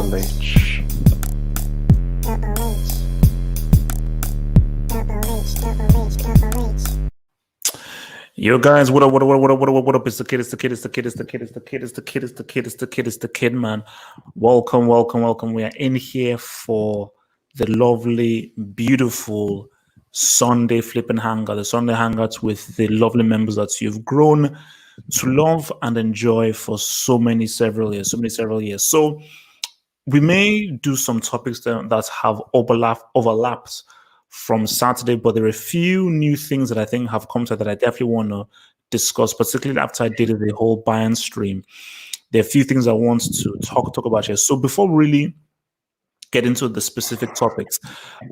Double H. Double H. Double H. Double H. Double H. Yo guys, what up? It's the kid, it's the kid, man. Welcome. We are in here for the lovely, beautiful Sunday flipping hangout, the Sunday hangouts with the lovely members that you've grown to love and enjoy for several years. So we may do some topics that have overlaps from Saturday, but there are a few new things that I think have come to that I definitely want to discuss, particularly after I did the whole Bayern stream. There are a few things I want to talk about here. So before we really get into the specific topics,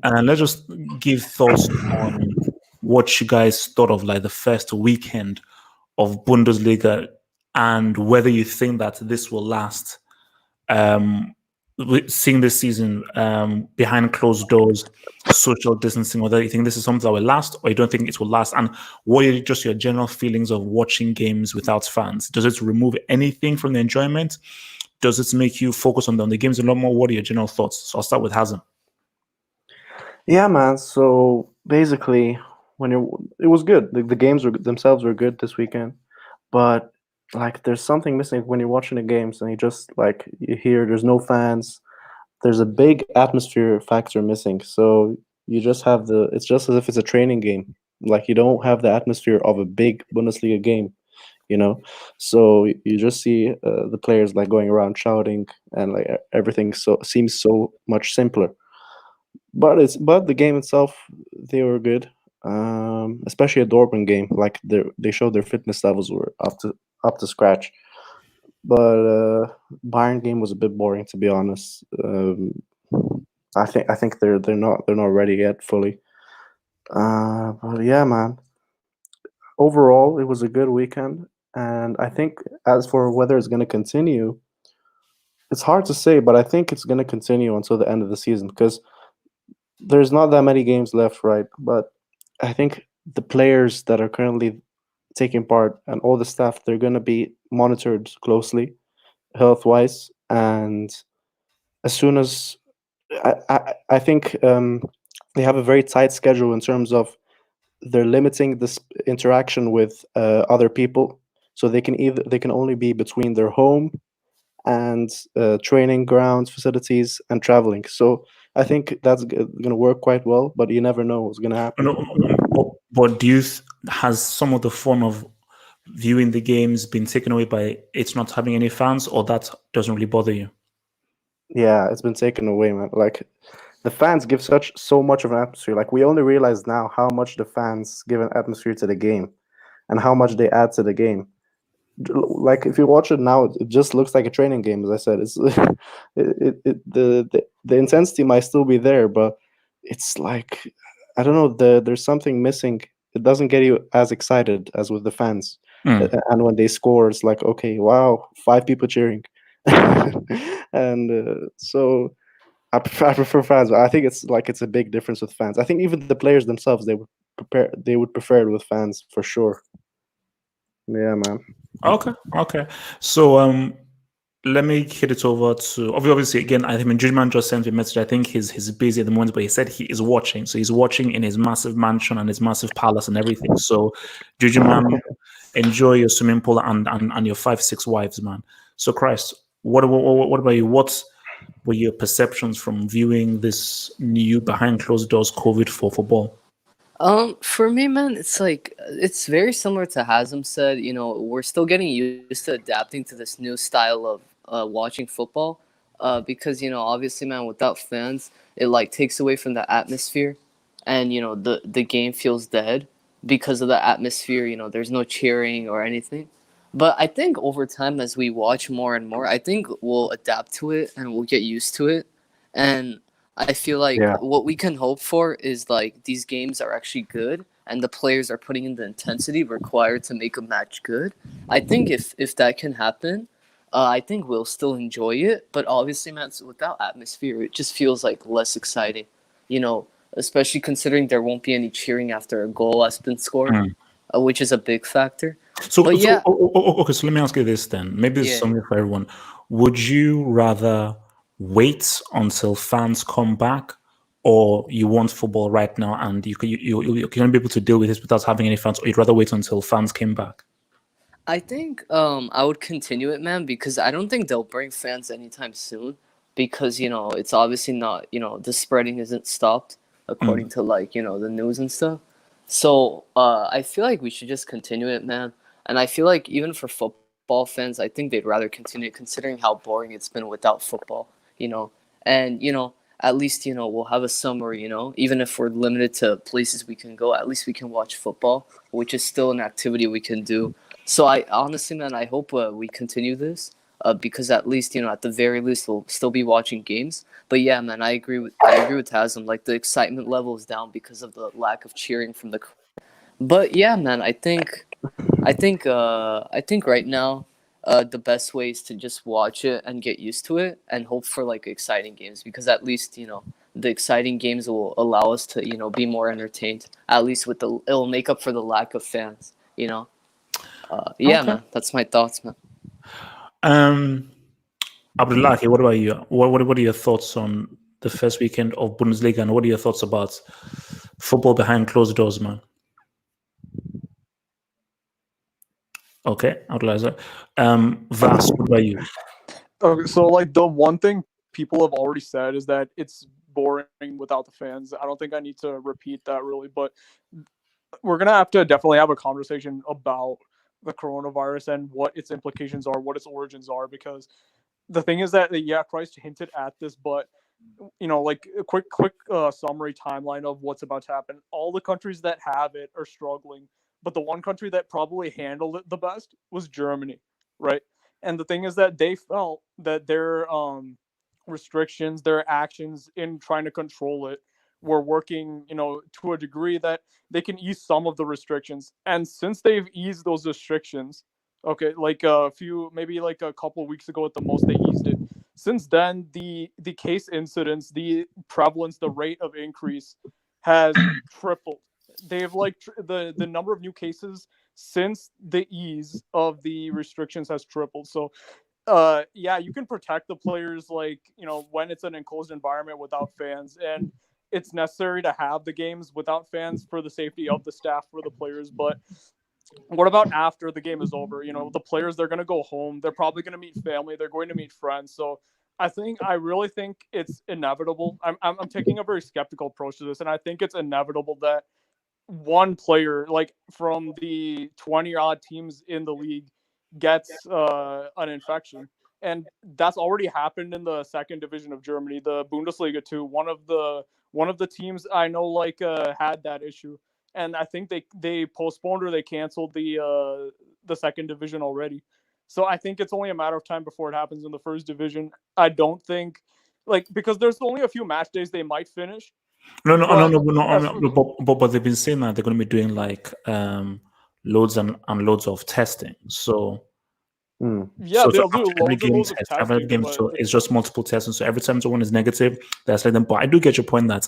let's just give thoughts on what you guys thought of like the first weekend of Bundesliga and whether you think that this will last. Seeing this season behind closed doors, social distancing, whether you think this is something that will last or you don't think it will last, and what are just your general feelings of watching games without fans? Does it remove anything from the enjoyment? Does it make you focus on the games a lot more? What are your general thoughts? So I'll start with Hazem. Yeah, man. So basically, it was good. The games themselves were good this weekend, but like there's something missing when you're watching the games and you hear there's no fans. There's a big atmosphere factor missing. So you just have it's just as if it's a training game. Like you don't have the atmosphere of a big Bundesliga game, you know. So you just see the players like going around shouting and like everything seems so much simpler. But the game itself, they were good. Especially a Dortmund game, like they showed their fitness levels were up to scratch. But Bayern game was a bit boring, to be honest. I think they're not ready yet fully. But yeah, man. Overall, it was a good weekend, and I think as for whether it's going to continue, it's hard to say. But I think it's going to continue until the end of the season because there's not that many games left, right? But I think the players that are currently taking part and all the staff, they're going to be monitored closely, health-wise, and as soon as I think they have a very tight schedule in terms of they're limiting this interaction with other people, so they can only be between their home and training grounds, facilities, and traveling. So I think that's going to work quite well, but you never know what's going to happen. But do you has some of the fun of viewing the games been taken away by it's not having any fans, or that doesn't really bother you? Yeah, it's been taken away, man. Like the fans give so much of an atmosphere. Like we only realize now how much the fans give an atmosphere to the game and how much they add to the game. Like if you watch it now, it just looks like a training game. As I said, it's the intensity might still be there, but it's like I don't know. There's something missing. It doesn't get you as excited as with the fans. And when they score, it's like, okay, wow, 5 people cheering, and so I prefer fans. But I think it's a big difference with fans. I think even the players themselves they would prefer it with fans for sure. Yeah, man. Okay. So let me hit it over to obviously again. I think Julian just sent me a message. I think he's busy at the moment, but he said he is watching. So he's watching in his massive mansion and his massive palace and everything. So Julian, enjoy your swimming pool and your 5-6 wives, man. So Christ, what about you? What were your perceptions from viewing this new behind closed doors COVID for football? For me, man, it's like it's very similar to Hazem said. You know, we're still getting used to adapting to this new style of watching football. Because obviously, man, without fans, it like takes away from the atmosphere, and the game feels dead because of the atmosphere. There's no cheering or anything. But I think over time, as we watch more and more, I think we'll adapt to it and we'll get used to it. And I feel like what we can hope for is like these games are actually good and the players are putting in the intensity required to make a match good. I think if that can happen, I think we'll still enjoy it. But obviously, man, without atmosphere, it just feels like less exciting. Especially considering there won't be any cheering after a goal has been scored, which is a big factor. Okay, so let me ask you this then. Maybe this is something for everyone. Would you rather wait until fans come back, or you want football right now and you can be able to deal with this without having any fans, or you'd rather wait until fans came back? I think I would continue it, man, because I don't think they'll bring fans anytime soon. Because it's obviously not, the spreading isn't stopped according to like the news and stuff. So I feel like we should just continue it, man. And I feel like even for football fans, I think they'd rather continue it, considering how boring it's been without football. And at least we'll have a summer. Even if we're limited to places we can go, at least we can watch football, which is still an activity we can do. So I honestly, man, I hope we continue this. Because at least at the very least we'll still be watching games. But yeah, man, I agree with Tasm. Like the excitement level is down because of the lack of cheering from the. But yeah, man, I think right now, the best way is to just watch it and get used to it and hope for like exciting games, because at least the exciting games will allow us to be more entertained. At least it'll make up for the lack of fans. Yeah, Okay. man, that's my thoughts, man. Abdullahi, what about you? What are your thoughts on the first weekend of Bundesliga, and what are your thoughts about football behind closed doors, man? Okay, Abdullahi. Vas, what about you? Okay, so like the one thing people have already said is that it's boring without the fans. I don't think I need to repeat that really, but we're gonna have to definitely have a conversation about the coronavirus and what its implications are, what its origins are, because the thing is that yeah, Christ hinted at this, but like a quick summary timeline of what's about to happen. All the countries that have it are struggling, but the one country that probably handled it the best was Germany, right? And the thing is that they felt that their restrictions, their actions in trying to control it were working, to a degree that they can ease some of the restrictions. And since they've eased those restrictions, okay, like maybe like a couple of weeks ago at the most, they eased it. Since then, the case incidence, the prevalence, the rate of increase has tripled. They've like the number of new cases since the ease of the restrictions has tripled. So yeah, you can protect the players like when it's an enclosed environment without fans, and it's necessary to have the games without fans for the safety of the staff, for the players. But what about after the game is over? The players, they're going to go home. They're probably going to meet family. They're going to meet friends. So I really think it's inevitable. I'm taking a very skeptical approach to this, and I think it's inevitable that one player, like from the 20 odd teams in the league, gets an infection. And that's already happened in the second division of Germany, the Bundesliga too. One of the teams I know had that issue, and I think they postponed or they canceled the second division already. So I think it's only a matter of time before it happens in the first division. I don't think because there's only a few match days they might finish. No, no, no, But no, no, as no, but they've been saying that they're going to be doing like loads and loads of testing. So yeah, they'll do after every loads and game loads of test, every testing, game, but so it's just multiple testing. So every time someone is negative, that's like them. But I do get your point that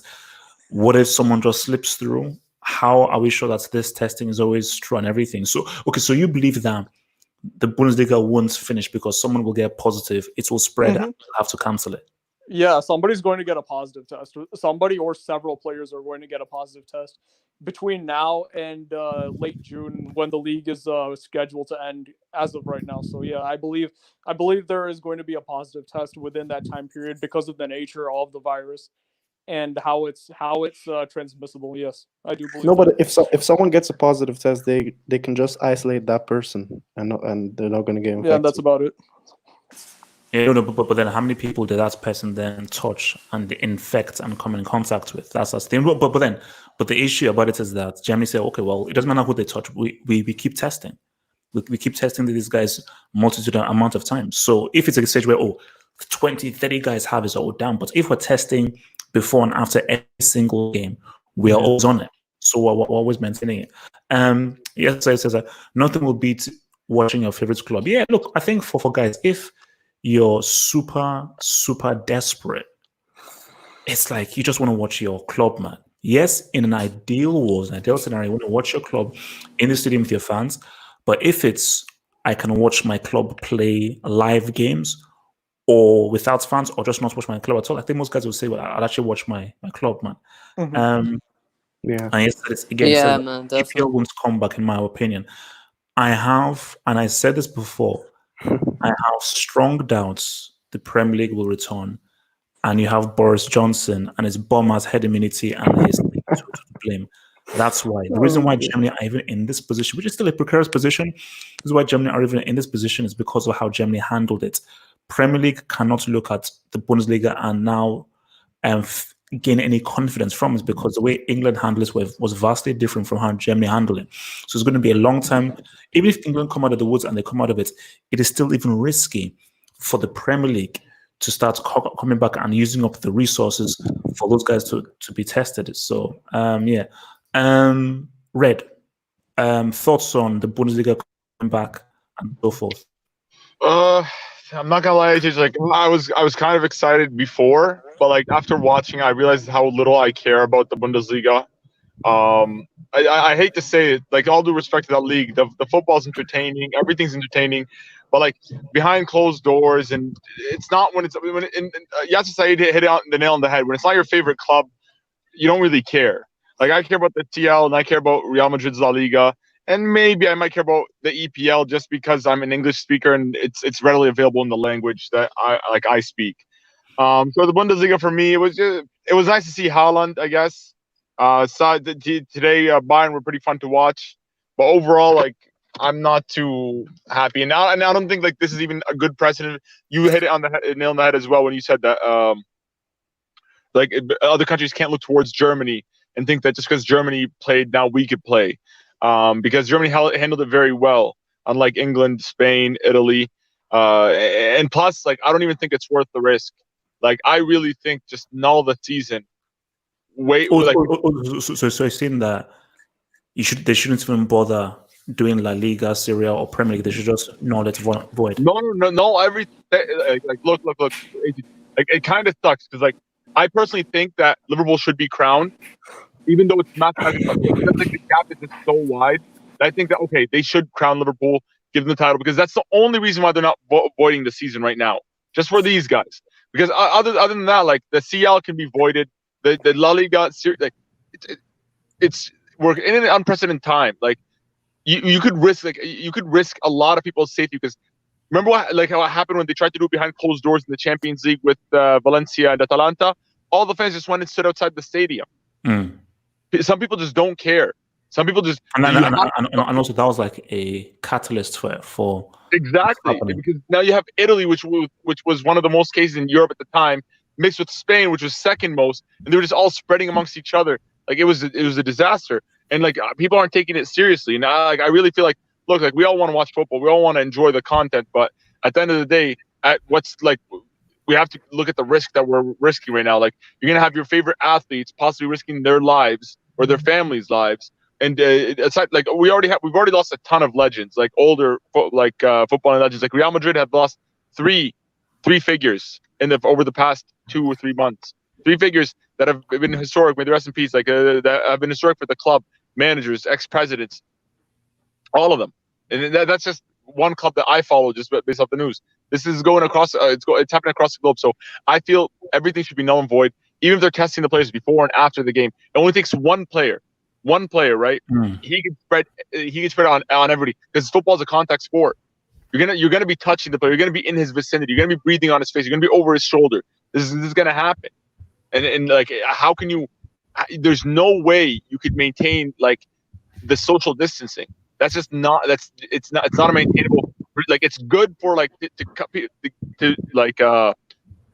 what if someone just slips through? How are we sure that this testing is always true and everything? So okay, so you believe that the Bundesliga won't finish because someone will get positive, it will spread, and we'll have to cancel it. yeah, somebody's going to get a positive test. Somebody or several players are going to get a positive test between now and late June, when the league is scheduled to end as of right now. So yeah, I believe there is going to be a positive test within that time period because of the nature of the virus and how it's transmissible. Yes, I do believe No, but that. if someone gets a positive test, they can just isolate that person, and they're not going to get infected. Yeah, that's about it. Yeah, no, but then how many people did that person then touch and infect and come in contact with? That's the thing. But the issue about it is that Germany said, okay, well, it doesn't matter who they touch. We keep testing. We keep testing these guys multitude amount of times. So if it's a stage where 20, 30 guys have it all down, but if we're testing before and after every single game, we are always on it. So we're always maintaining it. Yes, it says that nothing will beat watching your favorite club. Yeah, look, I think for guys, if you're super, super desperate, it's like you just want to watch your club, man. Yes, in an ideal world, an ideal scenario, you want to watch your club in the stadium with your fans. But if it's I can watch my club play live games or without fans, or just not watch my club at all. I think most guys will say, "Well, I'll actually watch my club, man." Mhm. Yeah. And he Yeah, said man, EPL definitely. won't come back, in my opinion. I have, and I said this before, I have strong doubts the Premier League will return, and you have Boris Johnson and his bum-ass head immunity and his to blame. That's why. The reason Oh, why dear. Germany are even in this position, which is still a precarious position, is why Germany are even in this position is because of how Germany handled it. Premier League cannot look at the Bundesliga and now gain any confidence from it because the way England handled it was vastly different from how Germany handled it. So it's going to be a long time. Even if England come out of the woods and they come out of it, it is still even risky for the Premier League to start coming back and using up the resources for those guys to be tested. So yeah, Red, thoughts on the Bundesliga coming back and so forth. I'm not gonna lie, just like I was kind of excited before, but like after watching, I realized how little I care about the Bundesliga. I hate to say it, like all due respect to that league, the football's entertaining, everything's entertaining, but like behind closed doors, and it's not when Yasser Said hit it the nail on the head. When it's not your favorite club, you don't really care. Like I care about the TL and I care about Real Madrid's La Liga, and maybe I might care about the EPL just because I'm an English speaker and it's readily available in the language that I speak. So the Bundesliga for me, it was nice to see Haaland, I guess. Today Bayern were pretty fun to watch, but overall, like I'm not too happy. And I don't think like this is even a good precedent. You hit it on the nail on the head as well when you said that like other countries can't look towards Germany and think that just because Germany played, now we could play. Because Germany handled it very well, unlike England, Spain, Italy, and plus, like I don't even think it's worth the risk. Like I really think just null the season. So you're saying that they shouldn't even bother doing La Liga, Syria, or Premier League. They should just null it void. No. Everything like look. Like it kind of sucks because like I personally think that Liverpool should be crowned, even though it's mathematically because like the gap is just so wide. I think that okay, they should crown Liverpool, give them the title because that's the only reason why they're not voiding the season right now, just for these guys. Because other than that, like the CL can be voided, the La Liga, like we're in an unprecedented time. Like you could risk a lot of people's safety because remember how it happened when they tried to do it behind closed doors in the Champions League with Valencia and Atalanta. All the fans just went and stood outside the stadium. Mm. Some people just don't care. Some people just and also that was like a catalyst for exactly because now you have Italy, which was one of the most cases in Europe at the time, mixed with Spain, which was second most, and they were just all spreading amongst each other. Like it was a disaster, and like people aren't taking it seriously. Now, like I really feel like look, like we all want to watch football, we all want to enjoy the content, but at the end of the day, we have to look at the risk that we're risking right now. Like you're gonna have your favorite athletes possibly risking their lives or their families' lives, and aside, like we've already lost a ton of legends, like older football legends. Like Real Madrid have lost three figures over the past 2 or 3 months. 3 figures that have been historic. May they rest in peace. Like that have been historic for the club, managers, ex-presidents, all of them. And that's just one club that I follow just based off the news. This is going across. It's happening across the globe. So I feel everything should be null and void, even if they're testing the players before and after the game. It only takes one player, right? Mm. He can spread on everybody because football is a contact sport. You're gonna be touching the player. You're gonna be in his vicinity. You're gonna be breathing on his face. You're gonna be over his shoulder. This is gonna happen. And like, how can you? There's no way you could maintain like the social distancing. That's just not. It's not a maintainable. Like it's good for like to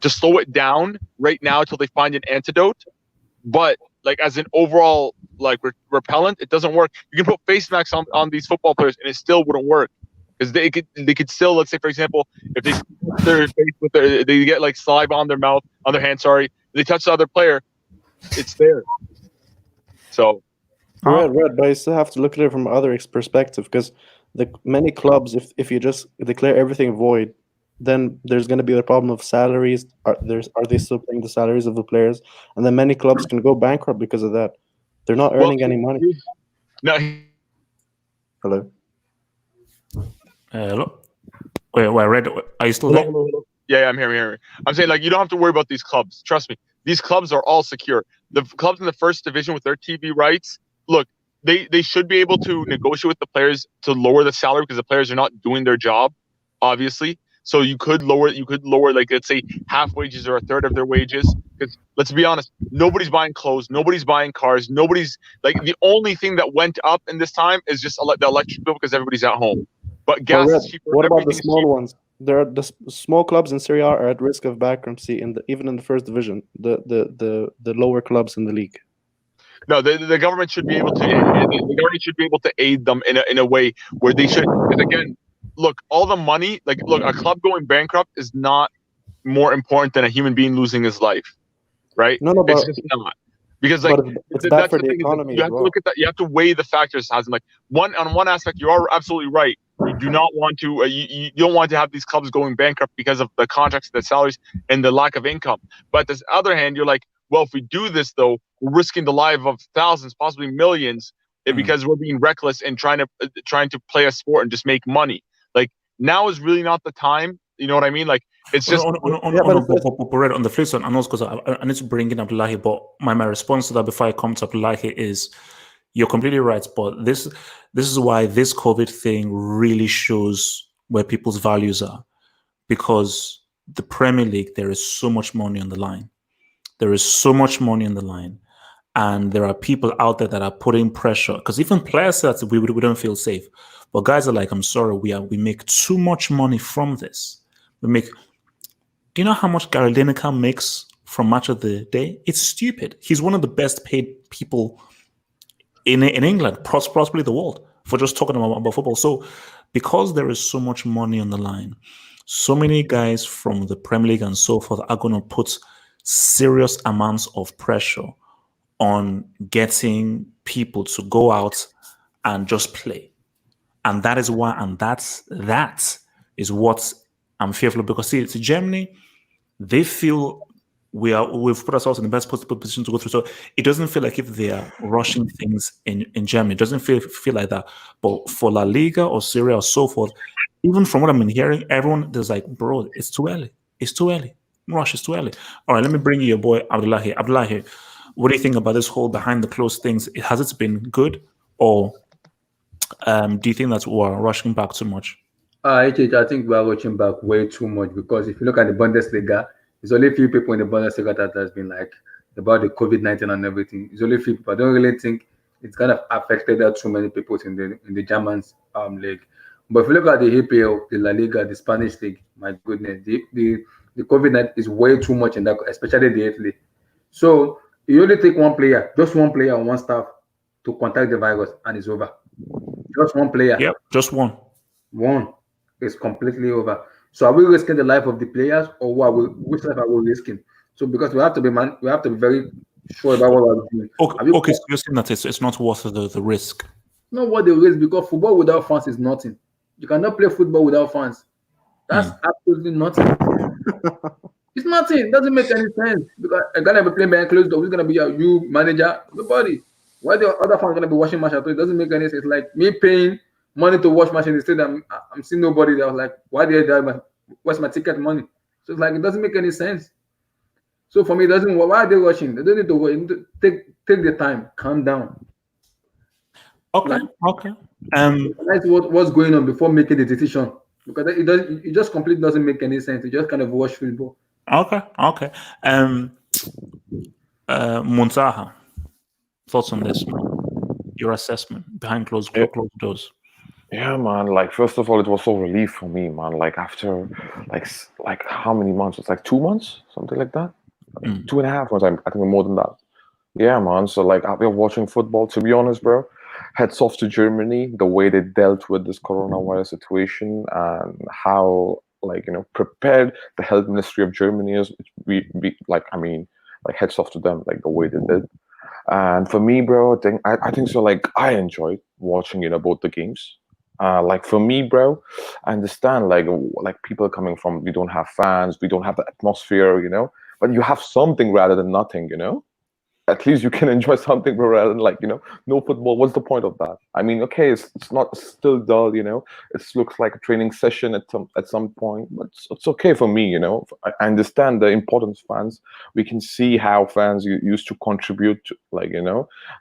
slow it down right now until they find an antidote. But like as an overall like repellent, it doesn't work. You can put face masks on these football players and it still wouldn't work because they could still, let's say for example, if they their face with they get like saliva on their mouth, on their hand, sorry, they touch the other player, it's there. So Right, but you still have to look at it from other perspective because many clubs, if you just declare everything void, then there's going to be the problem of salaries. Are they still paying the salaries of the players? And then many clubs can go bankrupt because of that. They're not earning any money. No. Hello. Hello. Wait, Red, are you still there? Hello. Yeah, I'm here. I'm saying, like, you don't have to worry about these clubs. Trust me, these clubs are all secure. The clubs in the first division with their TV rights, look, they should be able to negotiate with the players to lower the salary because the players are not doing their job, obviously. So you could lower, like, let's say half wages or a third of their wages. Because let's be honest, nobody's buying clothes, nobody's buying cars, nobody's like, the only thing that went up in this time is just the electric bill because everybody's at home. But gas Red, is cheaper. what about the Everything is small cheaper. ones? There are small clubs in Serie A are at risk of bankruptcy even in the first division. The lower clubs in the league. No, the government should be able to. The government should be able to aid them in a way where they should. Because again, look, all the money. Like, look, a club going bankrupt is not more important than a human being losing his life, right? No, no, It's but just not. Because, like, it's bad that's for the the thing, is that economy you as have to well. look at that. You have to weigh the factors. Has like one aspect, you are absolutely right. You do not want to. You don't want to have these clubs going bankrupt because of the contracts, the salaries, and the lack of income. But on the other hand, you're like, well, if we do this, though, we're risking the life of thousands, possibly millions, because we're being reckless and trying to play a sport and just make money. Like, now is really not the time. You know what I mean? Like, it's just but Red, on the flip side, I know because I need to bring in Abdullahi, but my response to that before I come to Abdullahi is, you're completely right, but this is why this COVID thing really shows where people's values are, because the Premier League, there is so much money on the line. There is so much money on the line, and there are people out there that are putting pressure, because even players say that we don't feel safe, but guys are like, I'm sorry, we make too much money from this. Do you know how much Gary Lineker makes from Match of the Day? It's stupid. He's one of the best paid people in England, possibly the world, for just talking about football. So because there is so much money on the line, so many guys from the Premier League and so forth are going to put serious amounts of pressure on getting people to go out and just play. And that is why, and that is what I'm fearful of, because see, Germany, they feel we've put ourselves in the best possible position to go through. So it doesn't feel like if they are rushing things in Germany, it doesn't feel like that. But for La Liga or Syria or so forth, even from what I'm hearing, everyone is like, bro, it's too early. It's too early. Rush, it's too early. All right, let me bring you your boy Abdullahi. Abdullahi, what do you think about this whole behind the closed things? Has it been good, or do you think that we're rushing back too much? I think we are watching back way too much, because if you look at the Bundesliga, there's only a few people in the Bundesliga that has been like about the COVID-19 and everything. It's only a few people. I don't really think it's kind of affected that too many people in the German league. But if you look at the EPL, the La Liga, the Spanish league, my goodness, the COVID-19 is way too much in that, especially the Italy. So you only take one player, just one player on one staff to contact the virus, and it's over. Just one player. Yep, just one. One is completely over. So are we risking the life of the players, or which life are we risking? So because we have to be very sure about what we're doing. Okay, so you're saying that it's not worth the risk. Not what the risk, because football without fans is nothing. You cannot play football without fans. That's absolutely nothing. It's nothing. It doesn't make any sense, because I'm gonna be playing behind closed doors. Who's gonna be you manager? Nobody. Why the other fans gonna be watching match at all? It doesn't make any sense. It's like me paying money to watch match in the stadium. I'm seeing nobody there. Like, why did I what's my ticket money? So it's like, it doesn't make any sense. So for me, it doesn't. Why are they rushing? They don't need to wait. Need to take the time, calm down. Okay. That's what's going on before making the decision, because it just completely doesn't make any sense. You just kind of watch football. Okay. Muntaha, thoughts on this, man? Your assessment behind closed doors. Yeah, man. Like, first of all, it was so relief for me, man. Like, after like how many months? It's like 2 months, something like that. 2.5 months. I think more than that. Yeah, man. So like, I've been watching football. To be honest, bro, hats off to Germany, the way they dealt with this coronavirus situation, and how, like, prepared the health ministry of Germany is. Like, hats off to them, like the way they did. And for me, bro, I think so. Like, I enjoyed watching, both the games. Like, for me, bro, I understand, like people coming from, we don't have fans, we don't have the atmosphere, but you have something rather than nothing, at least you can enjoy something rather than like no football. What's the point of that? I mean, okay, it's not still dull, it looks like a training session at some point, but it's okay for me. I understand the importance of fans. We can see how fans used to contribute to, like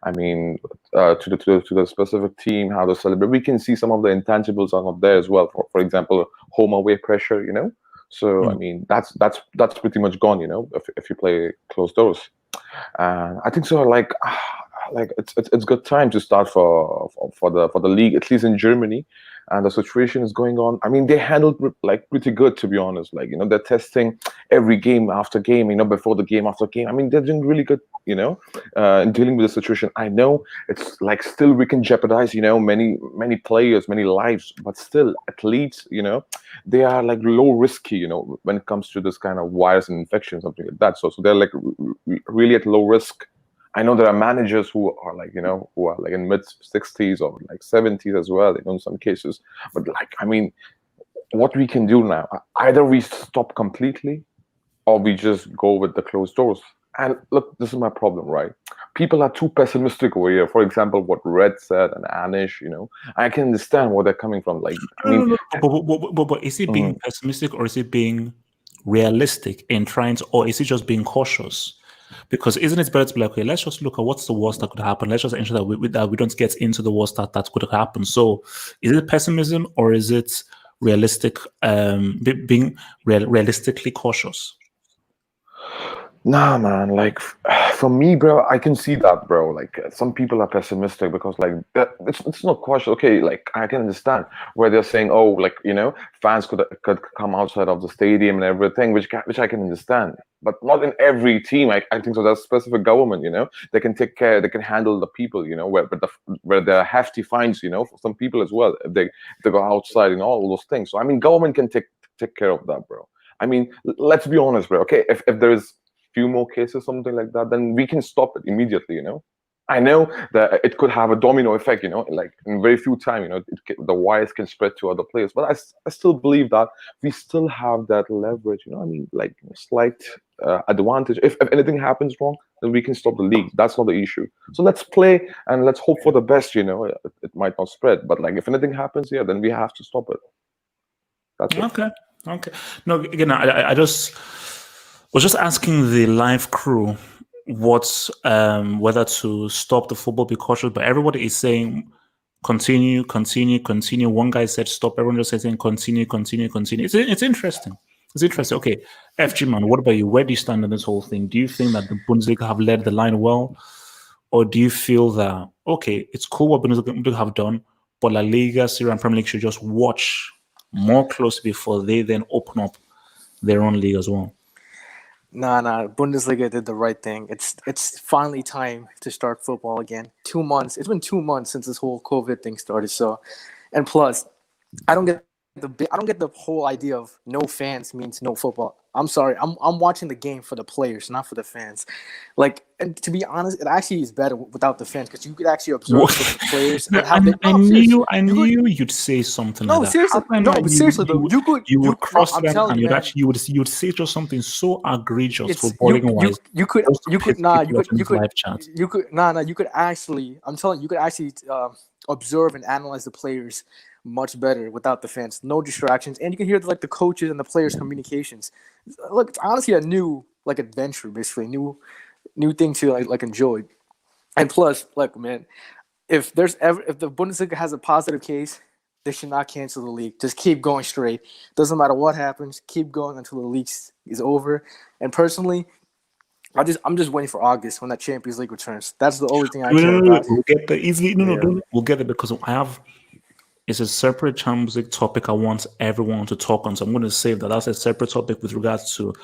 I mean, to the specific team, how they celebrate. We can see some of the intangibles are not there as well. For example, home away pressure. So I mean, that's pretty much gone. If you play closed doors. I think so. Like it's good time to start for the league, at least in Germany, and the situation is going on. I mean, they handled like pretty good, to be honest. Like they're testing every game after game. Before the game after game. I mean, they're doing really good. In dealing with the situation. I know it's like still we can jeopardize. Many players, many lives, but still athletes. They are like low risky. When it comes to this kind of virus and infection, something like that. So they're like really at low risk. I know there are managers who are like, who are like in mid-60s or like 70s as well, in some cases. But like, I mean, what we can do now, either we stop completely or we just go with the closed doors. And look, this is my problem, right? People are too pessimistic over here. For example, what Red said and Anish, I can understand where they're coming from. Like, I mean, but is he being pessimistic or is he being realistic in trying to, or is he just being cautious? Because isn't it better to be like, okay, let's just look at what's the worst that could happen. Let's just ensure that we don't get into the worst that could happen. So, is it pessimism or is it realistic? Being realistically cautious. Nah, man. Like, for me, bro, I can see that, bro. Like, some people are pessimistic because, like, it's not cautious. Okay, like, I can understand where they're saying, oh, like, fans could come outside of the stadium and everything, which I can understand. But not in every team. I think so. There's specific government, they can take care, they can handle the people, where there are hefty fines, for some people as well if they go outside and all those things. So I mean, government can take care of that, bro. I mean, let's be honest, bro. Okay, if there is few more cases, something like that, then we can stop it immediately. I know that it could have a domino effect. Like in very few time, the virus can spread to other players. But I still believe that we still have that leverage. I mean, like slight advantage. If anything happens wrong, then we can stop the league. That's not the issue. So let's play and let's hope for the best. It might not spread, but like if anything happens, then we have to stop it. That's it. Okay. No, again, I just was just asking the live crew whether to stop the football, be cautious, but everybody is saying continue. One guy said stop. Everyone just saying continue. It's interesting. It's interesting. Okay, FG man, what about you? Where do you stand on this whole thing? Do you think that the Bundesliga have led the line well, or do you feel that okay, it's cool what Bundesliga have done, but La Liga, Serie A, and Premier League should just watch more closely before they then open up their own league as well? Nah. Bundesliga did the right thing. It's finally time to start football again. 2 months. It's been 2 months since this whole COVID thing started. So, and plus, I don't get the whole idea of no fans means no football. I'm sorry. I'm watching the game for the players, not for the fans. Like, and to be honest, it actually is better without the fans because you could actually observe the players. And how I knew you'd say something like that. Seriously though, you would cross them and you would say just something so egregious footballing wise. You could actually. I'm telling you, you could actually observe and analyze the players much better without the fans. No distractions, and you can hear the coaches and the players' communications. Look, it's honestly a new adventure, basically new thing to enjoy. And plus, man, if the Bundesliga has a positive case, they should not cancel the league. Just keep going straight. Doesn't matter what happens. Keep going until the league is over. And personally, I'm just waiting for August when that Champions League returns. That's the only thing I care about. We'll get there easily. We'll get it because it's a separate Champions League topic I want everyone to talk on. So I'm going to save that. That's a separate topic with regards to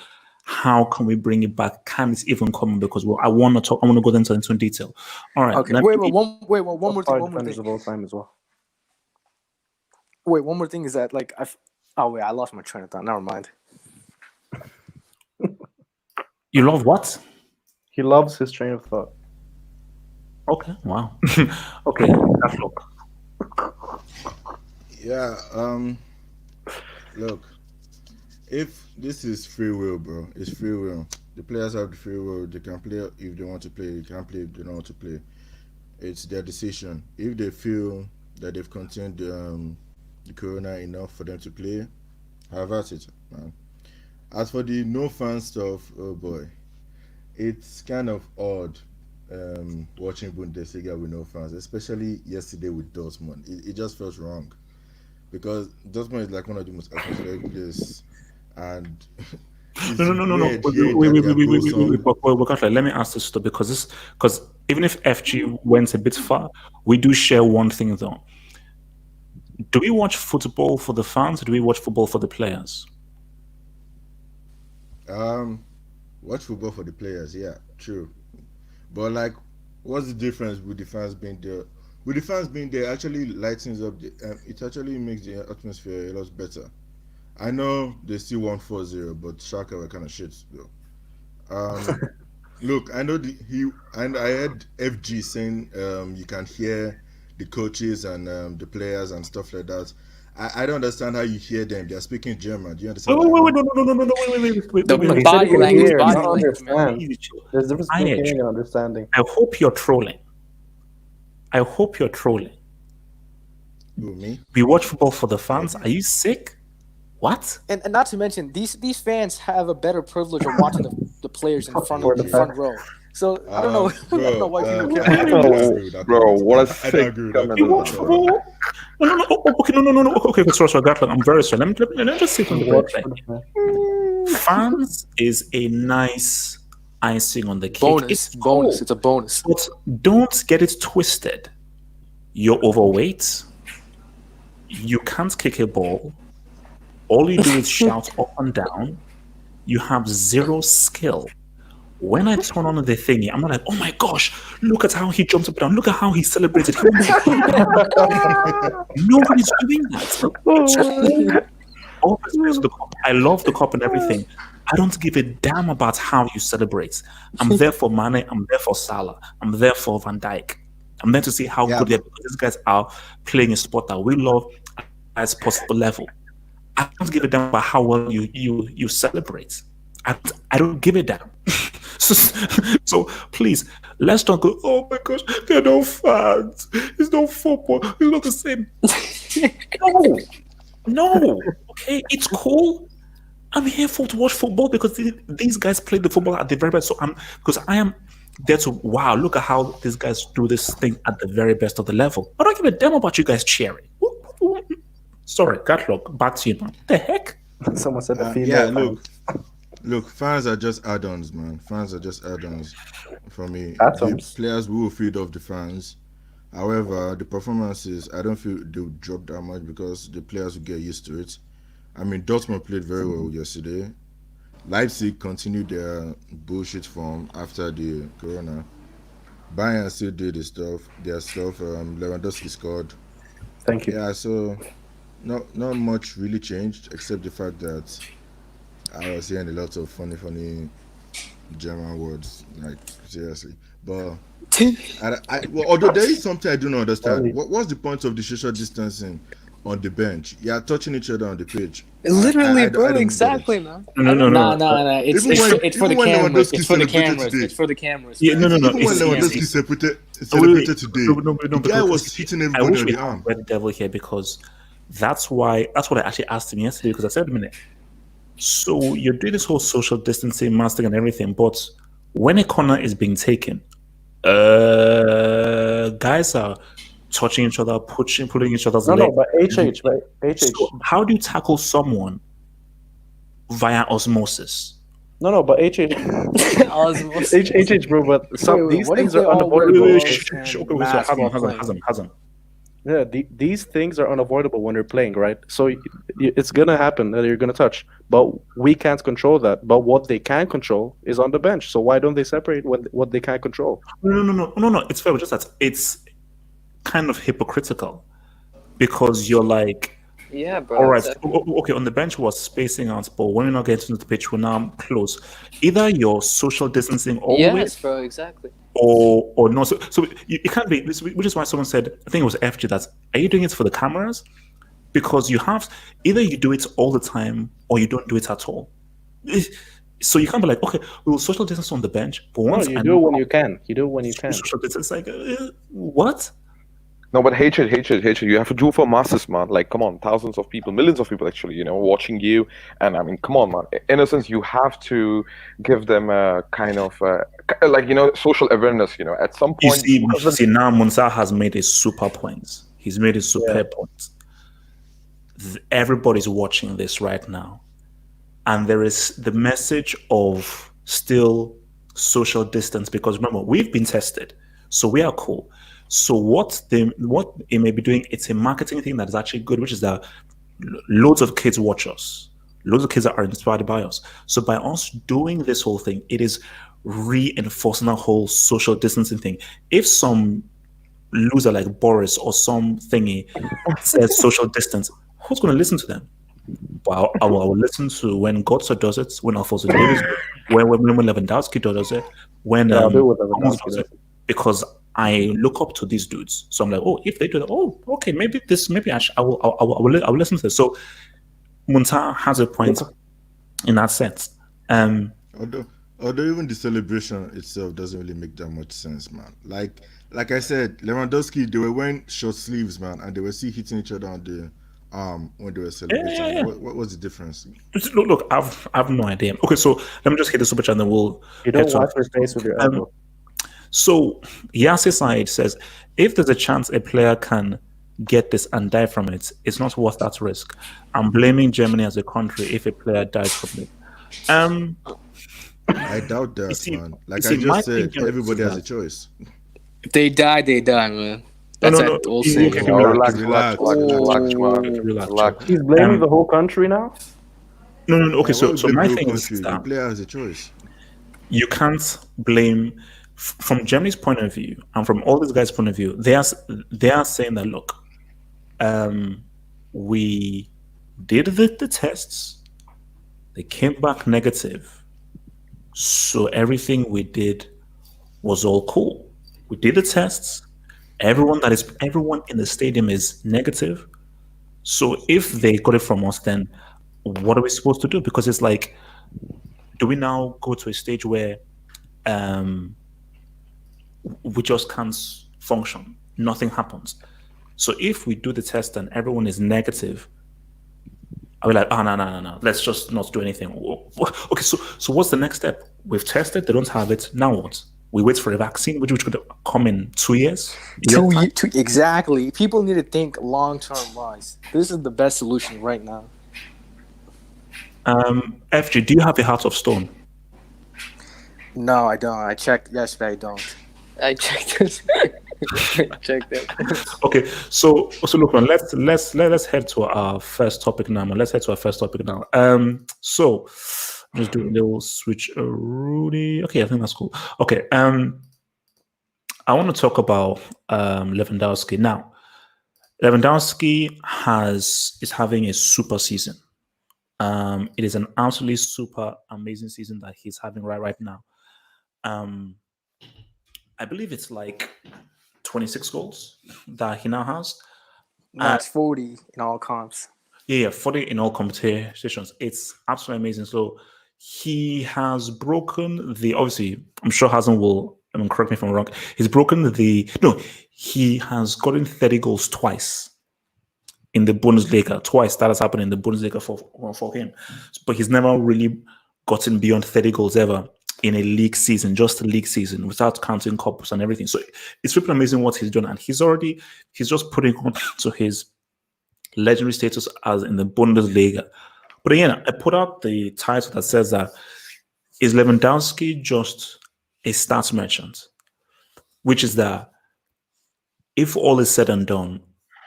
how can we bring it back? Can it even come? Because I want to talk. I want to go into detail. All right. Okay. Wait, one more thing. Of all time as well. Wait, one more thing is that I lost my train of thought. Never mind. You love what? He loves his train of thought. Okay. Wow. Okay. That's look. Yeah, look, if this is free will, bro, it's free will. The players have the free will. They can play if they want to play. They can play if they don't want to play. It's their decision. If they feel that they've contained the corona enough for them to play, have at it, man. As for the no fan stuff, oh boy, it's kind of odd watching Bundesliga with no fans, especially yesterday with Dortmund. It just felt wrong because Dortmund is like one of the most atmospheric places, and it's No. weird Wait, hearing wait, that wait, their wait, wait, goal wait, wait, wait, song. let me ask this though, because even if FG went a bit far, we do share one thing though. Do we watch football for the fans, or do we watch football for the players? Um, watch football for the players, yeah, true. But like, what's the difference with the fans being there? With the fans being there, actually lightens up the. It actually makes the atmosphere a lot better. I know they still won 4-0, but Shaka were kind of shit though. Um, look, I know and I heard FG saying you can hear the coaches and the players and stuff like that. I don't understand how you hear them. They're speaking German. Do you Wait, understand what I wait, wait, mean? no, wait, The wait, He wait, said he body can wait, language, hear, body not language, man. understand. easy, chill. There's a difference I between heard hearing you. and understanding. I hope you're trolling. I hope you're trolling. Who, me? We watch football for the fans. Okay. Are you sick? What? And not to mention, these fans have a better privilege of watching the players in front For of the the front fact. row. So I don't know. I don't know why people care I about don't that. agree with that Bro, comment. what a I fake don't agree with that comment We comment watch at all. football. No. Okay, no. Okay, sorry, Gatland. I'm very sorry. Let me just say something very Watch clear. for the fans. Fans is a nice icing on the cake. Bonus, It's bonus. cool, It's a bonus. but don't get it twisted. You're overweight. You can't kick a ball. All you do is shout up and down. You have zero skill. When I turn on the thingy, I'm not like, oh my gosh, look at how he jumps up and down. Look at how he celebrated. Nobody's doing that. All respect to the cup. I love the cup and everything. I don't give a damn about how you celebrate. I'm there for Mane. I'm there for Salah. I'm there for Van Dijk. I'm there to see how Yeah, good they are because these guys are playing a sport that we love at the highest possible level. I don't give a damn about how well you celebrate. I don't give a damn. so please, let's not go, oh my gosh, there are no fans. It's no football. It's not the same. No. Okay, it's cool. I'm here to watch football because these guys play the football at the very best. So I am there to wow. Look at how these guys do this thing at the very best of the level. I don't give a damn about you guys cheering. Sorry, Gatlock, back to you, man. What the heck? Someone said the yeah. female Look, fans are just add-ons, man. Fans are just add-ons for me. Atoms. The players will feed off the fans. However, the performances, I don't feel they'll drop that much because the players will get used to it. I mean, Dortmund played very well yesterday. Leipzig continued their bullshit form after the corona. Bayern still did their stuff. Lewandowski scored. Thank you. Yeah, so not much really changed except the fact that I was hearing a lot of funny German words, like seriously. But well, although there is something I do not understand. What's the point of the social distancing on the bench? You are touching each other on the pitch. Literally, I bro. don't get Exactly, it. man. No. It's for the Even when cameras. Lewandowski It's for the celebrated cameras. today. It's for the cameras. Yeah, man. no. Even when It's- Lewandowski it's- celebrated today, No, the guy because was hitting I everybody wish on we the had arm. Red Devil here because that's what I actually asked him yesterday because I said, a minute. So you're doing this whole social distancing, masking, and everything, but when a corner is being taken, guys are touching each other, pulling each other's No, legs. but HH, right? HH. So how do you tackle someone via osmosis? No, but HH. Osmosis. HH, bro, but these what if things they are all wear unavoidable. gloves Shh, and okay, wait, masks while Hazam. Yeah, these things are unavoidable when you're playing, right? So it's gonna happen that you're gonna touch, but we can't control that. But what they can control is on the bench. So why don't they separate what they can't control? No. It's fair, just that it's kind of hypocritical because you're like, Yeah, bro. all right, exactly. okay, on the bench was spacing out, but when we're not getting to the pitch, we're now close. Either you're social distancing always, Yes, bro. Exactly. or no. So you can't be. Which is why someone said, I think it was FG, that are you doing it for the cameras? Because you have either you do it all the time or you don't do it at all. So you can't be like, okay, we will social distance on the bench, but No, once you I do know it when you can. You do it when you can. social distance, like what? No, but hatred. You have to do it for masses, man. Like, come on, thousands of people, millions of people, actually, watching you. And I mean, come on, man. In a sense, you have to give them a kind of, like, social awareness. At some You point, see, now Munsa has made a super point. He's made a super point. Everybody's watching this right now, and there is the message of still social distance, because remember, we've been tested, so we are cool. So what it may be doing, it's a marketing thing that is actually good, which is that loads of kids watch us, loads of kids are inspired by us. So by us doing this whole thing, it is reinforcing that whole social distancing thing. If some loser like Boris or some thingy says social distance, who's going to listen to them? Well, I will listen to when Götze does it, when Alfonso Davies, when Lewandowski does it, when Yeah, I'll do it with Ramos Lewandowski, does it, because I look up to these dudes. So I'm like, oh, if they do that, oh, okay, maybe I will listen to this. So Munta has a point in that sense. Although even the celebration itself doesn't really make that much sense, man. Like I said, Lewandowski, they were wearing short sleeves, man, and they were still hitting each other on the arm when they were celebrating. Yeah. What was the difference? Look, I've no idea. Okay, so let me just hit the super chat and then we'll. You don't wipe your face with your elbow. So Yassi Said says, if there's a chance a player can get this and die from it, it's not worth that risk. I'm blaming Germany as a country if a player dies from it. I doubt that, man. Like I just said, everybody has a choice. If they die, they die, man. That's that old saying. Relax. He's blaming the whole country now? No. Okay, Yeah, so my thing is the that player has a choice. you can't blame, from Germany's point of view and from all these guys' point of view, they are saying that, look, we did the tests, they came back negative, so everything we did was all cool. We did the tests, everyone in the stadium is negative, so if they got it from us, then what are we supposed to do? Because it's like, do we now go to a stage where we just can't function? Nothing happens. So if we do the test and everyone is negative, I'll be like, no. Let's just not do anything. Okay, so what's the next step? We've tested, they don't have it. Now what? We wait for a vaccine, which could come in 2 years. Exactly. People need to think long-term wise. This is the best solution right now. FG, do you have a heart of stone? No, I don't. I checked yesterday. I don't. I checked this. Check that. Okay, so look, man, let's head to our first topic now, man. So just do a little switch, Rudy. Okay, I think that's cool. Okay, I want to talk about Lewandowski now. Lewandowski is having a super season. It is an absolutely super amazing season that he's having right now. I believe it's like 26 goals that he now has. That's 40 in all comps. Yeah, 40 in all competitions. It's absolutely amazing. So he has broken obviously, I'm sure Hasan will, correct me if I'm wrong. He has gotten 30 goals twice in the Bundesliga. Twice that has happened in the Bundesliga for him. But he's never really gotten beyond 30 goals ever in a league season, just a league season, without counting cups and everything. So it's really amazing what he's done. And he's just putting on to his legendary status as in the Bundesliga. But again, I put out the title that says that, is Lewandowski just a stats merchant? Which is that if all is said and done,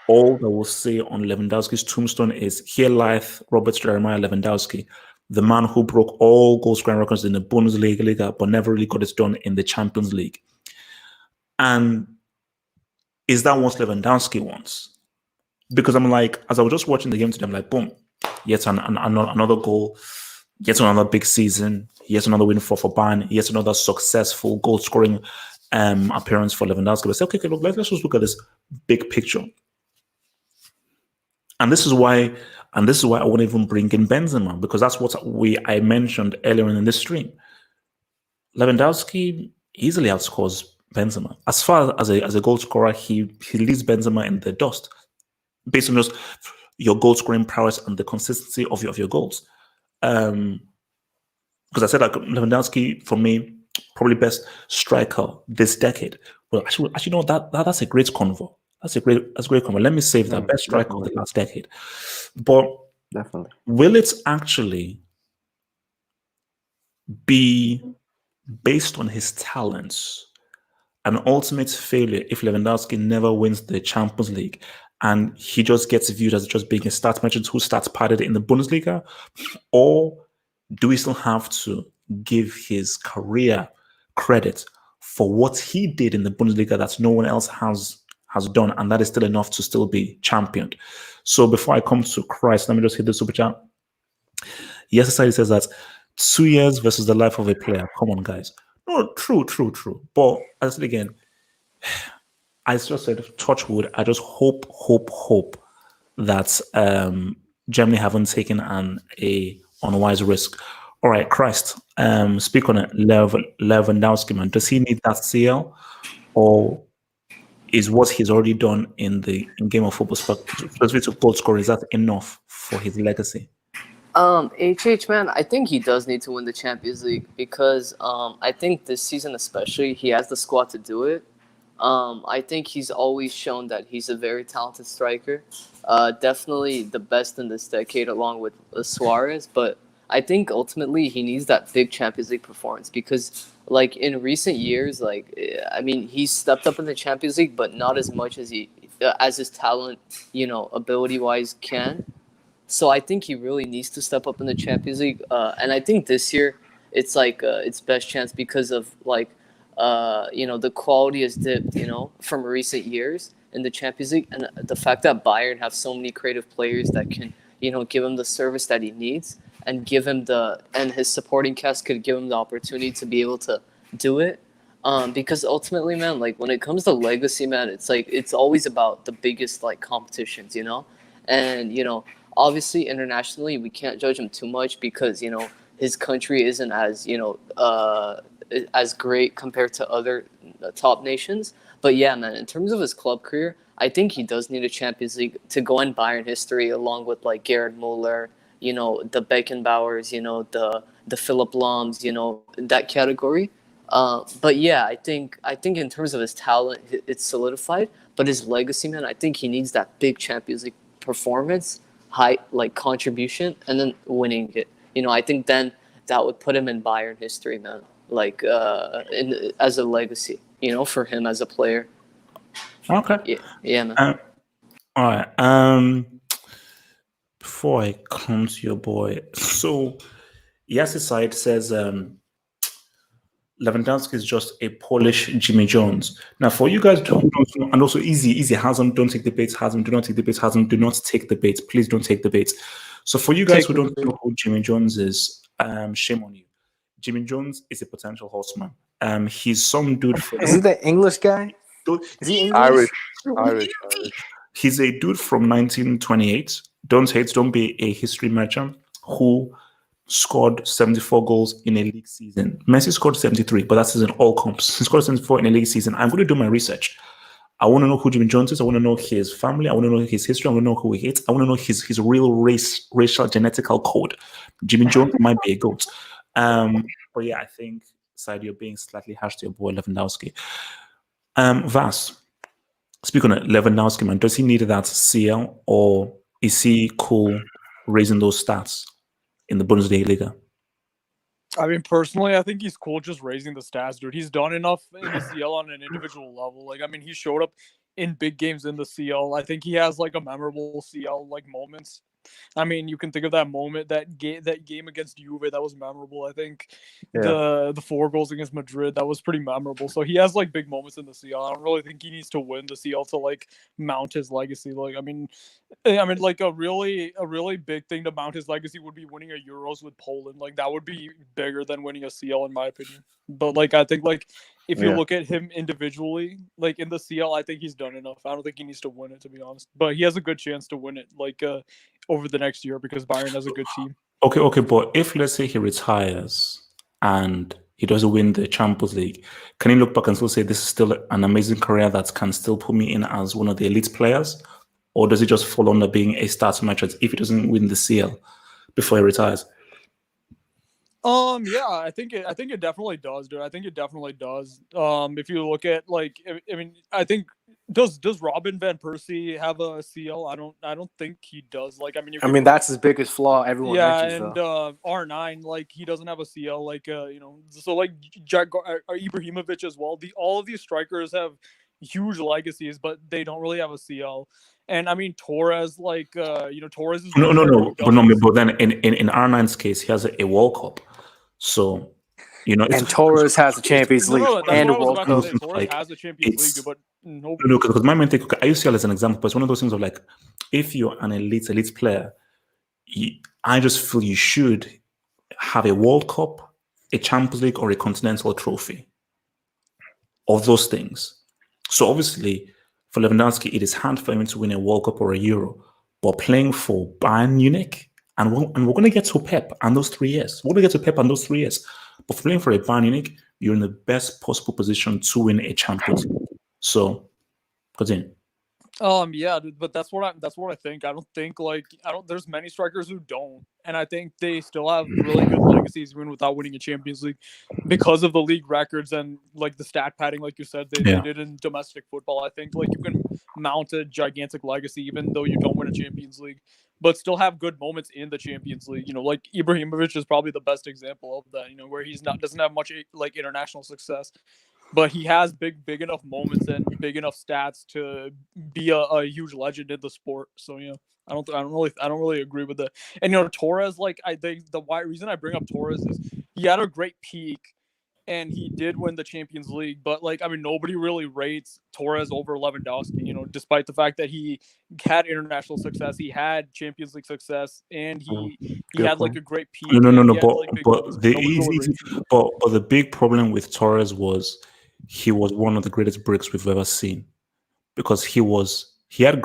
all that we'll say on Lewandowski's tombstone is, here lieth Robert Jeremiah Lewandowski, the man who broke all goal scoring records in the Bundesliga, but never really got it done in the Champions League. And is that what Lewandowski wants? Because I'm like, as I was just watching the game today, I'm like, boom, yet another goal, yet another big season, yet another win for Bayern, yet another successful goal scoring appearance for Lewandowski. But I say, okay, look, let's just look at this big picture. And this is why And this is why I wouldn't even bring in Benzema, because that's what I mentioned earlier in this stream. Lewandowski easily outscores Benzema. As far as a goal scorer, he leaves Benzema in the dust based on just your goal scoring prowess and the consistency of your goals. Because I said that Lewandowski, for me, probably best striker this decade. Well, actually, no, that's a great convo. That's a great convo. Let me save that best striker of the last decade. But Definitely. will it actually be based on his talents an ultimate failure if Lewandowski never wins the Champions League and he just gets viewed as just being a stats merchant who starts padded in the Bundesliga? Or do we still have to give his career credit for what he did in the Bundesliga that no one else has done, and that is still enough to still be championed? So before I come to Christ, let me just hit the super chat. Yes, society says that 2 years versus the life of a player. Come on, guys. No, true. But as I said again, I just said touch wood. I just hope that Germany haven't taken a unwise risk. All right, Christ. Speak on it. Lewandowski, man. Does he need that CL, or is what he's already done in game of football, specifically to goal scorer, is that enough for his legacy? HH, man, I think he does need to win the Champions League because I think this season especially he has the squad to do it. I think he's always shown that he's a very talented striker. Definitely the best in this decade along with Suarez, but I think ultimately he needs that big Champions League performance because like in recent years, he's stepped up in the Champions League, but not as much as as his talent, ability wise can. So I think he really needs to step up in the Champions League, and I think this year it's its best chance because of the quality has dipped, from recent years in the Champions League, and the fact that Bayern have so many creative players that can, give him the service that he needs and give him and his supporting cast could give him the opportunity to be able to do it. Because ultimately, man, like when it comes to legacy, man, it's always about the biggest competitions, and obviously internationally we can't judge him too much because his country isn't as great compared to other top nations. But yeah, man, in terms of his club career, I think he does need a Champions League to go in Bayern history along with like Gerd Muller, the Beckenbauers, the Philip Lahms, that category. But yeah, I think in terms of his talent, it's solidified. But his legacy, man, I think he needs that big Champions League performance, high contribution, and then winning it. I think then that would put him in Bayern history, man. As a legacy, for him as a player. Okay. Yeah, man. All right. Before I come to your boy, so Yassi side says Lewandowski is just a Polish Jimmy Jones. Now, for you guys who don't know, and also easy Hasm, don't take the baits. Hasm, do not take the baits. Hasm, do not take the baits. Please don't take the baits. So, for you guys who don't know who Jimmy Jones is, shame on you. Jimmy Jones is a potential horseman. He's some dude from. Is he the English guy? Is he English? Irish. He's a dude from 1928. Don't hate, don't be a history merchant who scored 74 goals in a league season. Messi scored 73, but that's in all comps. He scored 74 in a league season. I'm going to do my research. I want to know who Jimmy Jones is. I want to know his family. I want to know his history. I want to know who he hates. I want to know his real racial genetical code. Jimmy Jones might be a goat. But yeah, I think, Side, you're being slightly harsh to your boy Lewandowski. Vas, speak on it. Lewandowski, man, does he need that CL, or is he cool raising those stats in the Bundesliga? I mean, personally, I think he's cool just raising the stats, dude. He's done enough in the CL on an individual level. He showed up in big games in the CL. I think he has a memorable CL moments. I mean, you can think of that moment, that game against Juve, that was memorable. I think the 4 goals against Madrid, that was pretty memorable. So he has big moments in the CL. I don't really think he needs to win the CL to mount his legacy. A really big thing to mount his legacy would be winning a Euros with Poland. That would be bigger than winning a CL in my opinion. But I think if you look at him individually, in the CL, I think he's done enough. I don't think he needs to win it, to be honest. But he has a good chance to win it. over the next year because Bayern has a good team. Okay, but if let's say he retires and he doesn't win the Champions League, can he look back and still say this is still an amazing career that can still put me in as one of the elite players? Or does he just fall under being a starting match if he doesn't win the CL before he retires? Yeah, I think it definitely does, dude. I think it definitely does. If you look at I mean, I think does Robin van Persie have a CL? I don't think he does. Like, I mean, I mean, that's his biggest flaw. Everyone yeah, mentions and though. R9, like, he doesn't have a CL. Like, so like Ibrahimovic as well. All of these strikers have huge legacies, but they don't really have a CL. And I mean, Torres, Torres is No. But then in R9's case, he has a World Cup. So, and Torres has a Champions League and a World Cup. Torres has a Champions League, but no. Because my main thing, I use CL as an example, but it's one of those things of like, if you're an elite player, I just feel you should have a World Cup, a Champions League, or a Continental trophy. Of those things. So obviously, for Lewandowski, it is hard for him to win a World Cup or a Euro, but playing for Bayern Munich, and we're going to get to Pep and those 3 years. We're going to get to Pep and those 3 years. But for playing for a Bayern Munich, you're in the best possible position to win a Champions League. So, continue. Yeah, but that's what I think. I don't think there's many strikers who don't, and I think they still have really good legacies even without winning a Champions League because of the league records and like the stat padding, like you said, they did in domestic football. I think like you can mount a gigantic legacy even though you don't win a Champions League, but still have good moments in the Champions League. Like Ibrahimovic is probably the best example of that. Where doesn't have much like international success, but he has big enough moments and big enough stats to be a huge legend in the sport. So I don't really agree with that. And Torres, like I think the reason I bring up Torres is he had a great peak and he did win the Champions League, but like I mean nobody really rates Torres over Lewandowski, despite the fact that he had international success, he had Champions League success, and he had like a great peak. No, but the big problem with Torres was he was one of the greatest breaks we've ever seen because he had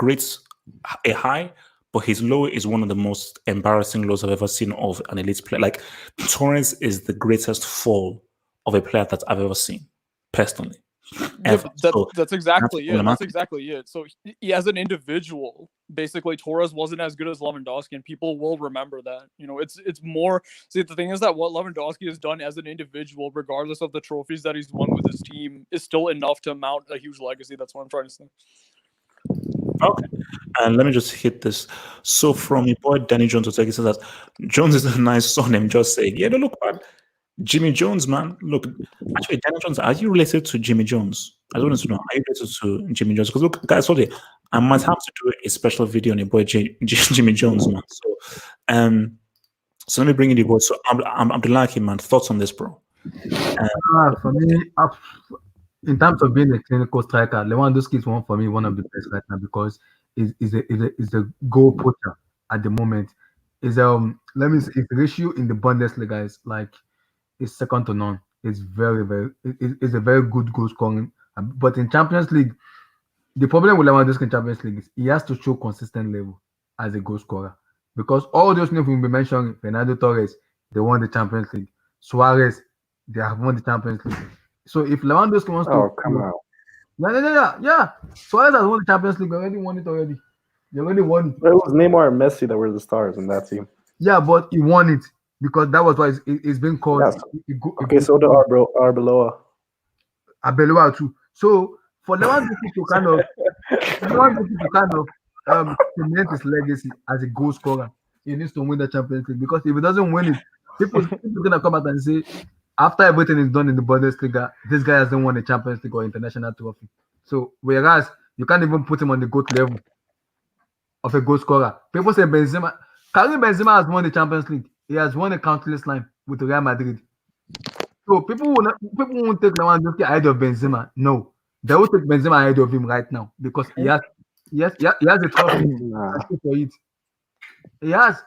a high, but his low is one of the most embarrassing lows I've ever seen of an elite player. Like Torres is the greatest fall of a player that I've ever seen, personally. Yeah, that's exactly it. That's exactly it. So he, as an individual, basically Torres wasn't as good as Lewandowski, and people will remember that. It's more. See, the thing is that what Lewandowski has done as an individual, regardless of the trophies that he's won with his team, is still enough to mount a huge legacy. That's what I'm trying to say. Okay, and let me just hit this. So from your boy Danny Jones, he says that Jones is a nice son. I'm just saying, yeah, don't look bad. Jimmy Jones, man. Look, actually, Danny Jones, are you related to Jimmy Jones? I wanted to know, are you related to Jimmy Jones? Because look, guys, sorry, I might have to do a special video on your boy Jimmy Jones, man. So let me bring in the boy. So I'm delighted, man. Thoughts on this, bro? For me, in terms of being a clinical striker, Lewandowski is one of the best right now because is a goal poacher at the moment. His his ratio in the Bundesliga is like second to none. It's it's a very good goal scoring. But in Champions League, the problem with Lewandowski in Champions League is he has to show consistent level as a goal scorer because all those names we'll be mentioning, Fernando Torres, they won the Champions League. Suarez, they have won the Champions League. So if Lewandowski wants to, come on, yeah. Suarez has won the Champions League. Already won it already. They already won. It was Neymar and Messi that were the stars in that team. Yeah, but he won it because that was why it's been called. Yes. Okay, so the Arbeloa. Arbeloa too. So for Lewandowski to kind of cement his legacy as a goal scorer, he needs to win the Champions League because if he doesn't win it, people are gonna come out and say, after everything is done in the Bundesliga, this guy hasn't won a Champions League or international trophy. So whereas you can't even put him on the GOAT level of a goal scorer. People say Benzema. Karim Benzema has won the Champions League. He has won a countless line with Real Madrid. So people won't take Lewandowski ahead of Benzema. No, they will take Benzema ahead of him right now because he has a trophy. For it. He has.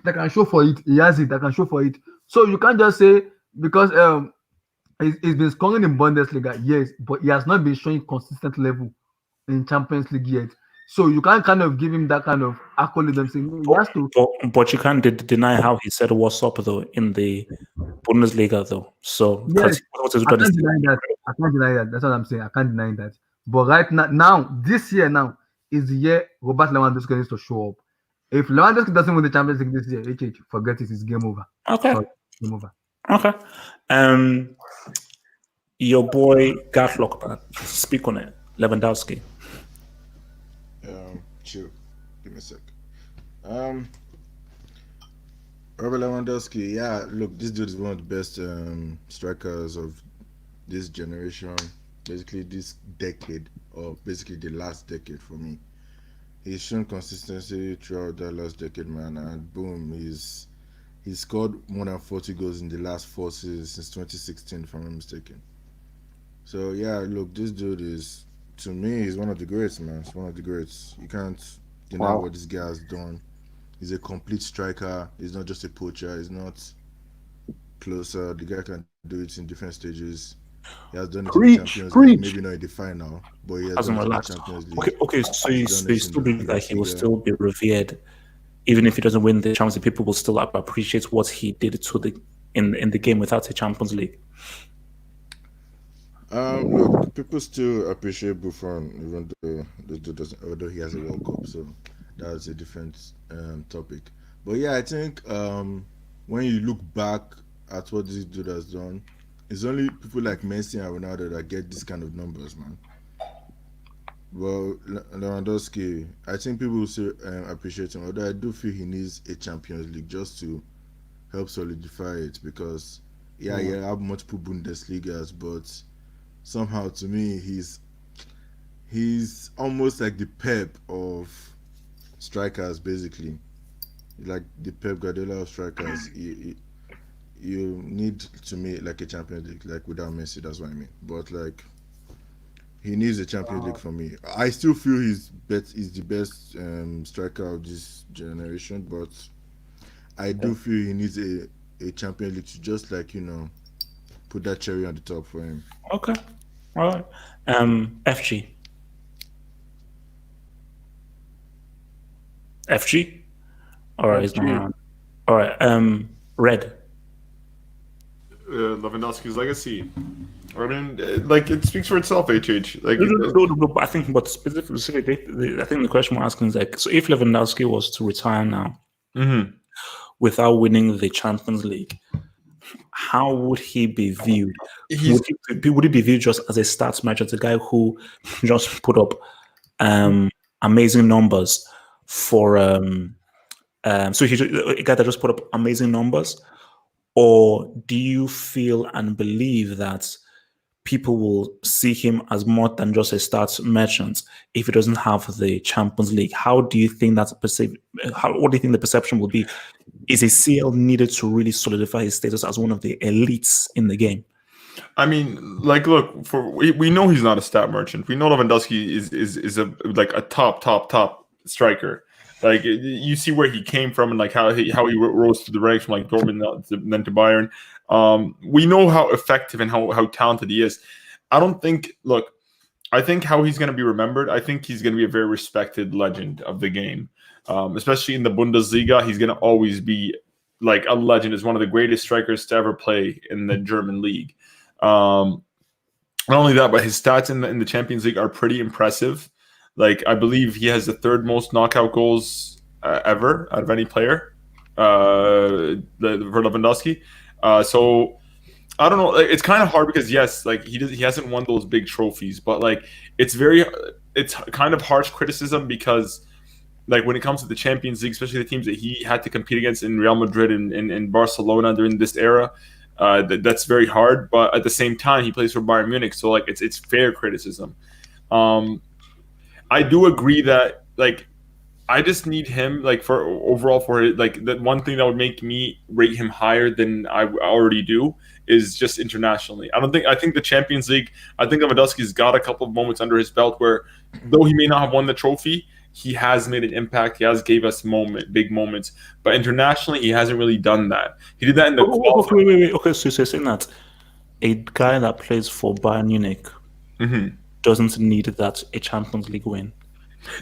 They can show for it. He has it. They can show for it. So you can't just say because he's been scoring in Bundesliga, yes, but he has not been showing consistent level in Champions League yet. So you can't kind of give him that kind of accolade and saying he has to. But you can't deny how he said what's up though in the Bundesliga though. So Yes, because what he's I done is can't deny that. I can't deny that. That's what I'm saying. I can't deny that. But right now, this year now is the year Robert Lewandowski needs to show up. If Lewandowski doesn't win the Champions League this year, forget it. It's game over. okay. Sorry, game over. Okay. Your boy Gatlock, man. Speak on it. Lewandowski. Chill. Give me a sec. Robert Lewandowski, yeah, look, this dude is one of the best strikers of this generation, basically this decade, or basically the last decade for me. He's shown consistency throughout that last decade, man, and boom, he scored more than 40 goals in the last 4 seasons since 2016, if I'm not mistaken. So yeah, look, this dude is, to me, he's one of the greats, man. He's one of the greats. You can't deny Wow. what this guy has done. He's a complete striker. He's not just a poacher. He's not closer. The guy can do it in different stages. He has done it in the Champions League, maybe not in the final, but he has Hasn't done it in the relaxed. Champions League. Okay. So you He's done it still in the believe that he will Bundesliga. still be revered, even if he doesn't win the Champions League. People will still appreciate what he did to the in the game without a Champions League. Look, people still appreciate Buffon, even though the dude doesn't, although he has a World Cup, so that's a different topic. But yeah, I think when you look back at what this dude has done, it's only people like Messi and Ronaldo that get this kind of numbers, man. Well, Lewandowski, I think people will still appreciate him, although I do feel he needs a Champions League just to help solidify it, because you have multiple Bundesligas, but somehow to me he's almost like the Pep of strikers, basically, like the Pep Guardiola of strikers. You need to me like a Champions League, like without Messi. That's what I mean. But like he needs a Champions League for me. I still feel he's the best striker of this generation, but I do feel he needs a Champions League to just like put that cherry on the top for him. Okay. All right. FG. FG. All right. He's not around. All right. Red. Lewandowski's legacy. I mean, like it speaks for itself. HH. Like No, but I think, but specifically, I think the question we're asking is like, so if Lewandowski was to retire now without winning the Champions League, how would he be viewed? Would he be viewed just as a stats match, as a guy who just put up amazing numbers for so he's a guy that just put up amazing numbers? Or do you feel and believe that people will see him as more than just a stats merchant if he doesn't have the Champions League? How do you think that's perceived? What do you think the perception will be? Is a CL needed to really solidify his status as one of the elites in the game? I mean, like, look, we know he's not a stat merchant. We know Lewandowski is a top striker. Like, you see where he came from and like how he rose to the ranks from like Dortmund then to Bayern. We know how effective and how talented he is. I think how he's going to be remembered, I think he's going to be a very respected legend of the game. Especially in the Bundesliga, he's going to always be like a legend, as one of the greatest strikers to ever play in the German league. Not only that, but his stats in the Champions League are pretty impressive. Like, I believe he has the third most knockout goals ever out of any player for Lewandowski. So I don't know. It's kind of hard because yes, like he hasn't won those big trophies, but like it's kind of harsh criticism because like when it comes to the Champions League, especially the teams that he had to compete against in Real Madrid and Barcelona during this era, that's very hard. But at the same time, he plays for Bayern Munich, so like it's fair criticism. I do agree that like I just need him like for overall for like that one thing that would make me rate him higher than I already do is just internationally. I think the Champions League, I think Lewandowski's got a couple of moments under his belt where though he may not have won the trophy, he has made an impact. He has gave us big moments, but internationally he hasn't really done that. He did that in the wait. Okay, so you're saying that a guy that plays for Bayern Munich doesn't need a Champions League win.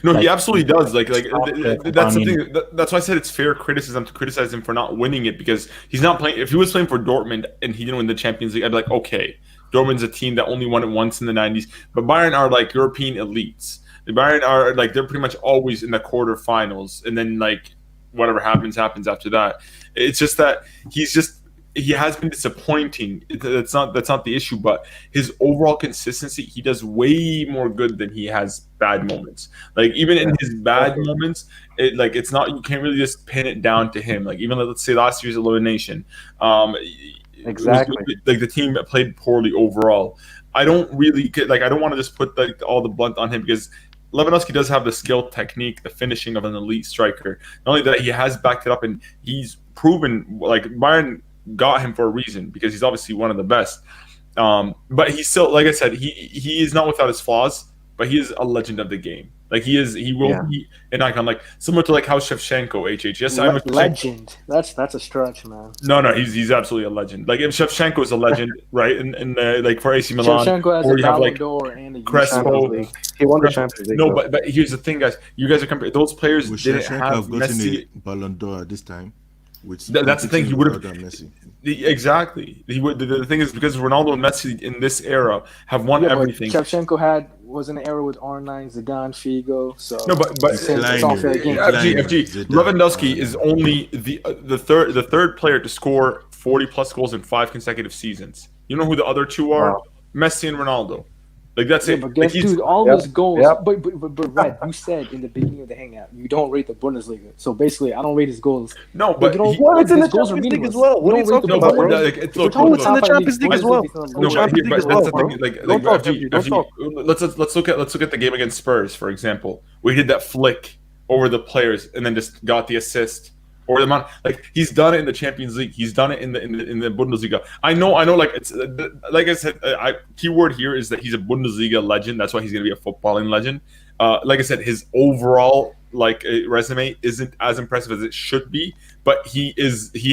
No, he Like, absolutely does. That's the I mean, thing. That's why I said it's fair criticism to criticize him for not winning it, because he's not playing. If he was playing for Dortmund and he didn't win the Champions League, I'd be like, okay, Dortmund's a team that only won it once in the '90s, but Bayern are like European elites. The Bayern are like they're pretty much always in the quarterfinals, and then like whatever happens after that. It's just that he has been disappointing. That's not the issue, but his overall consistency, he does way more good than he has bad moments. Like even in his bad moments, it's not, you can't really just pin it down to him. Like even let's say last year's elimination, Exactly. like the team that played poorly overall. I don't really get I don't want to just put like all the blunt on him, because Lewandowski does have the skill, technique, the finishing of an elite striker. Not only that, he has backed it up, and he's proven like Bayern got him for a reason, because he's obviously one of the best. But he's still, like I said, he is not without his flaws, but he is a legend of the game. Like he will be an icon, like similar to like how Shevchenko, HH. Yes, I'm a legend. That's a stretch, man. No, he's absolutely a legend. Like if Shevchenko is a legend, right? And like for AC Milan, Shevchenko has or a you have Ballon like d'Or and a Crespo. He won the Champions League. No, but here's the thing, guys. You guys are comparing those players. Would Didn't Shevchenko have have gotten Messi. a Ballon d'Or at this time? That's the thing. He would have Messi. Exactly. He would. The thing is, because Ronaldo and Messi in this era have won everything. Shevchenko was in an era with R9, Zidane, Figo. So no, but it's all fair game. FG Lewandowski is only the third player to score 40 plus goals in 5 consecutive seasons. You know who the other two are? Wow. Messi and Ronaldo. Like that's it. But guess, dude, all those goals. But Red, you said in the beginning of the hangout you don't rate the Bundesliga. So basically, I don't rate his goals. No, but it's in the Champions League as well. What are you talking about, bro? It's in the Champions League as well. No, but that's the thing. Let's look at the game against Spurs, for example. We did that flick over the players and then just got the assist. Or the amount, like he's done it in the Champions League, he's done it in the Bundesliga. I know. Like it's like I said, keyword here is that he's a Bundesliga legend. That's why he's going to be a footballing legend. Like I said, his overall resume isn't as impressive as it should be, but he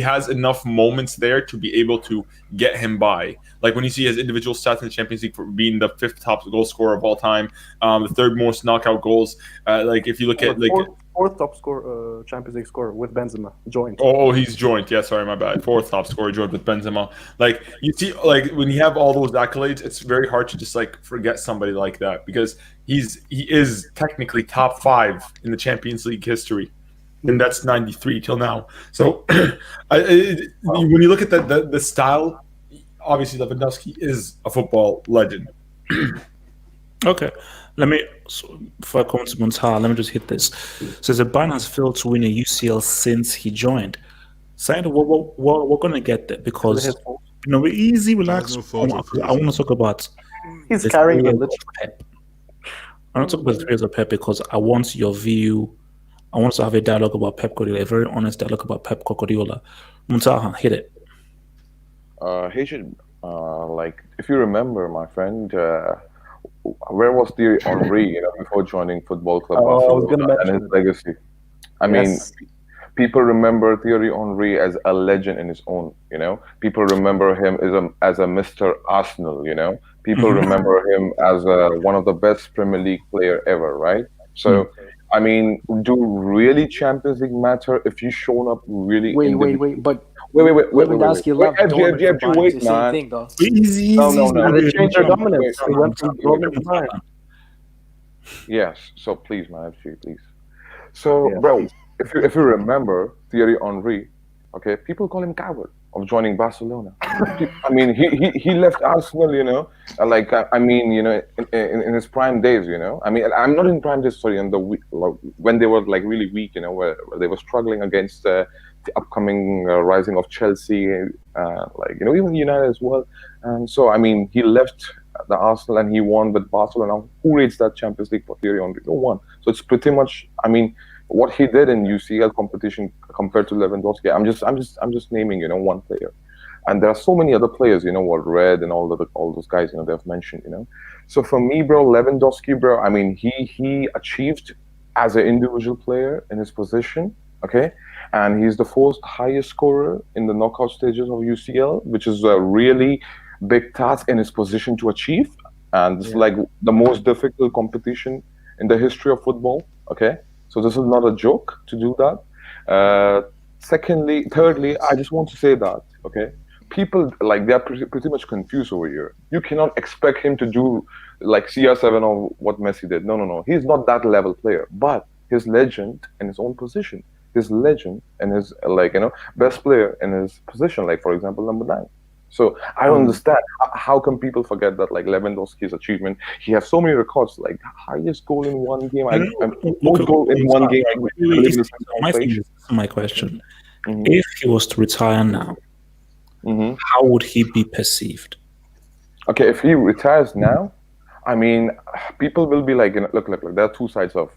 has enough moments there to be able to get him by. Like when you see his individual stats in the Champions League for being the 5th top goal scorer of all time, the 3rd most knockout goals. Like if you look at like. Fourth top score, Champions League scorer with Benzema joint. Oh, he's joint. Yeah, sorry, my bad. 4th top scorer joint with Benzema. Like you see, like when you have all those accolades, it's very hard to just like forget somebody like that, because he is technically top 5 in the Champions League history, and that's '93 till now. So when you look at the style, obviously Lewandowski is a football legend. Okay. Before I come to Muntaha, let me just hit this. So the Bayern has failed to win a UCL since he joined. Saying we're going to get there, because we're easy, relax. I want to talk about. He's carrying the Pep. I want to talk about the players of Pep because I want your view. I want us to have a dialogue about Pep Guardiola, a very honest dialogue about Pep Guardiola. Muntaha, hit it. Like if you remember, my friend. Where was Thierry Henry, before joining Football Club Barcelona and his legacy? I mean, people remember Thierry Henry as a legend in his own. People remember him as a Mr. Arsenal. People remember him as one of the best Premier League player ever, right? So, I mean, do really Champions League matter if you shown up really? Wait. Lewandowski left Dortmund. Wait, man. Thing, though. Easy. No. They changed their dominance. They went from Dortmund to Bayern. Yes. So please, man, please. So, bro, if you remember Thierry Henry, okay, people call him coward of joining Barcelona. I mean, he left Arsenal, in his prime days, I mean, I'm not in prime days, sorry, in the when they were like really weak, where they were struggling against the upcoming rising of Chelsea, even United as well. And so, I mean, he left the Arsenal and he won with Barcelona. Who rates that Champions League for Thierry Henry? No one. So it's pretty much, I mean, what he did in UCL competition compared to Lewandowski. I'm just naming, one player. And there are so many other players, what Red and all those guys, they've mentioned, So for me, bro, Lewandowski, bro, I mean, he achieved as an individual player in his position, okay? And he's the 4th highest scorer in the knockout stages of UCL, which is a really big task in his position to achieve. And it's like the most difficult competition in the history of football. Okay, so this is not a joke to do that. Thirdly, I just want to say that, okay, people like they're pretty much confused over here. You cannot expect him to do like CR7 or what Messi did. No, no, no. He's not that level player, but his legend in his own position, his legend and his best player in his position, like for example number 9. So I don't understand how come people forget that like Lewandowski's achievement. He has so many records, like highest goal in one game. Most goal in one game. My question: if he was to retire now, how would he be perceived? Okay, if he retires now, I mean, people will be like, look. There are two sides of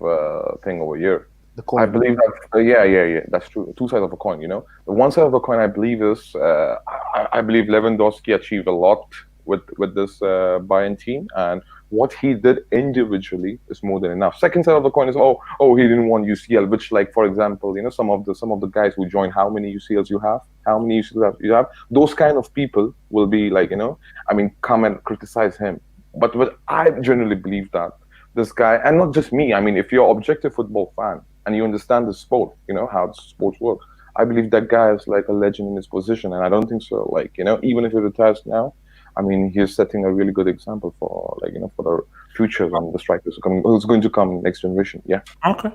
thing over here. The coin. I believe that. Yeah, that's true. Two sides of a coin. The one side of the coin, I believe, is I believe Lewandowski achieved a lot with this Bayern team, and what he did individually is more than enough. Second side of the coin is he didn't want UCL, which, like for example, some of the guys who join, how many UCLs you have, you have. Those kind of people will be like, come and criticize him. But I generally believe that this guy, and not just me, I mean, if you're an objective football fan and you understand the sport, how the sports work, I believe that guy is like a legend in his position, and I don't think so. Like, even if he retires now, I mean, he's setting a really good example for for the futures and the strikers who's going to come next generation. Yeah. Okay.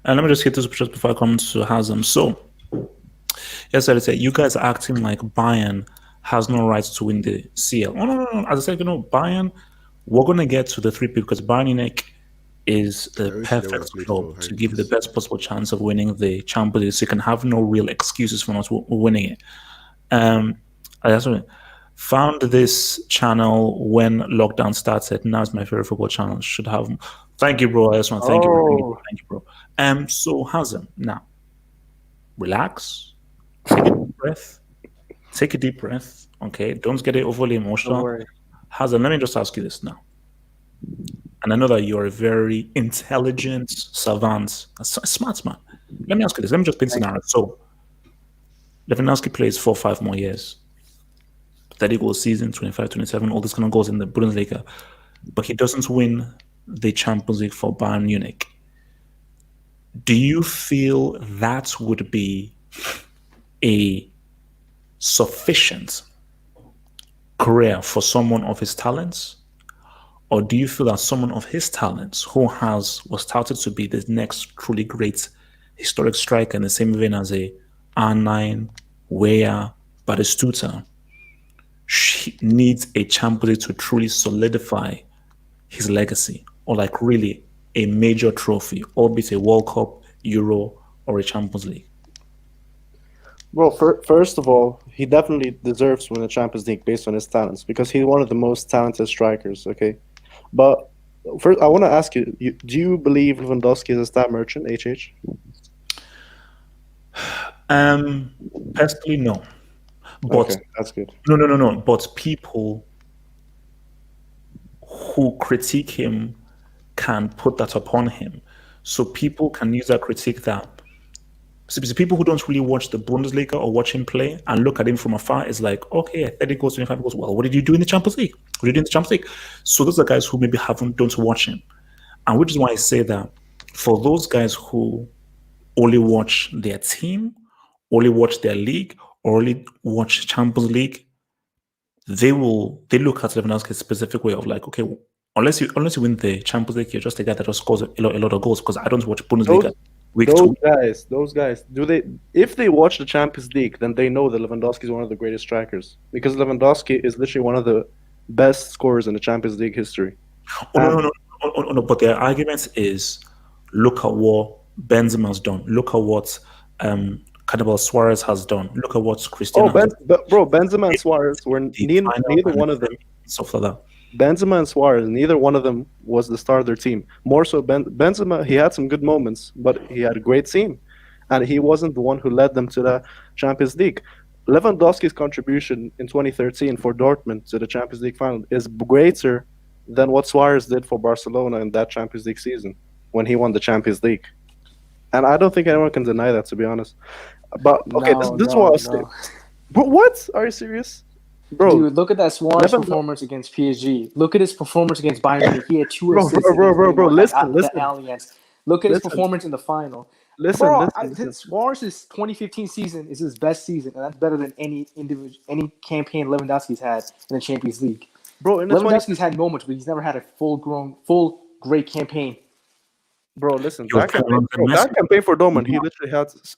And let me just hit this just before I come to Hazem. So, yes, I said you guys are acting like Bayern has no right to win the CL. Oh no. As I said, Bayern. We're going to get to the 3 people because Bayern Munich is the perfect club to give the best possible chance of winning the Champions League. So you can have no real excuses for not winning it. I also found this channel when lockdown started. Now it's my favorite football channel. Should have. Thank you, bro. I just want to thank you. Thank you, bro. So Hazem, now relax. Take a deep breath. Take a deep breath. Okay, don't get it overly emotional. Hazem, let me just ask you this now. And I know that you're a very intelligent savant, a smart man. Let me ask you this. Let me just paint a scenario. So, Lewandowski plays 4 or 5 more years. 30 goal season, 25, 27, all this kind of goals in the Bundesliga. But he doesn't win the Champions League for Bayern Munich. Do you feel that would be a sufficient career for someone of his talents? Or do you feel that someone of his talents who was touted to be the next truly great historic striker in the same vein as a R9, Weah, Batistuta, needs a Champions League to truly solidify his legacy, or like really a major trophy, albeit a World Cup, Euro, or a Champions League? Well, first of all, he definitely deserves to win the Champions League based on his talents because he's one of the most talented strikers, okay? But first, I want to ask you, do you believe Lewandowski is a star merchant, HH? Personally, no. But okay, that's good. No. But people who critique him can put that upon him. So people can use that critique that people who don't really watch the Bundesliga or watch him play and look at him from afar is like, okay, 30 goals, 25 goals. Well, what did you do in the Champions League? What did you do in the Champions League? So those are guys who maybe don't watch him. And which is why I say that for those guys who only watch their team, only watch their league, or only watch Champions League, they look at Lewandowski's specific way of like, okay, unless you win the Champions League, you're just a guy that just scores a lot of goals because I don't watch Bundesliga. Those guys, if they watch the Champions League, then they know that Lewandowski is one of the greatest strikers because Lewandowski is literally one of the best scorers in the Champions League history. No. But their argument is, look at what Benzema's done. Look at what Cannibal Suarez has done. Look at what Cristiano has done. Benzema and Suarez were neither one of them. Stuff like that. Benzema and Suarez, neither one of them was the star of their team. More so, Benzema, he had some good moments, but he had a great team. And he wasn't the one who led them to the Champions League. Lewandowski's contribution in 2013 for Dortmund to the Champions League final is greater than what Suarez did for Barcelona in that Champions League season when he won the Champions League. And I don't think anyone can deny that, to be honest. But, okay, this is what I'll say. But what? Are you serious? Bro, Dude, look at that Suarez Levan- performance against PSG. Look at his performance against Bayern Munich. He had 2 Bro, assists bro, against bro, Neymar listen, at the listen. Allianz. Look at his Listen. performance in the final. Listen, Bro, listen. Suarez's 2015 season is his best season, and that's better than any campaign Lewandowski's had in the Champions League. Bro, in the Lewandowski's had moments, but he's never had a full great campaign. Bro, listen, He was that campaign for Dortmund,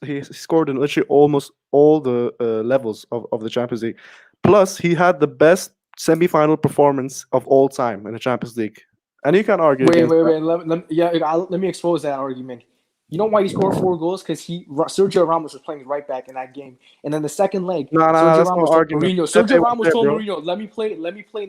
he scored in literally almost all the levels of the Champions League. Plus, he had the best semi-final performance of all time in the Champions League, and you can argue. Wait. against that. Let me expose that argument. You know why he scored 4 goals? Because Sergio Ramos was playing right back in that game, and then the second leg, that's no told argument. Mourinho. Pepe Sergio was Ramos there, told bro. Mourinho, "Let me play in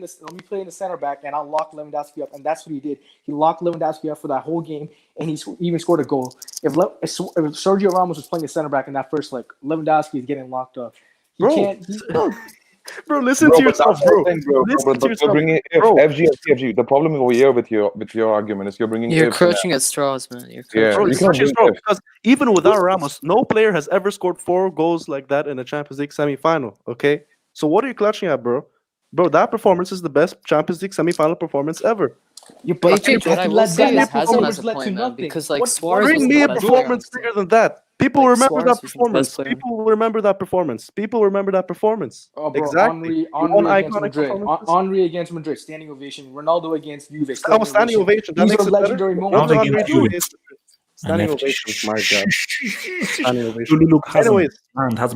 the center back, and I'll lock Lewandowski up." And that's what he did. He locked Lewandowski up for that whole game, and he even scored a goal. If Sergio Ramos was playing a center back in that first leg, Lewandowski is getting locked up. Bro, listen to yourself, bro. Listen to You're yourself, bringing bro. FG. The problem over here with your argument is you're bringing. You're ifs crouching at straws, man. You're Yeah, Bro, you it's can't such a bring straw ifs. because even without Ramos, no player has ever scored 4 goals like that in a Champions League semi-final. Okay, so what are you clutching at, bro? Bro, that performance is the best Champions League semi-final performance ever. AJ, what I will say is Hazard has a point, man, because like Suarez Bring was me the a best player on performance his team. bigger than that. People Like, remember Suarez that was the performance. best player. People remember that performance. People remember that performance. Oh, bro, Exactly. Henry against iconic Madrid. performances. Henry against Madrid, standing ovation. Ronaldo against Juve, That was standing ovation. That These makes are it better. legendary What moments. did Not Henry against do? you. against Madrid? Standing left. ovation, my God. Standing ovation. Look, Anyways,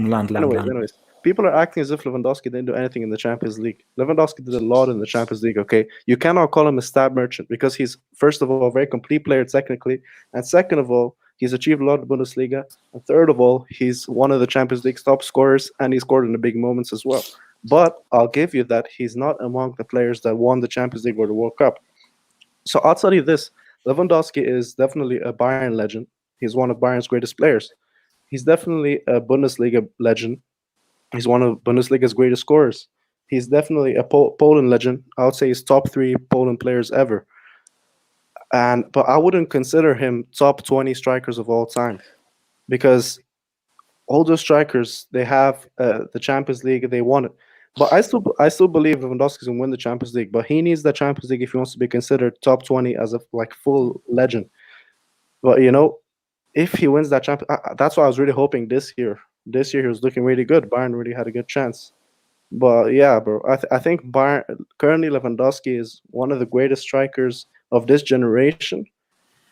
land. anyways, people are acting as if Lewandowski didn't do anything in the Champions League. Lewandowski did a lot in the Champions League, okay? You cannot call him a stat merchant because he's, first of all, a very complete player technically, and second of all, he's achieved a lot in the Bundesliga, and third of all, he's one of the Champions League's top scorers, and he scored in the big moments as well. But I'll give you that he's not among the players that won the Champions League or the World Cup. So I'll tell you this, Lewandowski is definitely a Bayern legend. He's one of Bayern's greatest players. He's definitely a Bundesliga legend. He's one of Bundesliga's greatest scorers. He's definitely a Poland legend. I would say he's top 3 Poland players ever. But I wouldn't consider him top 20 strikers of all time, because all those strikers, they have the Champions League, they won it. But I still believe Lewandowski's gonna win the Champions League. But he needs the Champions League if he wants to be considered top 20 as a full legend. But if he wins that that's why I was really hoping this year. This year he was looking really good. Bayern really had a good chance. But yeah, bro, I think Bayern currently Lewandowski is one of the greatest strikers of this generation.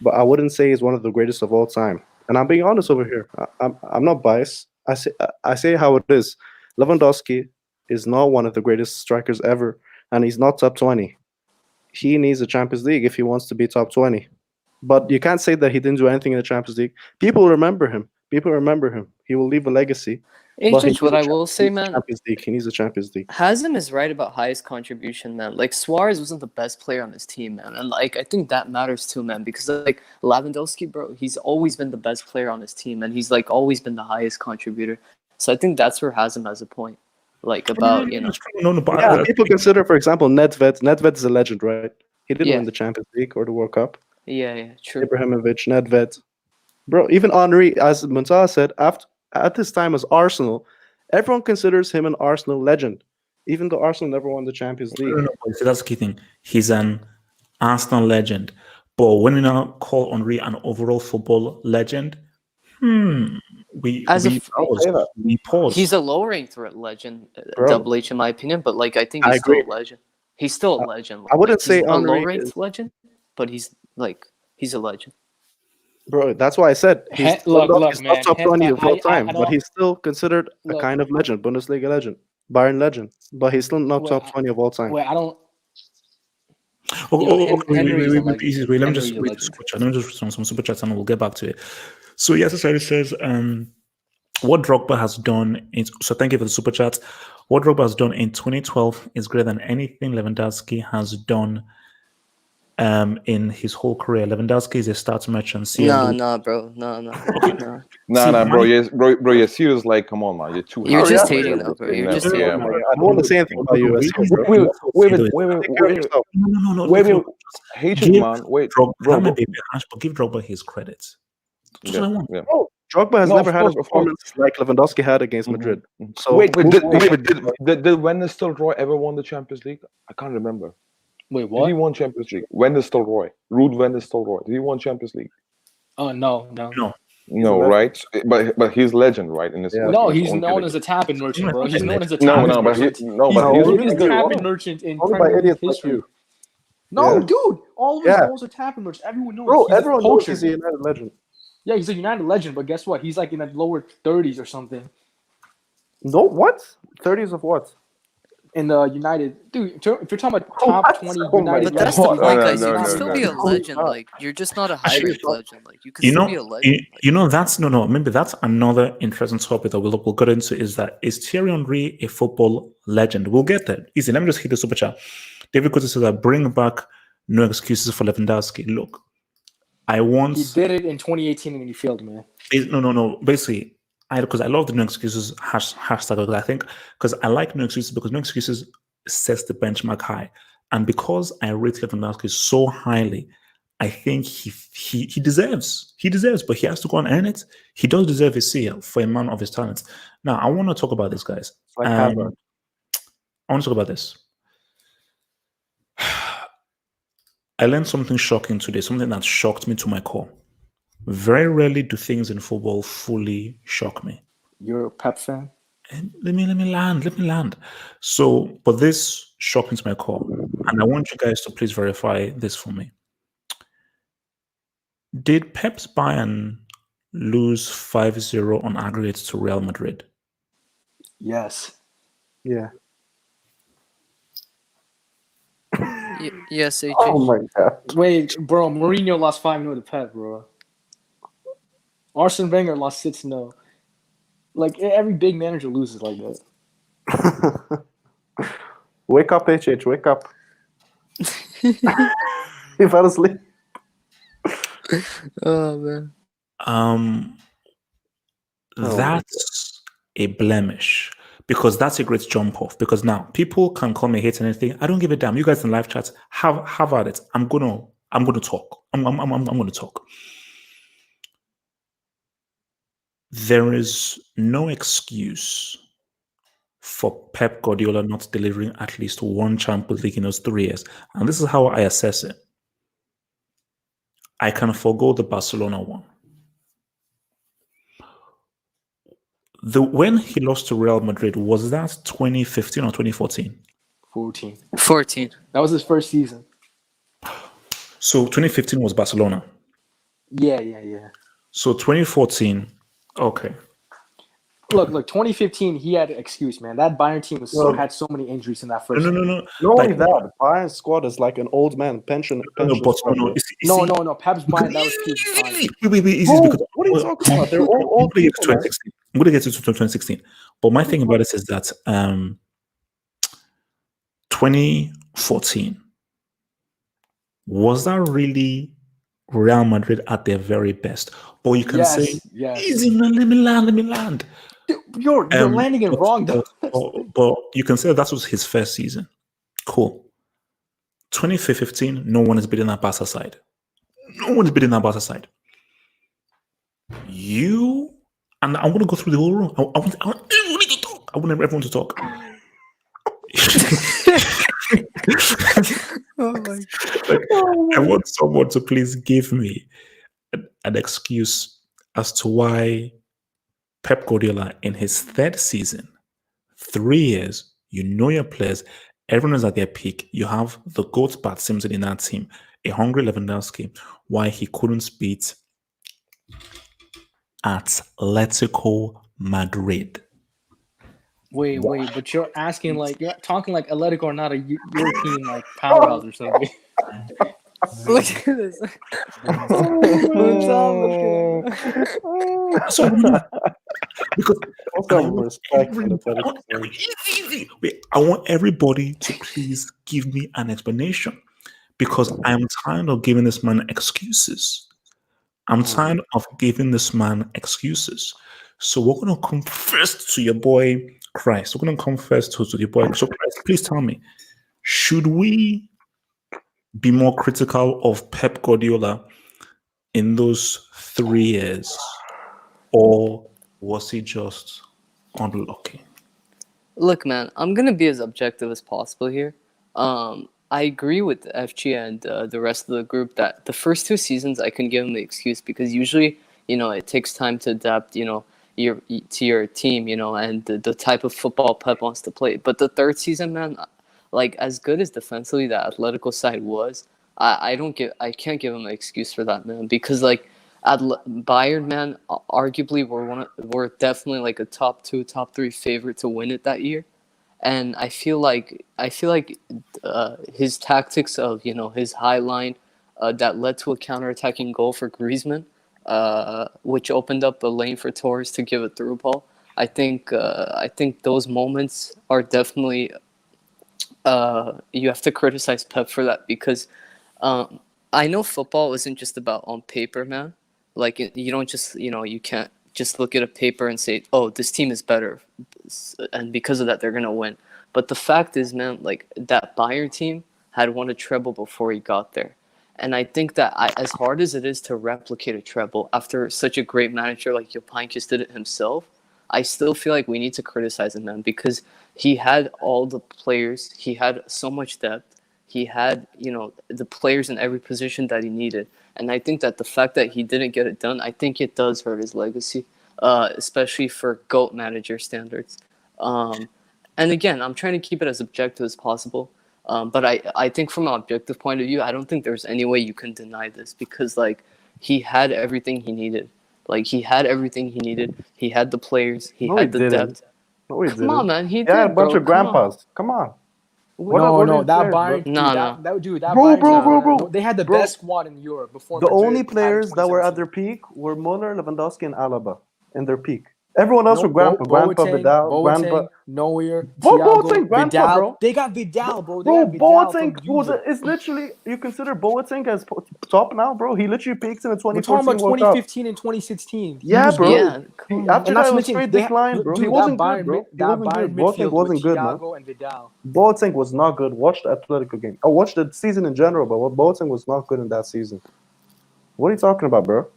But I wouldn't say he's one of the greatest of all time. And I'm being honest over here. I'm not biased. I say how it is. Lewandowski is not one of the greatest strikers ever, and he's not top 20. He needs a Champions League if he wants to be top 20. But you can't say that he didn't do anything in the Champions League. People remember him. He will leave a legacy. But he AJ, what I needs a will say, man, Champions League. He needs a Champions League. Hazem is right about highest contribution, man. Like Suarez wasn't the best player on his team, man, and like I think that matters too, man. Because like Lewandowski, bro, he's always been the best player on his team, and he's like always been the highest contributor. So I think that's where Hazem has a point, like about Yeah, people consider, for example, Nedved. Nedved is a legend, right? He didn't win the Champions League or the World Cup. Yeah, true. Ibrahimovic, Nedved, bro. Even Henry, as Muntaha said, at this time as Arsenal, everyone considers him an Arsenal legend, even though Arsenal never won the Champions League. No, so that's the key thing. He's an Arsenal legend, but when we now call Henry an overall football legend, we pause. He's a low-ranked threat legend, Bro. Double H in my opinion, but like I think I he's still agree. a legend. He's still a legend. I wouldn't Like, say he's a Henry low-ranked is- legend, but he's a legend. Bro, that's why I said he's Look, he's man, not top 20 of all I time, but don't- he's still considered a Look. kind of legend, Bundesliga legend, Bayern legend, but he's still not Well, top 20 of all time. Wait, I don't. Wait, Henry's a legend. easy. Let me Henry's just a read the legend. super chat. Let me just read some super chats and we'll get back to it. So yes, society says, what Drogba has done so thank you for the super chat. What Drogba has done in 2012 is greater than anything Lewandowski has done in his whole career. Lewandowski is a stats merchant. Nah, bro. No. Nah, bro. You're serious. Like, come on, man. You're too. You're hard. just hating, though, bro. You're just hating. Yeah, I man. don't want to say anything about you. No. Wait, hatred, man. Wait, Drogba bro. may be harsh, but give Drogba his credit. That's what I want. Yeah. Bro, Drogba has No, never of had course, a of course. performance like Lewandowski had against Madrid. So Wait, we'll did, see. wait, did Van Nistelrooy ever won the Champions League? I can't remember. Wait, Did he what? won Champions League? Van Nistelrooy, Ruud Van Nistelrooy. Did he won Champions League? Oh no. No. No, legend. right? But he's legend, right? In his Yeah. No, in his he's own known as category. a tapping merchant, bro. He's known as a No, tapping no, but he, merchant. no, He's but the he's biggest only by tapping idiots. merchant in Only by Premier League idiots like history. you. No, Yeah. dude, all of his Yeah. goals are tapping merchants. Everyone knows. Bro, he's a everyone knows poacher. he's a United legend. Yeah, he's a United legend, but guess what? He's like in the lower 30s or something. No, what? 30s of what? In the United, dude. If you're talking about top What? 20 Oh my United But that's legends, the No, point, no, guys. no, You can no, still no, be a no. legend. Like you're just not a high Actually, rank legend. Like you can You still know, be a legend. you know that's no. Maybe that's another interesting topic that we'll get into. Is Thierry Henry a football legend? We'll get there. Easy. Let me just hit the super chat. David Cote says that bring back no excuses for Lewandowski. Look, I he once did it in 2018 and he failed, man. no. Basically, because I love the no excuses hashtag. Because I think because I like no excuses because no excuses sets the benchmark high, and because I rate Lewandowski so highly, I think he deserves, but he has to go and earn it. He does deserve a CL for a man of his talents. Now, I want to talk about this, guys. It's like Hazard. I want to talk about this. I learned something shocking today, something that shocked me to my core. Very rarely do things in football fully shock me. You're a Pep fan? And let me land. So, but this shocked me to my core, and I want you guys to please verify this for me. Did Pep's Bayern lose 5-0 on aggregate to Real Madrid? Yes. Yeah. Yes, AJ. Oh my god. Wait, bro, Mourinho lost 5-0 to Pep, bro. Arsene Wenger lost 6-0. Like, every big manager loses like that. Wake up, HH. Wake up. You fell asleep. Oh man. That's a blemish because that's a great jump off. Because now people can call me hate and anything. I don't give a damn. You guys in live chats have at it. I'm gonna talk. I'm gonna talk. There is no excuse for Pep Guardiola not delivering at least one Champions League in those 3 years. And this is how I assess it. I can forego the Barcelona one. When he lost to Real Madrid, was that 2015 or 2014? 14. That was his first season. So 2015 was Barcelona. Yeah. So 2014, okay. Look, 2015, he had an excuse, man. That Bayern team had so many injuries in that first No. year. Not only that, Bayern's squad is like an old man pension. No. Pep's Bayern, that was huge. Wait, easy. Because what are you talking about? They're all old I'm people, man. going to get to 2016. But my thing about it is that 2014, was that really Real Madrid at their very best? But you can say, easy, man, let me land. Dude, you're landing it wrong, though. But you can say that was his first season. Cool. 2015, no one is beating that Barca side. You, and I'm going to go through the whole room. I want everyone to talk. I want everyone to talk. Oh my god. I want someone to please give me an excuse as to why Pep Guardiola in his third season, 3 years, you know your players, everyone is at their peak. You have the GOAT Bart Simpson in that team, a hungry Lewandowski, why he couldn't beat Atletico Madrid. Wait, but you're talking like Atletico are not a European like powerhouse or something. Look at this. So, because I want everybody to please give me an explanation because I'm tired of giving this man excuses. So we're going to come first to your boy Christ. We're going to come first to your boy. So Christ, please tell me, should we be more critical of Pep Guardiola in those 3 years? or was he just unlucky? Look, man, I'm gonna be as objective as possible here. I agree with FG and the rest of the group that the first 2 seasons I can give him the excuse because usually, it takes time to adapt, to your team, and the type of football Pep wants to play. But the third season, man, like as good as defensively that Atletico side was, I can't give him an excuse for that, man, because like Bayern, man, arguably we're definitely like a top 2, top 3 favorite to win it that year. And I feel like his tactics of his high line that led to a counterattacking goal for Griezmann, which opened up a lane for Torres to give a through ball. I think those moments are definitely you have to criticize Pep for that because I know football isn't just about on paper, man. Like you don't just you can't just look at a paper and say, oh, this team is better, and because of that they're gonna win. But the fact is, man, like that Bayern team had won a treble before he got there, and I think that as hard as it is to replicate a treble after such a great manager like Jupp Heynckes did it himself, I still feel like we need to criticize him, man, because he had all the players, he had so much depth, he had the players in every position that he needed. And I think that the fact that he didn't get it done, I think it does hurt his legacy, especially for GOAT manager standards. And again, I'm trying to keep it as objective as possible. But I think from an objective point of view, I don't think there's any way you can deny this because, like, he had everything he needed. Like, he had everything he needed. He had the players. He had the depth. No, he Come didn't. on, man. He did, Yeah, a bunch bro. of grandpas. Come on. No, that Bayern, No. that dude, that Bro, Bayern, bro. they had the Bro. best squad in Europe before. The Madrid only had players that were at 2017. their peak were Muller, Lewandowski, and Alaba in their peak. Everyone else No, were grandpa Boateng, Vidal, grandpa. Neuer, Boateng, Thiago, grandpa, Vidal. bro. They got Vidal, bro. They Bro, got Vidal from Boateng is literally, you consider Boateng as top now, bro? He literally peaks in the We're talking 2014 about World Cup. 2015 and 2016. He Yeah, was bro. good. Yeah, come on. After And not that, to it was mention, straight they decline, bro. dude, He wasn't that good, bro. He that wasn't Bayern good. Boateng midfield wasn't with good, man. Thiago and Vidal. Boateng was not good. Watch the Atletico game. I watched the season in general, but Boateng was not good in that season. What are you talking about, bro?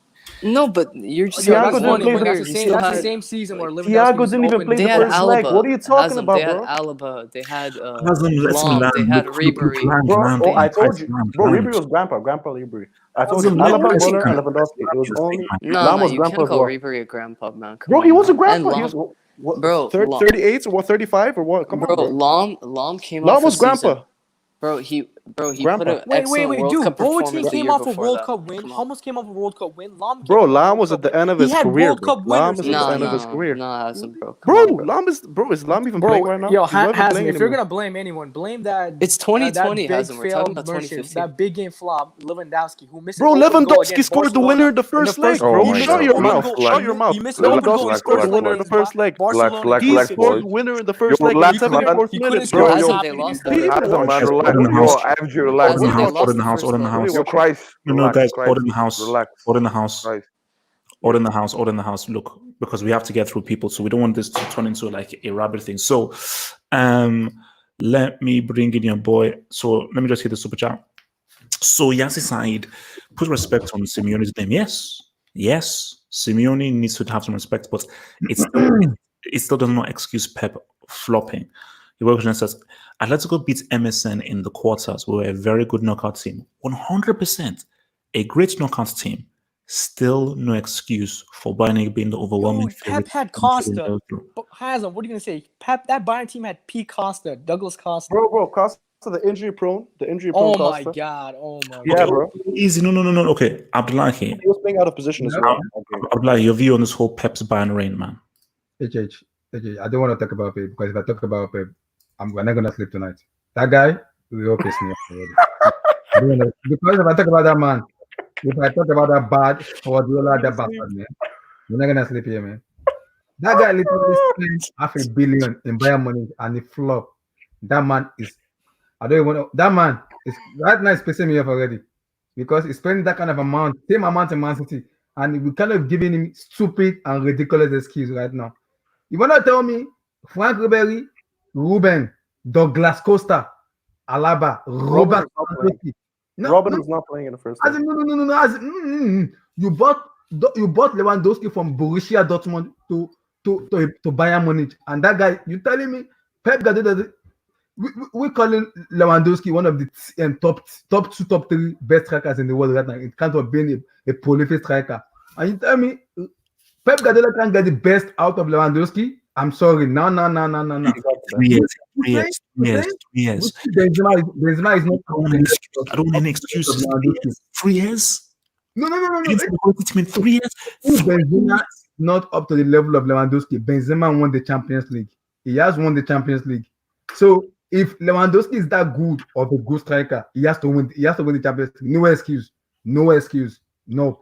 No, but you're just Thiago talking didn't one play player. the- That's You the same. still That's the had same season where Lewandowski Thiago was didn't even open. play they the had first leg. Alaba. What are you talking Hazem, about, they had bro? Alaba. They had Hasn't let him Lam. land. They had Look, Ribery. land, Bro, land, I land, told you. land, Bro, land. Ribery was grandpa Ribery. I told you, Hasn't No, let Alaba, him Muller, land. and Lewandowski. It was only No, Lam was you grandpa can't as call well. Ribery a grandpa, man. Come Bro, on, he was a man. grandpa. And He Lam, was what, bro, 38 or what, 35 or what? Come on, bro. Lam came Lam off a was season. grandpa. He put Grandpa. an excellent World Dude. Cup performance Boateng the came year off a before World that. Cup win. Come on. Hummels came off a World Cup win. Lam Bro, came off a Lam World was Cup at the win. end of He his had career, World bro. Cup Lam winners is in at his the end of team. his career. No, Hazem, bro. Come Bro, on, bro. Lam even playing right now? He's not even Haslam, playing if you're anymore. gonna blame anyone, blame that. It's 2020, that big Hazem. We're talking failed about merchant, 2015. that big game flop, Lewandowski, who missed Bro, an open goal Lewandowski against scored the Barcelona. winner in the In first the leg, first, bro. Oh he my missed Shut an God. your open mouth. goal. Shut your mouth. He missed an open Relax, goal. He Lewandowski relax, scored scored the relax, winner in boys. the first leg. Barcelona Relax, He relax, scored boys. the winner in the first Yo, leg in the relax, man. 74th He couldn't minute, score bro. the Yo, top They minute. lost Did he that. even Hassan, watch man, the relax. Order in the house. Yo, FG, relax, Order in the Hazem, they man. house. lost Order in the the house. first Order in the leg. What are you house. Yo, watching? Christ, No, relax, guys. Christ, Order in the house. relax, Order in the house. Christ. Order in the house. Order in the house. Look, because we have to get through people, so we don't want this to turn into like a rabbit thing. So, let me bring in your boy. So let me just hit the super chat. So Yassi Said, put respect on Simeone's name. Yes, Simeone needs to have some respect, but it still does not excuse Pep flopping. The question says, Atletico beat MSN in the quarters. We were a very good knockout team. 100%. A great knockout team. Still no excuse for Bayern being the overwhelming Dude, Pep favorite. had Costa. But Haslam, what are you gonna say? Pep, that Bayern team had P. Costa, Douglas Costa. Bro, Costa, the injury prone Oh Costa. my god. Oh my Yeah, god. bro. Easy. No. Okay, Abdullahi. He was playing out of position as well. Abdullahi, your view on this whole Pep's Bayern reign, man. HH, I don't want to talk about Pep because if I talk about Pep, we're not gonna sleep tonight. That guy will piss me off already. Because if I talk about that man, if I talk about that bad Guardiola, that bastard man, we're not gonna sleep here, man. That guy literally spent $500 million in Bayern money and he flop. That man is, I don't even want to, that man is right now is pissing me off already because he's spending that kind of amount, same amount in Man City, and we kind of giving him stupid and ridiculous excuse right now. You wanna tell me Frank Ribery, Ruben, Douglas Costa, Alaba, Robert? Robin was not playing in the first leg. No. You bought You bought Lewandowski from Borussia Dortmund to Bayern Munich, and that guy, you telling me Pep Guardiola? We calling Lewandowski one of the top 3 best strikers in the world right now. It can't have been a prolific striker. And you tell me Pep Guardiola can't get the best out of Lewandowski? I'm sorry. No. 3 years. 3 years. Benzema is not. I don't want any excuses. 3 years. No. It's been 3 years. Benzema is not up to the level of Lewandowski. Benzema won the Champions League. He has won the Champions League. So if Lewandowski is that good of a good striker, he has to win. He has to win the Champions League. No excuse. No,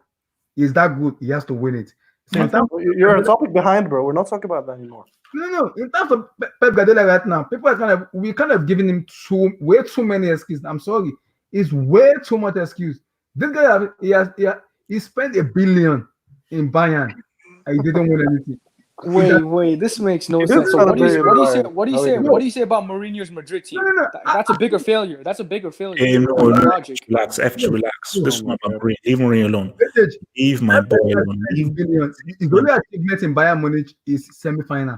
he's that good. He has to win it. So you're a topic behind, bro. We're not talking about that anymore. No. In terms of Pep Guardiola right now, people are we giving him way too many excuses. I'm sorry, it's way too much excuse. This guy he spent $1 billion in Bayern and he didn't win anything. Wait, this makes no sense. So what do you say about Mourinho's Madrid team? That's a bigger failure. Relax. This is not my brain. Leave Mourinho alone. Leave my boy alone. His only achievement in Bayern Munich is semi-final.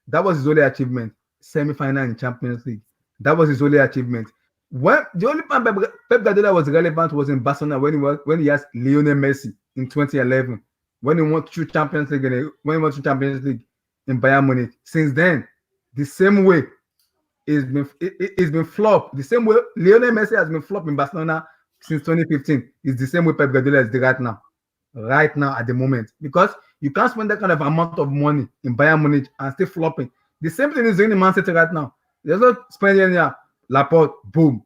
That was his only achievement. Semi-final in Champions League. That was his only achievement. The only time Pep Guardiola was relevant was in Barcelona when he has Lionel Messi in 2011. When he won 2 Champions League in Bayern Munich. Since then, the same way it's been flopped. The same way Lionel Messi has been flopped in Barcelona since 2015 is the same way Pep Guardiola is right now at the moment, because you can't spend that kind of amount of money in Bayern Munich and still flopping. The same thing is doing in Man City right now. There's no spending here. Laporte, boom.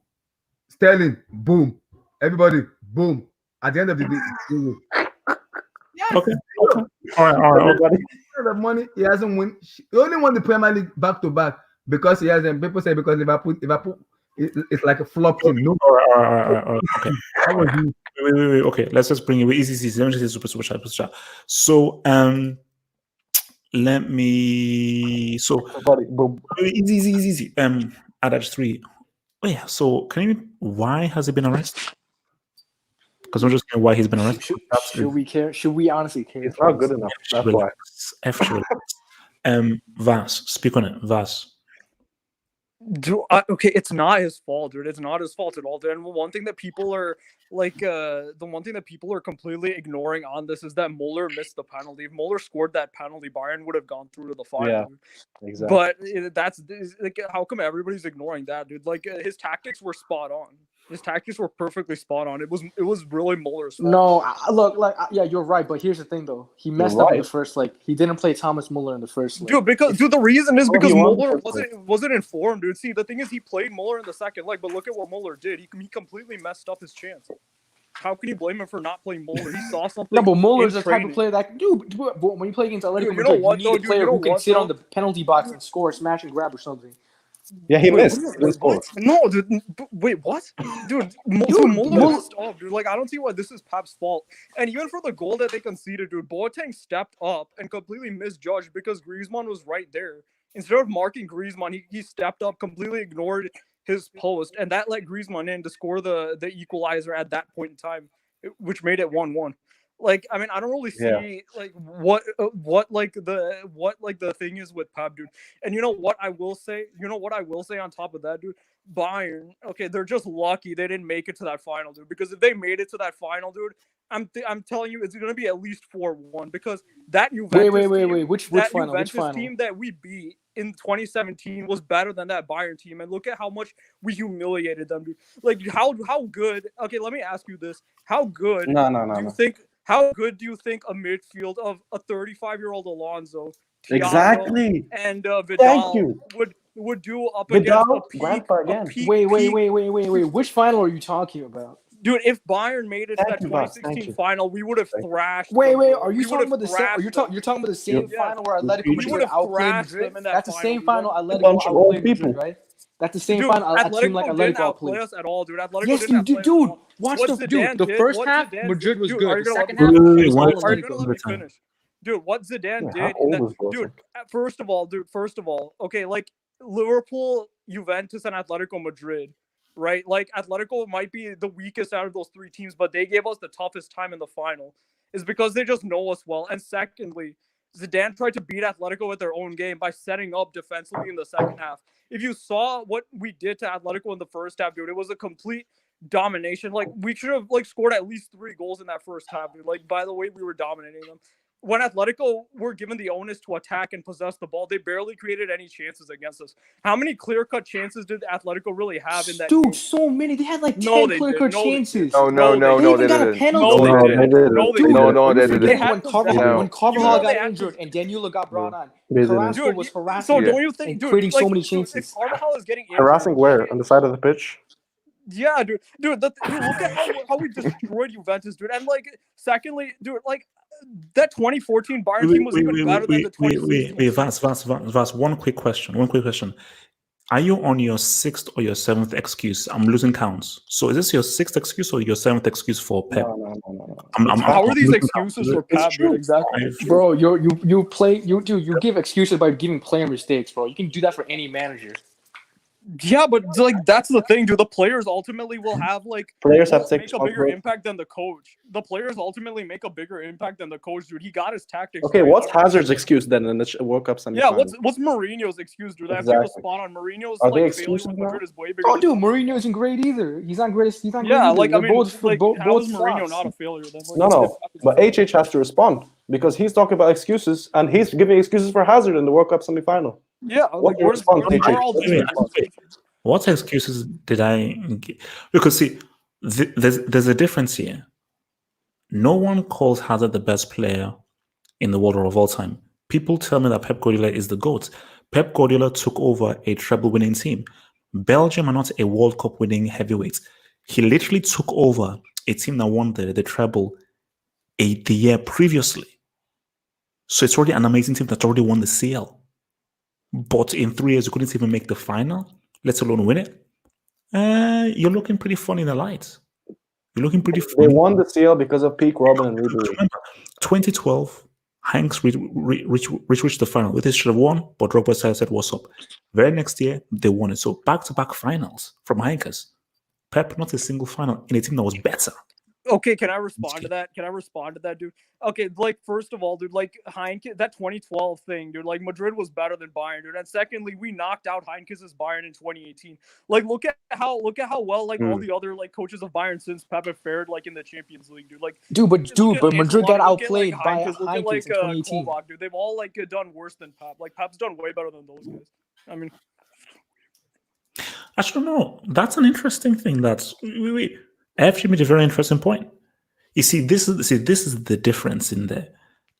Sterling, boom. Everybody, boom. At the end of the day. Yes. Okay. All right. The money he hasn't won. He only won the Premier League back to back because he hasn't. People say because Liverpool, it's like a flop team. No. All right. Okay. Wait. Okay, let's just bring it easy. Let me just say super chat. So let me. So easy. Adaptation 3. Oh yeah. So can you? Why has he been arrested? Because I'm just saying why he's been arrested. Should we care? Should we honestly care? It's not good enough. That's why. Vas, speak on it. Vas. Dude, okay, it's not his fault, dude. It's not his fault at all, dude. And one thing that people are completely ignoring on this is that Muller missed the penalty. If Muller scored that penalty, Bayern would have gone through to the final. Yeah, exactly. But that's like, how come everybody's ignoring that, dude? Like, his tactics were spot on. His tactics were perfectly spot on. It was really Muller's fault. No, yeah, you're right. But here's the thing, though. He messed up in the first leg. He didn't play Thomas Muller in the first leg. Dude, the reason is because Muller wasn't informed, dude. See, the thing is, he played Muller in the second leg, but look at what Muller did. He completely messed up his chance. How can you blame him for not playing Muller? He saw something. No, but Muller's the type of player that, dude, when you play against Atletico Madrid, you need a player who can sit on the penalty box and score, smash and grab or something. Yeah, he missed. No, dude. Wait, what? Dude, Muller messed up, dude. Like, I don't see why this is Pep's fault. And even for the goal that they conceded, dude, Boateng stepped up and completely misjudged because Griezmann was right there. Instead of marking Griezmann, he stepped up, completely ignored his post, and that let Griezmann in to score the equalizer at that point in time, which made it 1-1. Like, I mean, I don't really see like what the thing is with Pep, dude. And you know what I will say? On top of that, dude, Bayern, okay, they're just lucky they didn't make it to that final, dude. Because if they made it to that final, dude, I'm telling you, it's gonna be at least 4-1. Because that Juventus wait, which final? Which final? Team that we beat in 2017 was better than that Bayern team, and look at how much we humiliated them, dude. Like, how good? Okay, let me ask you this: How good? How good do you think a midfield of a 35-year-old Alonso, Thiago, and Vidal would do up against a peak? Wait. Which final are you talking about? Dude, if Bayern made it to that 2016 final, we would have thrashed. Wait, are you talking about the same? You're talking about the same final where Atletico Madrid outplayed Madrid? That's the same final Atletico outplayed Madrid, right? That's the same final a team like Atletico outplayed us at all, dude. Yes, you do, dude. Watch the first half, Madrid was good. The second half, Atletico was good. Dude, what Zidane did, dude. First of all, okay, like Liverpool, Juventus, and Atletico Madrid. Right, like Atletico might be the weakest out of those 3 teams, but they gave us the toughest time in the final. is because they just know us well. And secondly, Zidane tried to beat Atletico with their own game by setting up defensively in the second half. If you saw what we did to Atletico in the first half, dude, it was a complete domination. Like, we should have scored at least 3 goals in that first half, dude. Like, by the way, we were dominating them. When Atletico were given the onus to attack and possess the ball, they barely created any chances against us. How many clear-cut chances did Atletico really have in that Dude, game? so many. They had like 10 No, they clear-cut didn't. No, they chances. didn't. No, They even got a didn't. penalty. No, they didn't. No, they Dude, didn't. No, they you forget didn't. when Carvajal, No. when Carvajal Even though got they had injured and Danilo got brought on, They didn't. Carrasco Dude, was so harassing don't him you think, and dude, creating so like, many dude, chances. if Carvajal is getting injured, Harassing where? On the side of the pitch? yeah, dude, look at how we destroyed Juventus, dude. And like, secondly, dude, like that 2014 Bayern team was even better than the 2016. Vas, one quick question. Are you on your 6th or your 7th excuse? I'm losing counts. So is this your 6th excuse or your 7th excuse for Pep? No. How are these excuses for Pep, dude? Exactly. Bro, you give excuses by giving player mistakes, bro. You can do that for any manager. Yeah, but like that's the thing, dude. The players ultimately will have Players have will to take make a bigger responsibility. impact than the coach. The players ultimately make a bigger impact than the coach, dude. He got his tactics. Okay, right. what's Hazard's excuse then in the World Cup semifinal? Yeah, what's Mourinho's excuse, dude? Exactly. I have to respond on Mourinho's Are they failure excuses with now? Madrid is way bigger. Oh, than dude, Mourinho isn't great either. He's not great. He's not great yeah, either. like I They're mean, both, like both, how is both Mourinho sucks. not a failure then? Like, No, but HH has to respond because he's talking about excuses and he's giving excuses for Hazard in the World Cup semifinal. Yeah, What's like your response, HH? where are all these Wait. What excuses did I give? Because see, there's a difference here. No one calls Hazard the best player in the world of all time. People tell me that Pep Guardiola is the GOAT. Pep Guardiola took over a treble-winning team. Belgium are not a World Cup winning heavyweight. He literally took over a team that won the treble the year previously. So it's already an amazing team that's already won the CL. But in 3 years, you couldn't even make the final, let alone win it. You're looking pretty funny in the lights. You're looking pretty funny. They won the CL because of peak Robin and Ribery. Remember, 2012, Hanks reached the final. They should have won, but Drogba said, "What's up?" Very next year, they won it. So back-to-back finals from Hankers. Pep, not a single final in a team that was better. Okay, can I respond to that? Dude? Okay, like first of all, dude, like Heinke, that 2012 thing, dude, like Madrid was better than Bayern, dude. And secondly, we knocked out Heinkes' Bayern in 2018. Like, look at how well like all the other like coaches of Bayern since Pep have fared like in the Champions League, dude. Like, But Madrid got Ancelotti, outplayed look at, by Heinkes, look at, Heinkes in 2018. Kovac, dude. They've all like done worse than Pep. Like Pep's done way better than those guys. I mean, Actually, no. That's an interesting thing. Wait. FG made a very interesting point. You see, this is the difference in there.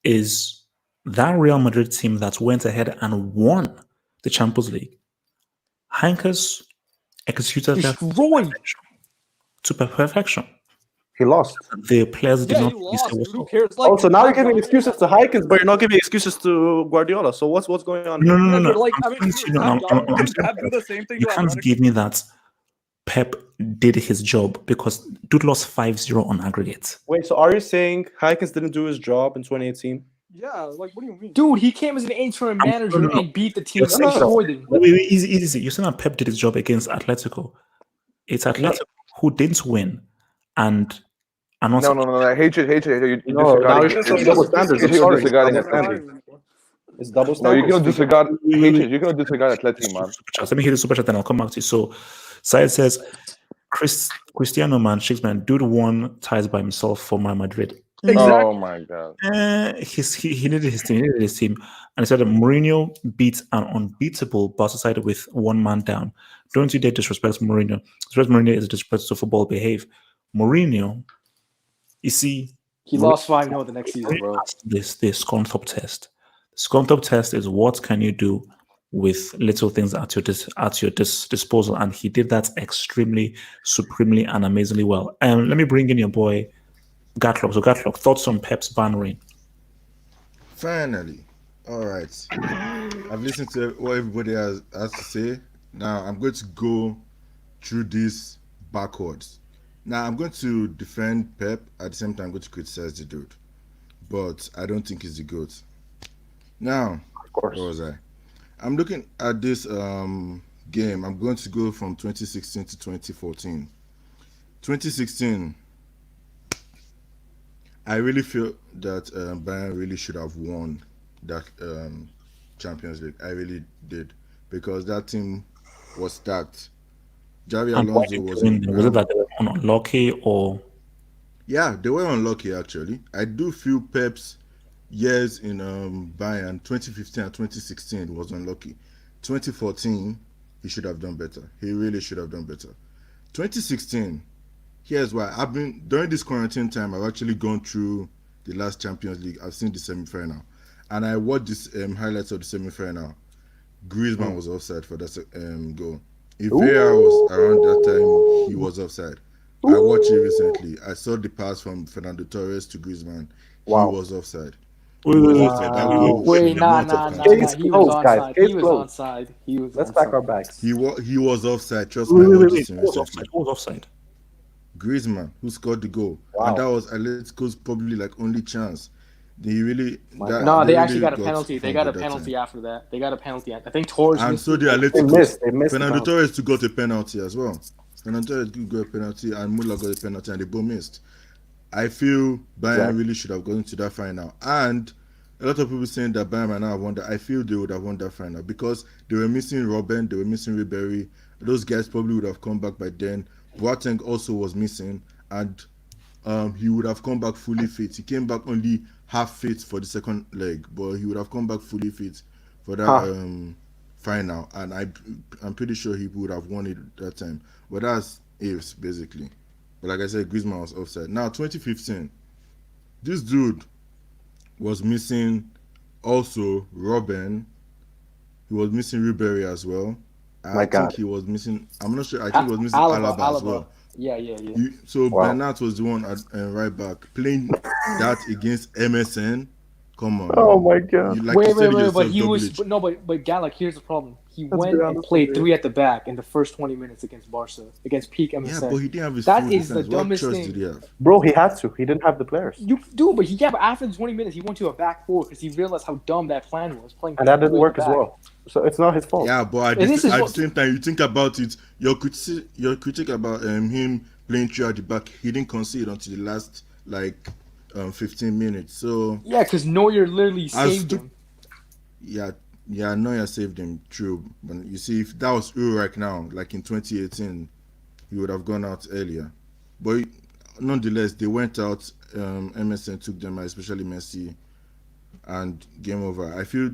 Is that Real Madrid team that went ahead and won the Champions League? Hankers executed that to perfection. He lost. The players did not. Who cares? Like, also, now you're giving excuses to Heikens, but you're not giving excuses to Guardiola. So what's going on? No. Like, I mean, Pep do the same thing. You can't give me that Pep did his job because dude lost 5-0 on aggregate. Wait, so are you saying Heikens didn't do his job in 2018? Yeah, like what do you mean? Dude, he came as an interim manager and beat the team. Easy. You're saying that Pep did his job against Atletico. It's Atletico who didn't win, and also No. Hate it. Now you're just double standards. You're disregarding a standard. It's double No, you standards. cannot disregard Hate it. You cannot disregard Atleti, man. Let me hit the super chat, then I'll come back to you. So, Syed says, Cristiano, man, Shakespeare, dude won ties by himself for my Madrid. Exactly. Oh my god. He needed his team. And he said that Mourinho beat an unbeatable Barca side with one man down. Don't you dare disrespect Mourinho. Disrespect Mourinho is disrespect to football. Behave. Mourinho, you see, he lost 5-0 the next season, bro. This Scunthorpe test. The Scunthorpe test is what can you do with little things at your disposal, and he did that extremely, supremely, and amazingly well. Let me bring in your boy Gatlock. So Gatlock, thoughts on Pep's ban reign? Finally, all right. I've listened to what everybody has to say. Now I'm going to go through this backwards. Now I'm going to defend Pep. At the same time, I'm going to criticize the dude, but I don't think he's the GOAT. Now, of course, where was I? I'm looking at this game. I'm going to go from 2016 to 2014. 2016, I really feel that Bayern really should have won that Champions League. I really did because that team was stacked. Javi And why Alonso did was they win? in Was it Real. that they were unlucky or Yeah, they were unlucky actually. I do feel Pep's years in Bayern 2015 and 2016 was unlucky. 2014 he should have done better. He really should have done better. 2016, here's why. I've been during this quarantine time. I've actually gone through the last Champions League. I've seen the semi-final, and I watched this highlights of the semi-final. Griezmann was offside for that goal. If VAR was around that time, he was offside. I watched it recently. I saw the pass from Fernando Torres to Griezmann. He was offside. He was offside. That goal Wait, should not have counted. He was onside. He was onside. He was Let's back our onside. backs. He was offside. Trust me, I watched this Who was offside? recently. Who was offside? Griezmann, who scored the goal, Wow. and that was Atletico's probably like only chance. They really No, they actually really got a penalty. They got a fumbled that penalty time. after that. They got a penalty. I think Torres And missed so it. the They Atletico. missed the Fernando penalty. Torres too got a penalty as well. Fernando Torres got a penalty, and Muller got a penalty, and they both missed. I feel Bayern Exactly. really should have gone to that final. And a lot of people saying that Bayern might not have won that. I feel they would have won that final because they were missing Robben, they were missing Ribery. Those guys probably would have come back by then. Boateng also was missing, and he would have come back fully fit. He came back only half fit for the second leg, but he would have come back fully fit for that final. And I'm pretty sure he would have won it that time. But that's ifs basically. But like I said, Griezmann was offside. Now 2015, this dude was missing also Robben. He was missing Ribery as well. My I God. think he was missing. I'm not sure. I think he was missing Alaba as well. Yeah. So Wow. Bernat was the one at right back playing that against MSN. Come on. Oh man. my God. You, like Wait, you said it but yourself, he was double H. but Gallic, here's the problem. He Let's went be and honest played with you. 3 at the back in the first 20 minutes against Barca, against peak Yeah, MSN. but he didn't have his That full is the defense. What dumbest choice thing. did he have? Bro, he had to. He didn't have the players. But after the 20 minutes, he went to a back 4 because he realized how dumb that plan was. Playing And that didn't 3 at work the as back. well. So it's not his fault. Yeah, but It is his at the fault. same time, you think about it, your critique about him playing through at the back, he didn't concede until the last 15 minutes. So Yeah, because Neuer literally as saved stu- him. yeah, Neuer saved him, true. But you see, if that was Ulreich now, like in 2018, he would have gone out earlier. But nonetheless, they went out. MSN took them, especially Messi, and game over. I feel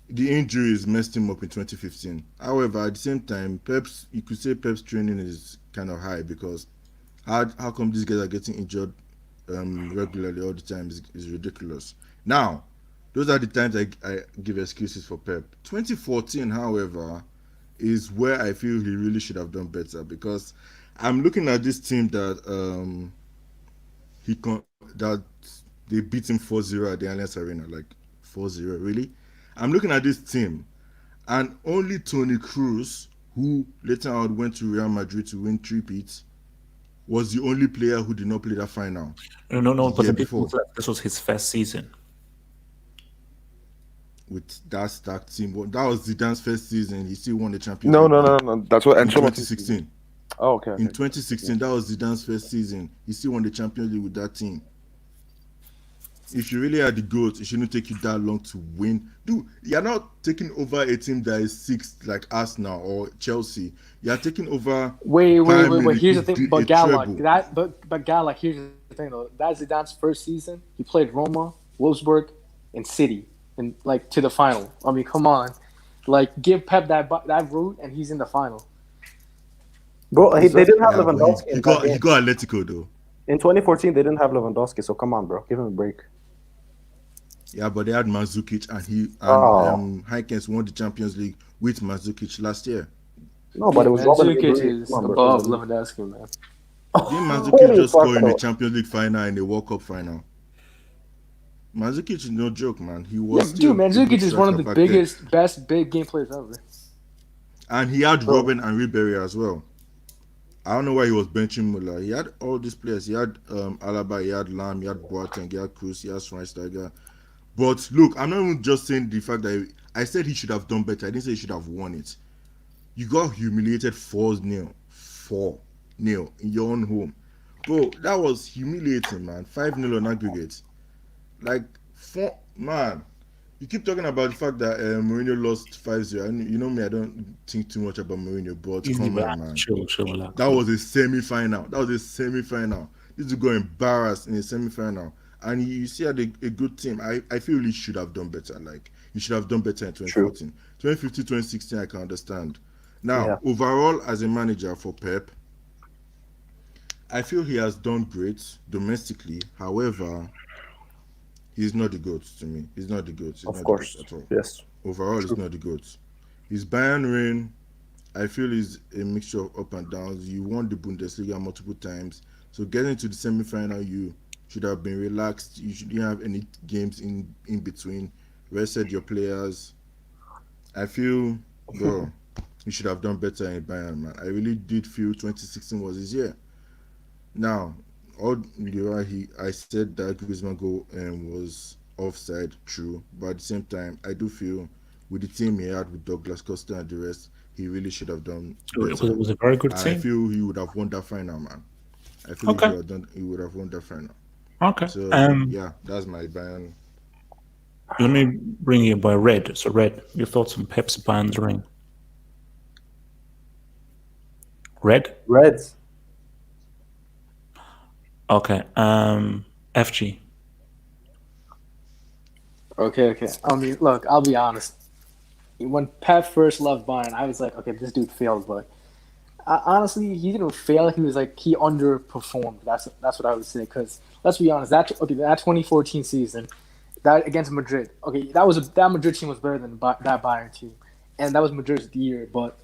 the injuries messed him up in 2015. However, at the same time, you could say Pep's training is kind of high because how come these guys are getting injured regularly all the time is ridiculous. Now, those are the times I give excuses for Pep. 2014, however, is where I feel he really should have done better because I'm looking at this team that that they beat him 4-0 at the Allianz Arena, like 4-0, really? I'm looking at this team, and only Toni Kroos, who later on went to Real Madrid to win 3-peats, was the only player who did not play that final. No. The year But before. this was his first season. With that stacked team. But that was Zidane's first season. He still won the Champions No, League no. That's what in Ancelotti. 2016. Oh, okay. In 2016, that was Zidane's first season. He still won the Champions League with that team. If you really are the GOAT, it shouldn't take you that long to win. Dude, you're not taking over a team that is sixth like Arsenal or Chelsea. You're taking over. Wait. Bayern Munich, Here's the who thing. did But a Gallic, treble. but Gallic, here's the thing though. That's Zidane's first season. He played Roma, Wolfsburg, and City, and to the final. I mean, come on, give Pep that route, and he's in the final. Bro, they didn't have Yeah, but Lewandowski. he in got that he game. got Atletico though. In 2014, they didn't have Lewandowski, so come on, bro. Give him a break. Yeah, but they had Mandzukic and Oh. Heikens won the Champions League with Mandzukic last year. No, but it was Robin. Mandzukic Ribery. is Come on, above bro. Lewandowski, man. Didn't Mandzukic Holy just score fuck, in the bro. Champions League final and the World Cup final? Mandzukic is no joke, man. He Yeah, was dude, still a good Mandzukic is one of striker the back then. biggest, best big game players ever. And he had Bro. Robin and Ribery as well. I don't know why he was benching Muller. He had all these players. He had Alaba, he had Lam, he had Boateng, he had Kroos, he had Schweinsteiger. But look, I'm not even just saying the fact that I said he should have done better. I didn't say he should have won it. You got humiliated 4-0. 4-0 in your own home. Bro, that was humiliating, man. 5-0 on aggregate. Like, man. You keep talking about the fact that Mourinho lost 5-0. You know me, I don't think too much about Mourinho, but Easy, come on, relax, man. chill, relax. That was a semi-final. This is going embarrassed in a semi-final. And you see, had a good team. I feel he should have done better. Like, he should have done better in 2014. 2015, 2016, I can understand. Now, overall, as a manager for Pep, I feel he has done great domestically. However, he's not the GOAT to me. He's not the GOAT. Of course. At all. Yes. Overall, he's not the GOAT. His Bayern reign, I feel, is a mixture of up and downs. You won the Bundesliga multiple times. So getting to the semi-final, you should have been relaxed. You shouldn't have any games in between. Rested your players. I feel, bro, you should have done better in Bayern, man. I really did feel 2016 was his year. Now, I said that Griezmann goal was offside, true, but at the same time, I do feel with the team he had with Douglas Costa and the rest, he really should have done better. It was a very good team. I feel he would have won that final, man. I feel he would have won that final. Okay. So yeah, that's my Bayern. Let me bring you by Red. So Red, your thoughts on Pep's Bayern's reign? Reds. Okay. FG. Okay. I mean, look, I'll be honest. When Pep first left Bayern, I was like, okay, this dude failed, but honestly, he didn't fail. He was like, he underperformed. That's what I would say. Because let's be honest, that 2014 season, that against Madrid, okay, that Madrid team was better than that Bayern team, and that was Madrid's year. But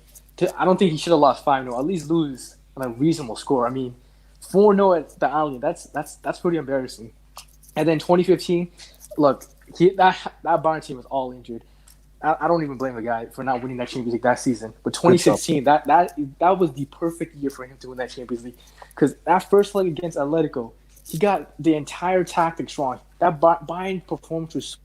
I don't think he should have lost 5-0. At least lose on a reasonable score. I mean, 4-0 at the Allianz. That's pretty embarrassing. And then 2015, look, that Bayern team was all injured. I don't even blame the guy for not winning that Champions League that season. But 2016, that was the perfect year for him to win that Champions League. Because that first leg against Atletico, he got the entire tactics wrong. That Bayern performance was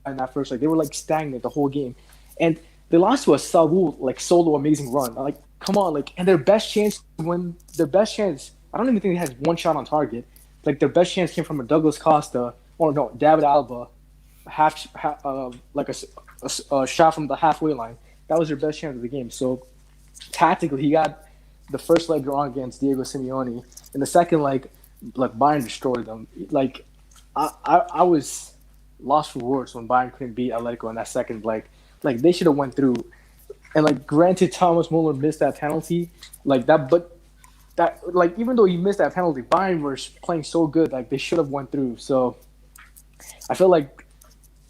in that first leg. They were like stagnant the whole game. And they lost to a Saul like solo amazing run. Like, come on, like, and their best chance, I don't even think they had one shot on target. Like, their best chance came from a Douglas Costa, or no, David Alba, like a shot from the halfway line. That was their best chance of the game. So tactically, he got the first leg wrong against Diego Simeone. In the second leg, like, Bayern destroyed them. Like, I was lost for words when Bayern couldn't beat Atletico in that second leg. Like, they should have went through. And, like, granted, Thomas Muller missed that penalty, like that, but that, like, even though he missed that penalty, Bayern were playing so good, like, they should have went through. So I feel like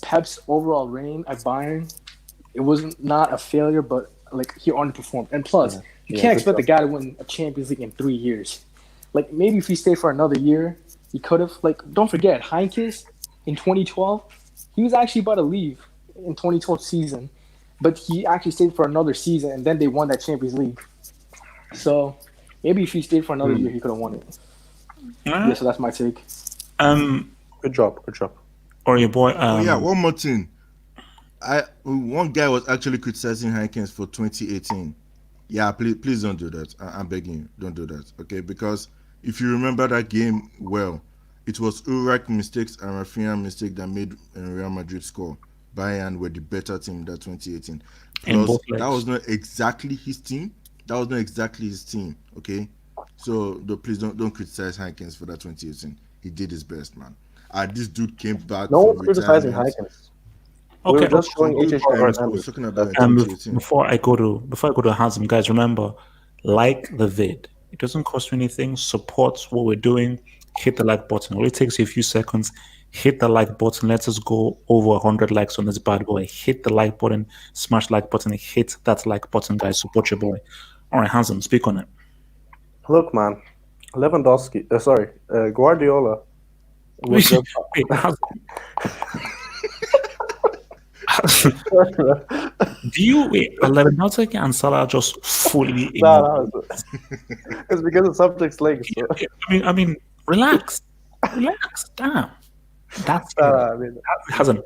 Pep's overall reign at Bayern, it wasn't not a failure, but like, he underperformed. And plus, you can't expect the guy to win a Champions League in 3 years. Like, maybe if he stayed for another year, he could have. Like, don't forget, Heinkes in 2012, he was actually about to leave in 2012 season, but he actually stayed for another season, and then they won that Champions League. So maybe if he stayed for another year, he could have won it. Yeah, so that's my take. Good job. Or your boy. One more thing. One guy was actually criticizing Heinkens for 2018. Yeah, please don't do that. I'm begging you, don't do that, okay? Because if you remember that game well, it was Ulreich mistakes and Rafinha mistake that made Real Madrid score. Bayern were the better team that 2018. Plus, that was not exactly his team. Okay? So please don't criticize Heinkens for that 2018. He did his best, man. This dude came back. No one's criticizing Heinkens. Okay, we're just showing we're talking about before I go to Hazem, guys, remember, like the vid. It doesn't cost you anything. Support what we're doing. Hit the like button. It only takes you a few seconds. Hit the like button. Let us go over 100 likes on this bad boy. Hit the like button. Smash like button. Hit that like button, guys. Support your boy. All right, Hazem, speak on it. Look, man, Lewandowski. Guardiola. Wait, do you Lewandowski and Salah just fully? No, it's because of subject's legs. So. I mean, relax. Damn, that's Hazem.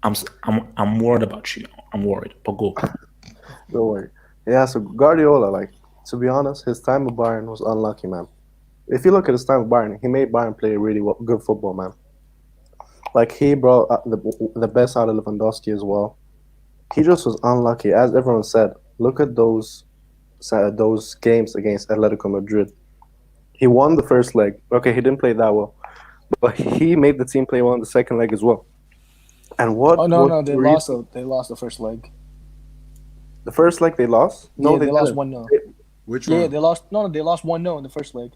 I'm worried about you. I'm worried, but go. Don't worry. Yeah, so Guardiola, like, to be honest, his time at Bayern was unlucky, man. if you look at his time with Bayern, he made Bayern play really good football, man. Like he brought the best out of Lewandowski as well. He just was unlucky, as everyone said. Look at those games against Atletico Madrid. He won the first leg. Okay, he didn't play that well, but he made the team play well in the second leg as well. And what? Oh no, what no, they lost. They lost the first leg. The first leg they lost. No, Yeah, they lost didn't. 1-0. Which Yeah, one? they lost. No, they lost 1-0 in the first leg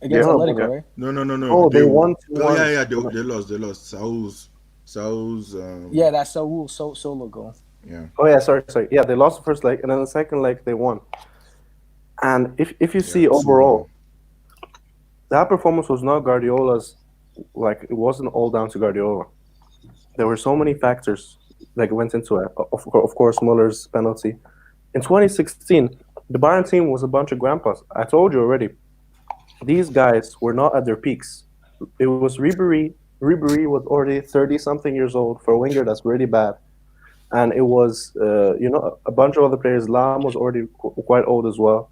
against Yeah, Atletico, okay. right? No. Oh, they won Oh 2-1. yeah. They lost. They lost. Saul's. Yeah, that's solo goal. Yeah. Oh yeah, sorry. Yeah, they lost the first leg, and then the second leg they won. And if you see Yeah, 2-1. overall, that performance was not Guardiola's. Like it wasn't all down to Guardiola. There were so many factors that went into it. Of course, Muller's penalty. In 2016, the Bayern team was a bunch of grandpas. I told you already. These guys were not at their peaks. It was Ribery. Ribery was already 30-something years old for a winger. That's really bad. And it was, a bunch of other players. Lam was already quite old as well.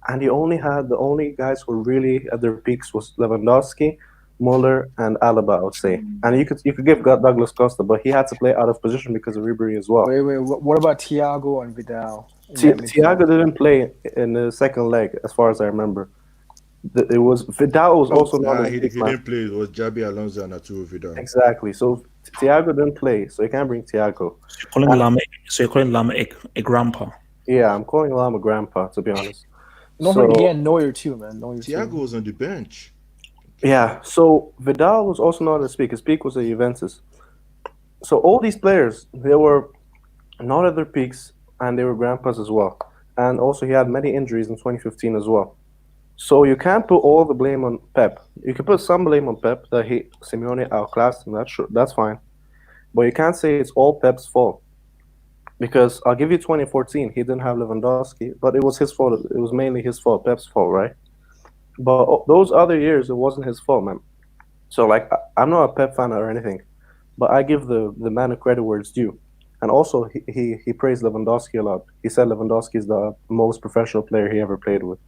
And the only guys who were really at their peaks was Lewandowski, Muller, and Alaba, I would say. And you could give Douglas Costa, but he had to play out of position because of Ribery as well. Wait. What about Thiago and Vidal? in that midfield? Thiago didn't play in the second leg, as far as I remember. It was Vidal was also not Nah, his he peak, man. didn't play. It was Jabi Alonso and Arturo Vidal. Exactly. So Thiago didn't play, so you can't bring Thiago. You're calling Lama a grandpa. Yeah, I'm calling Lam a grandpa, to be honest. No, So- he had Neuer too, man. Neuer Thiago too. was on the bench. Yeah, so Vidal was also not at his peak. His peak was at Juventus. So all these players, they were not at their peaks, and they were grandpas as well. And also, he had many injuries in 2015 as well. So you can't put all the blame on Pep. You can put some blame on Pep that Simeone outclassed him. That's fine, but you can't say it's all Pep's fault. Because I'll give you 2014, he didn't have Lewandowski, but it was his fault. It was mainly his fault, Pep's fault, right? But those other years, it wasn't his fault, man. So like, I'm not a Pep fan or anything, but I give the man a credit where it's due. And also, he praised Lewandowski a lot. He said Lewandowski is the most professional player he ever played with.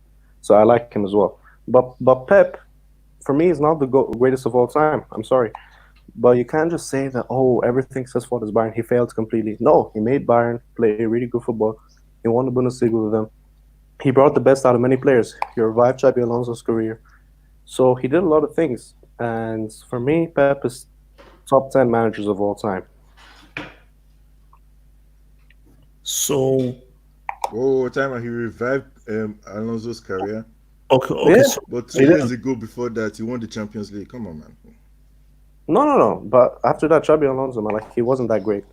So I like him as well. But Pep, for me, is not the greatest of all time. I'm sorry. But you can't just say that, everything's his fault is Bayern. He failed completely. No, he made Bayern play really good football. He won the Bundesliga with them. He brought the best out of many players. He revived Xabi Alonso's career. So he did a lot of things. And for me, Pep is top 10 managers of all time. So Time he revived Alonso's career. okay. Yeah. So But 2 years ago, before that, he won the Champions League. Come on, man. No. But after that, Xabi Alonso, man, he wasn't that great.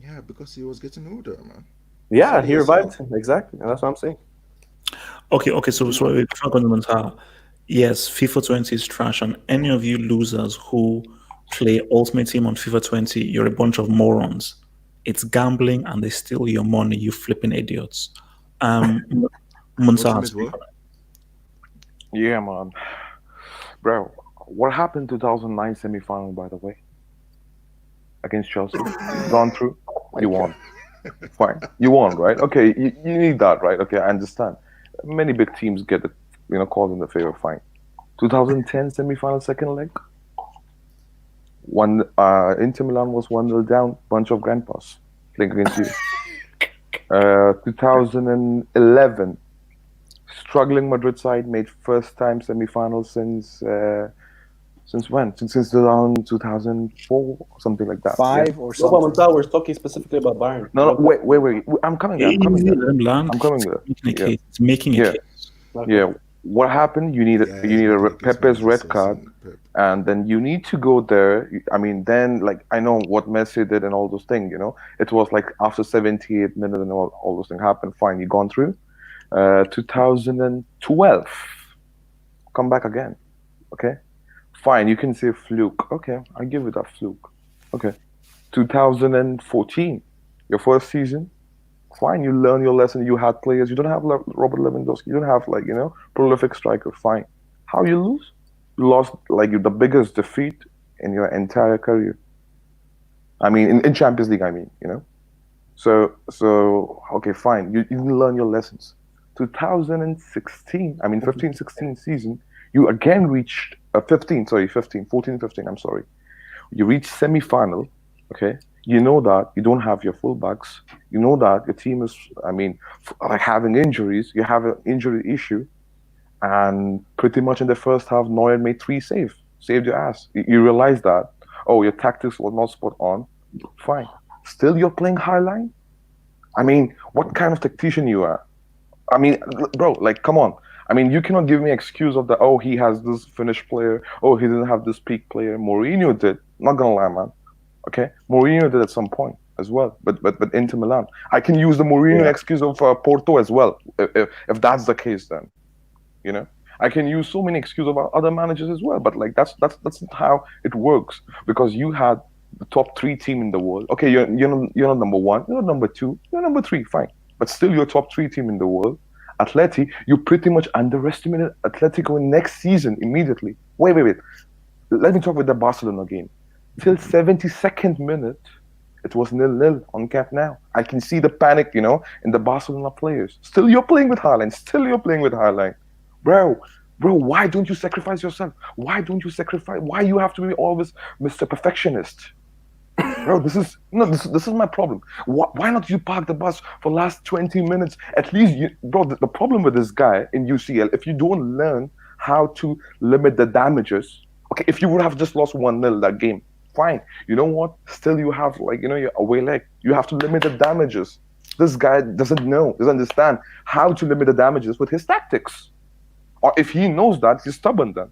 Yeah, because he was getting older, man. Yeah, So he yes, revived him. Exactly. That's what I'm saying. okay. So before going to Montana, yes, FIFA 20 is trash, and any of you losers who play Ultimate Team on FIFA 20, you're a bunch of morons. It's gambling, and they steal your money. You flipping idiots. Montana, Ultimate what? Yeah, man. Bro, what happened 2009 semi-final, by the way? Against Chelsea? Gone through? You won. Fine. You won, right? Okay, you need that, right? Okay, I understand. Many big teams get the, called in the favor, fine. 2010 semi-final second leg? Inter Milan was 1-0 down, bunch of grandpas playing against you. 2011, struggling Madrid side made first time semi-final since when? Since around 2004, something like that. 5 or something. We're talking specifically about Bayern. No, wait. I'm coming there. I'm coming there. It's making a case. Yeah. What happened? You need a Pepe's red card, and then you need to go there. I mean, then like I know what Messi did and all those things. It was like after 78 minutes and all those things happened. Fine, you gone through. 2012, come back again. Okay, fine. You can say fluke. Okay, I give it a fluke. Okay, 2014, your first season. Fine, you learn your lesson. You had players. You don't have Robert Lewandowski. You don't have prolific striker. Fine. How you lose? You lost the biggest defeat in your entire career. I mean, in Champions League. So okay, fine. You didn't learn your lessons. 2016, I mean 15-16 season, you again reached 14-15, I'm sorry. You reach semi-final, okay? You know that you don't have your fullbacks. You know that your team is, like having injuries. You have an injury issue, and pretty much in the first half, Neuer made 3 saves, saved your ass. You realize that, oh, your tactics were not spot on. Fine. Still, you're playing highline. I mean, what kind of tactician you are? I mean, bro, like, come on. I mean, you cannot give me excuse of that. Oh, he has this Finnish player. Oh, he didn't have this peak player. Mourinho did. Not gonna lie, man. Okay, Mourinho did at some point as well. But Inter Milan, I can use the Mourinho excuse of Porto as well. If that's the case, then, you know, I can use so many excuses of other managers as well. But like that's not how it works, because you had the top 3 team in the world. Okay, you're not number 1. You're not number 2. You're number 3. Fine, but still you're top 3 team in the world. Atleti, you pretty much underestimated Atletico next season immediately. Wait. Let me talk with the Barcelona game. Till 72nd minute, it was 0-0 on Camp Nou. I can see the panic, in the Barcelona players. Still, you're playing with Haaland. Bro, why don't you sacrifice yourself? Why you have to be always Mr. Perfectionist? Bro, this is my problem. Why not you park the bus for last 20 minutes? At least, the problem with this guy in UCL, if you don't learn how to limit the damages, okay, if you would have just lost 1-0 that game, fine. You know what? Still, you have, your away leg. You have to limit the damages. This guy doesn't understand how to limit the damages with his tactics. Or if he knows that, he's stubborn then.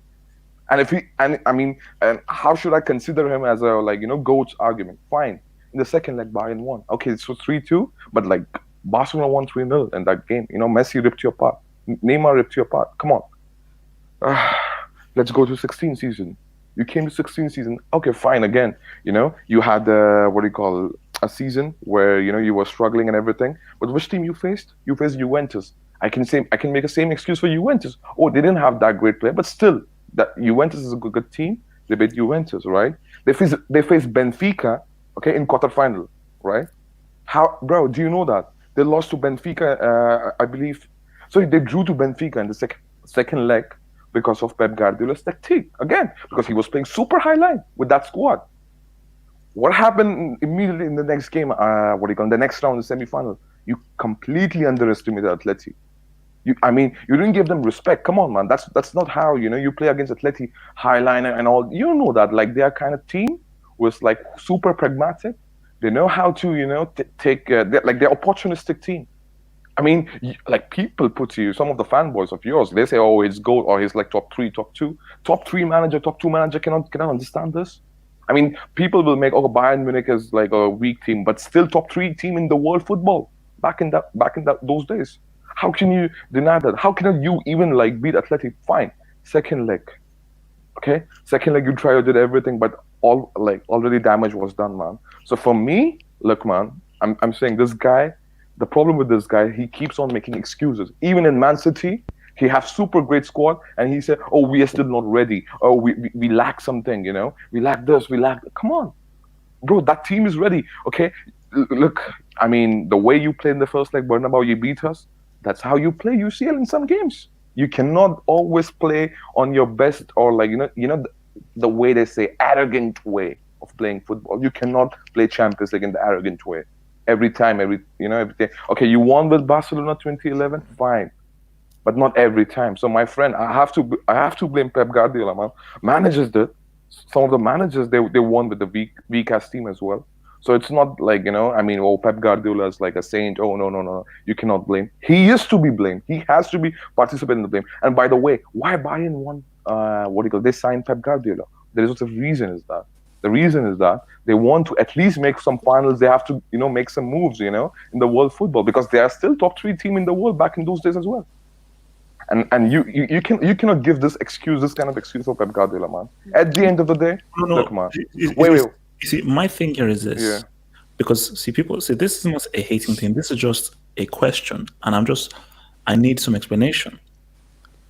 And how should I consider him as a GOAT's argument? Fine. In the second leg, Bayern won. Okay, it's 3-2, but Barcelona won 3-0 in that game. Messi ripped you apart. Neymar ripped you apart. Come on. Let's go to 16 season. You came to 16 season. Okay, fine. Again, you had a season where you were struggling and everything. But which team you faced? You faced Juventus. I can make the same excuse for Juventus. Oh, they didn't have that great player, but still. That Juventus is a good team. They beat Juventus, right? They face Benfica, okay, in quarterfinal, right? How, bro? Do you know that they lost to Benfica? I believe. So they drew to Benfica in the second leg because of Pep Guardiola's tactique again, because he was playing super high line with that squad. What happened immediately in the next game? The next round, the semi-final. You completely underestimated Atleti. You didn't give them respect. Come on, man. That's not how you play against Atleti, Highliner and all. You know that they are kind of team was super pragmatic. They know how to take they're opportunistic team. People put you, some of the fanboys of yours, they say, oh, it's goal or he's top 3, top 2 manager cannot understand this. People will make Bayern Munich is a weak team, but still top 3 team in the world football back in those days. How can you deny that? How can you even beat Athletic? Fine. Second leg. Okay? Second leg, you did everything, but already damage was done, man. So for me, look, man, I'm saying this guy, the problem with this guy, he keeps on making excuses. Even in Man City, he has super great squad, and he said, oh, we are still not ready. Oh, we lack something, We lack this, come on. Bro, that team is ready, okay? Look, the way you played in the first leg, Bernabeu, you beat us. That's how you play UCL in some games. You cannot always play on your best or the way they say arrogant way of playing football. You cannot play Champions League in the arrogant way. Every time, every day. Okay, you won with Barcelona 2011, fine, but not every time. So my friend, I have to blame Pep Guardiola, man. Managers did. Some of the managers they won with the weak ass team as well. So it's not Pep Guardiola is a saint. Oh, no. You cannot blame. He is to be blamed. He has to be participating in the blame. And by the way, why Bayern won, they signed Pep Guardiola. There is a reason is that. The reason is that they want to at least make some finals. They have to, make some moves, in the world football, because they are still top 3 team in the world back in those days as well. And you cannot give this kind of excuse for Pep Guardiola, man. At the end of the day, look, man. Wait. You see, my thing here is this, because people say this is not a hating thing. This is just a question, and I need some explanation.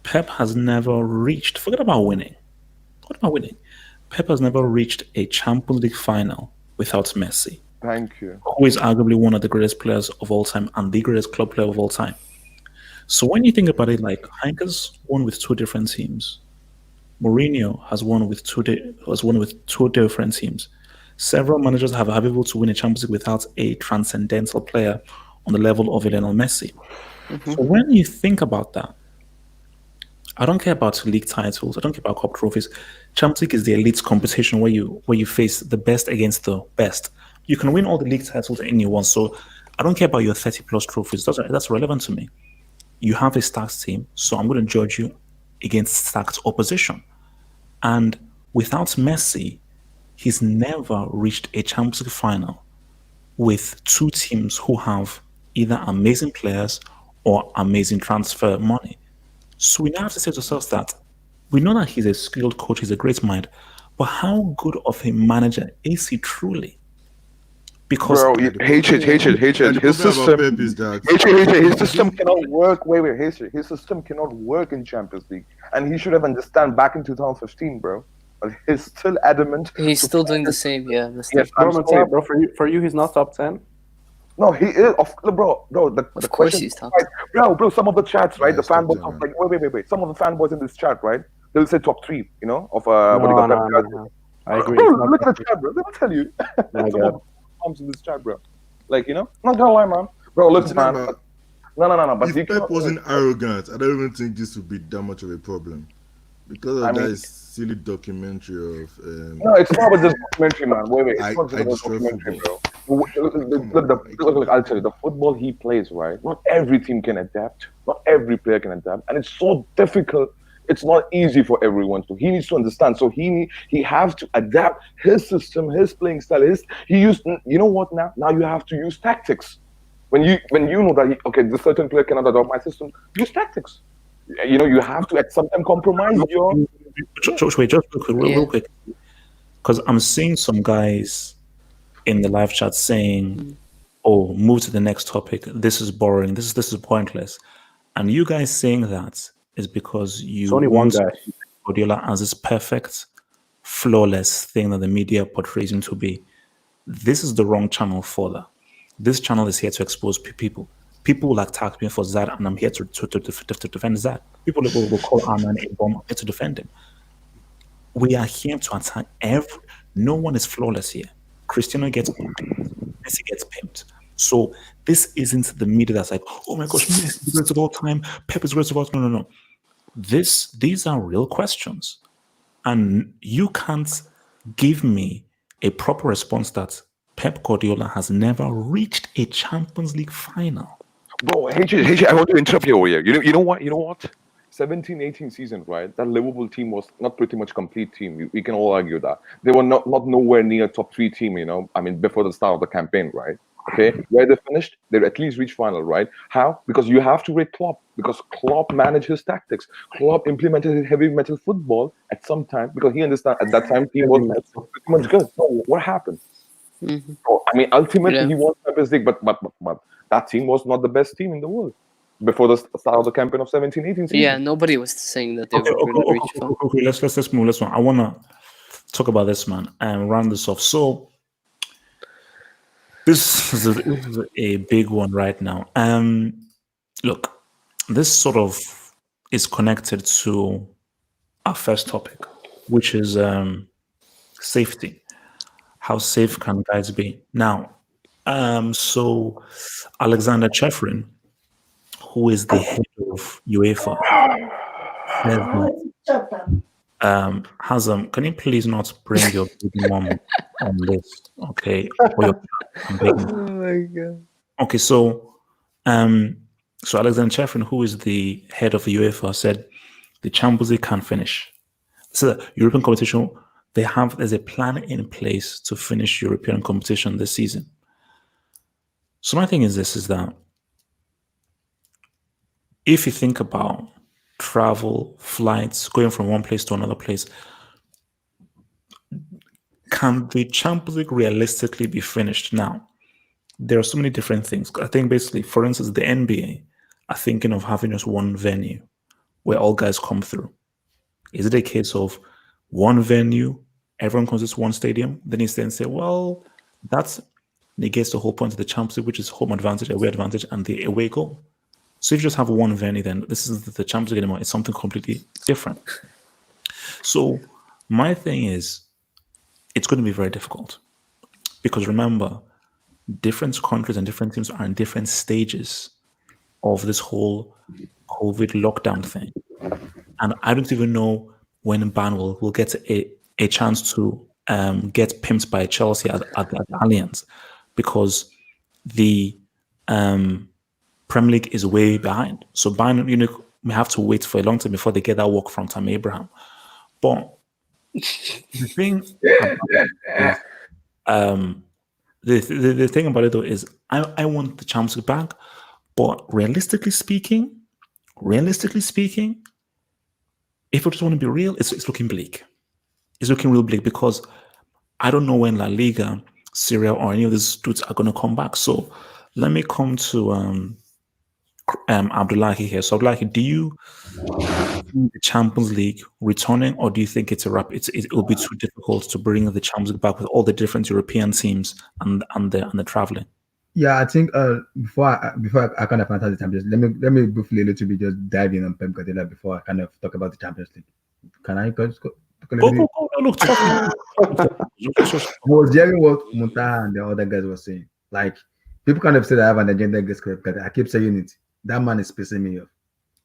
Pep has never reached. Forget about winning. Pep has never reached a Champions League final without Messi. Thank you. Who is arguably one of the greatest players of all time and the greatest club player of all time. So when you think about it, like Heinkes won with two different teams. Mourinho has won with two different teams. Several managers have been able to win a Champions League without a transcendental player on the level of Lionel Messi. So when you think about that, I don't care about league titles. I don't care about cup trophies. Champions League is the elite competition where you face the best against the best. You can win all the league titles in you want. So I don't care about your 30 plus trophies. That's relevant to me. You have a stacked team, so I'm going to judge you against stacked opposition. And without Messi, he's never reached a Champions League final with two teams who have either amazing players or amazing transfer money. So we now have to say to ourselves that we know that he's a skilled coach, he's a great mind, but how good of a manager is he truly? Because Bro, hatred. His system, his system cannot work. His system cannot work in Champions League, and he should have understand back in 2015, bro. But he's still adamant. He's still doing the same, yeah. Yes, I'm sorry, bro. For you, he's not top 10. No, he is. Bro. The Of course question, he's top. right, bro. Some of the chats, right? Yeah, The fanboys, top 10, like, wait. Some of the fanboys in this chat, right? They'll say top 3. You know, of what do you call No. I agree. Bro, It's not look at top the chat, bro. Let me tell you. My Some God. of the comes in this chat, bro. Like, you know, not gonna lie, man. Bro, listen, man. No. But you If Pep wasn't arrogant, I don't even think this would be that much of a problem. Because of that silly documentary of. No, it's not about the documentary, man. Wait. It's not I just about the destroy documentary, football. bro. Look, I'll tell you, the football he plays, right? Not every team can adapt. Not every player can adapt, and it's so difficult. It's not easy for everyone to. He needs to understand. So he has to adapt his system, his playing style. You know what? Now you have to use tactics. When you know that this certain player cannot adopt my system, use tactics. You know, you have to at some time compromise your. Just real quick, because I'm seeing some guys in the live chat saying, "Oh, move to the next topic. This is boring. This is pointless," and you guys saying that is because you It's only one want guy. Guardiola as this perfect, flawless thing that the media portrays him to be. This is the wrong channel for that. This channel is here to expose people. People will attack me for that, and I'm here to defend that. People will call Arman a bomb. I'm here to defend him. We are here to attack no one is flawless here. Cristiano gets Messi gets pimped. So this isn't the media that's like, oh my gosh, Messi is the greatest of all time, Pep is the greatest of all time. No. These are real questions. And you can't give me a proper response that Pep Guardiola has never reached a Champions League final. Bro, HJ, I want to interrupt you over here. You know what? 17-18 season, right? That Liverpool team was not pretty much complete team. We can all argue that. They were not nowhere near top 3 team, you know. I mean, before the start of the campaign, right? Okay, where they finished, they at least reached final, right? How? Because you have to rate Clop. Because Clop managed his tactics. Clop implemented his heavy metal football at some time because he understood at that time team was pretty much good. So what happened? Oh, I mean, ultimately he won Champions League, but that team was not the best team in the world before the start of the campaign of 17-18 season. Yeah, nobody was saying that they were going to reach final. Okay, let's move. Let's move. I want to talk about this, man, and round this off. So this is a big one right now. Look, this sort of is connected to our first topic, which is safety. How safe can guys be? Now, so Alexander Chefrin, who is the head of UEFA, Hazam, can you please not bring your big mom on this? Okay. Oh my God. Okay, so Alexander Chefrin, who is the head of the UEFA, said the Champions League can't finish. So the European competition, there's a plan in place to finish European competition this season. So my thing is that if you think about travel, flights, going from one place to another place, can the Champions League realistically be finished now? There are so many different things. I think basically, for instance, the NBA are thinking of having just one venue where all guys come through. Is it a case of one venue, everyone comes to one stadium? Then you say, well, that negates the whole point of the Champions League, which is home advantage, away advantage, and the away goal. So if you just have one venue, then this is the Champions League anymore. It's something completely different. So my thing is, it's going to be very difficult because remember, different countries and different teams are in different stages of this whole COVID lockdown thing. And I don't even know when Ban will get a chance to get pimped by Chelsea at Allianz, because the Premier League is way behind. So Bayern Munich may have to wait for a long time before they get that work from Tammy Abraham. But the thing the thing about it though is I want the Champions League back, but realistically speaking, if I just want to be real, it's looking bleak. It's looking real bleak because I don't know when La Liga, Serie A, or any of these dudes are going to come back. So let me come to Abdullahi here. So Abdullahi, do you see the Champions League returning, or do you think it's a wrap? It will be too difficult to bring the Champions League back with all the different European teams and the traveling? Yeah, I think before I kind of answer the Champions League, let me briefly a little bit just dive in on Pep Guardiola before I kind of talk about the Champions League. Can I go? Look, talk. I was hearing what Muntaha and the other guys were saying. Like, people kind of say that I have an agenda against Pep Guardiola. I keep saying it. That man is pissing me off.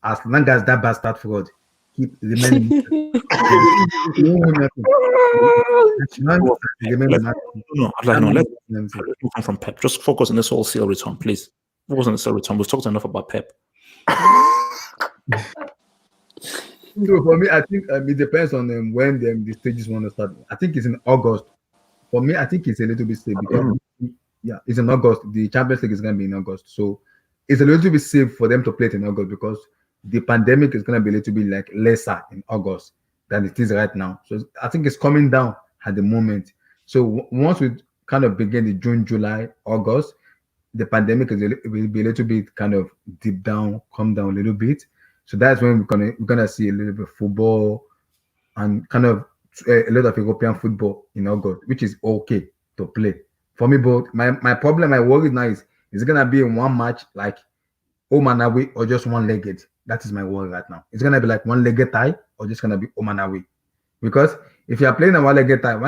As long as that bastard fraud keep remaining. Let's come from Pep. Just focus on this whole sale return, please. Focus on the sale return. We've talked enough about Pep. So for me, I think it depends on when the stages want to start. I think it's in August. For me, I think it's a little bit safe because it's in August. The Champions League is going to be in August, so it's a little bit safe for them to play it in August because the pandemic is going to be a little bit like lesser in August than it is right now. So I think it's coming down at the moment. So once we kind of begin the June, July, August, the pandemic will be a little bit kind of deep down, come down a little bit. So that's when we're gonna see a little bit of football and kind of a lot of European football in August, which is okay to play. For me, but my problem, my worry now is it gonna be in one match like home and away or just one-legged? That is my worry right now. It's gonna be like one-legged tie or just gonna be home and away. Because if you are playing a one-legged tie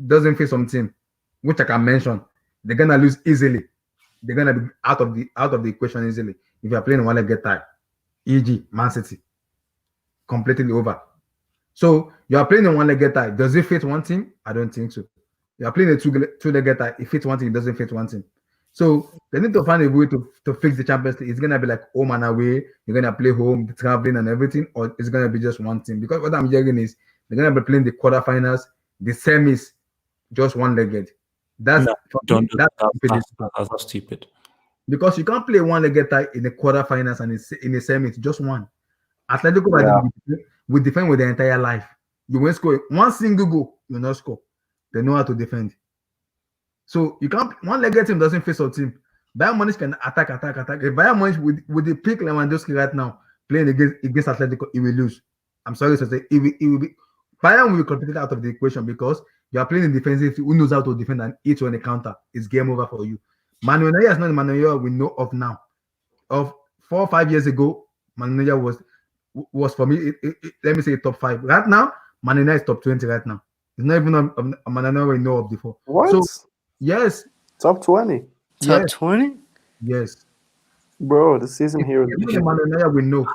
doesn't fit some team, which I can mention, they're gonna lose easily. They're gonna be out of the equation easily. If you are playing a one-legged tie, e.g., Man City, completely over. So you are playing a one-legged tie. Does it fit one team? I don't think so. You are playing a two-legged tie. It fits one team. It doesn't fit one team. So they need to find a way to fix the Champions League. It's gonna be like home and away. You're gonna play home, the traveling and everything, or it's gonna be just one team. Because what I'm hearing is they're gonna be playing the quarterfinals, the semis, just one-legged. That's stupid. Because you can't play one-legged tie in the quarterfinals and in the semis, just one. Atletico Madrid will defend with their entire life. You won't score one single goal, you will not score. They know how to defend. So you can't. One-legged team doesn't face a team. Bayern Munich can attack. If Bayern Munich with the pick Lewandowski right now playing against Atletico, he will lose. I'm sorry to say, it will be. Bayern will be completely out of the equation because you are playing in defensive. Who knows how to defend and eat on a counter? It's game over for you. Manuel Neuer is not the Manuel we know of now. Of 4 or 5 years ago, Manuel Neuer was for me. Let me say top 5. Right now, Manuel Neuer is top 20 right now. It's not even a Manuel Neuer we know of before. What? So, yes. Top 20. Top 20? Yes. Bro, the season here. Manuel Neuer we know.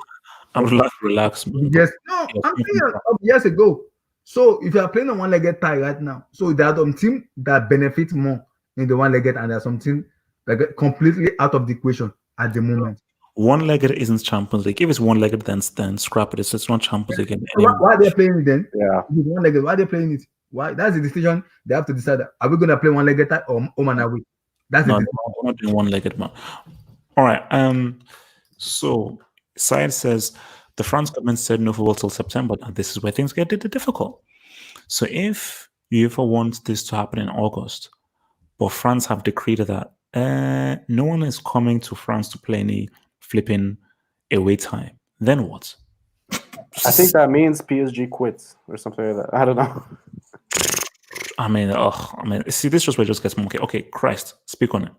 I'm relax. Yes. No, I'm saying years ago. So if you are playing a one-legged tie right now, so there are some teams that benefit more in the one-legged, and there are some teams that get completely out of the equation at the moment. One-legged isn't Champions League. If it's one-legged, then scrap it. It's not Champions League anymore. Why are they playing it then? Yeah. If it's one-legged, why are they playing it? Why? That's the decision they have to decide. Are we going to play one-legged tie or home and away? That's no, we're not doing one-legged, man. All right. So Syed says the France government said no football till September, and this is where things get difficult. So if UEFA wants this to happen in August, but France have decreed that no one is coming to France to play any flipping away time, then what? I think that means PSG quits or something like that. I don't know. I mean, see, this is where it just gets monkey. Okay, Christ, speak on it.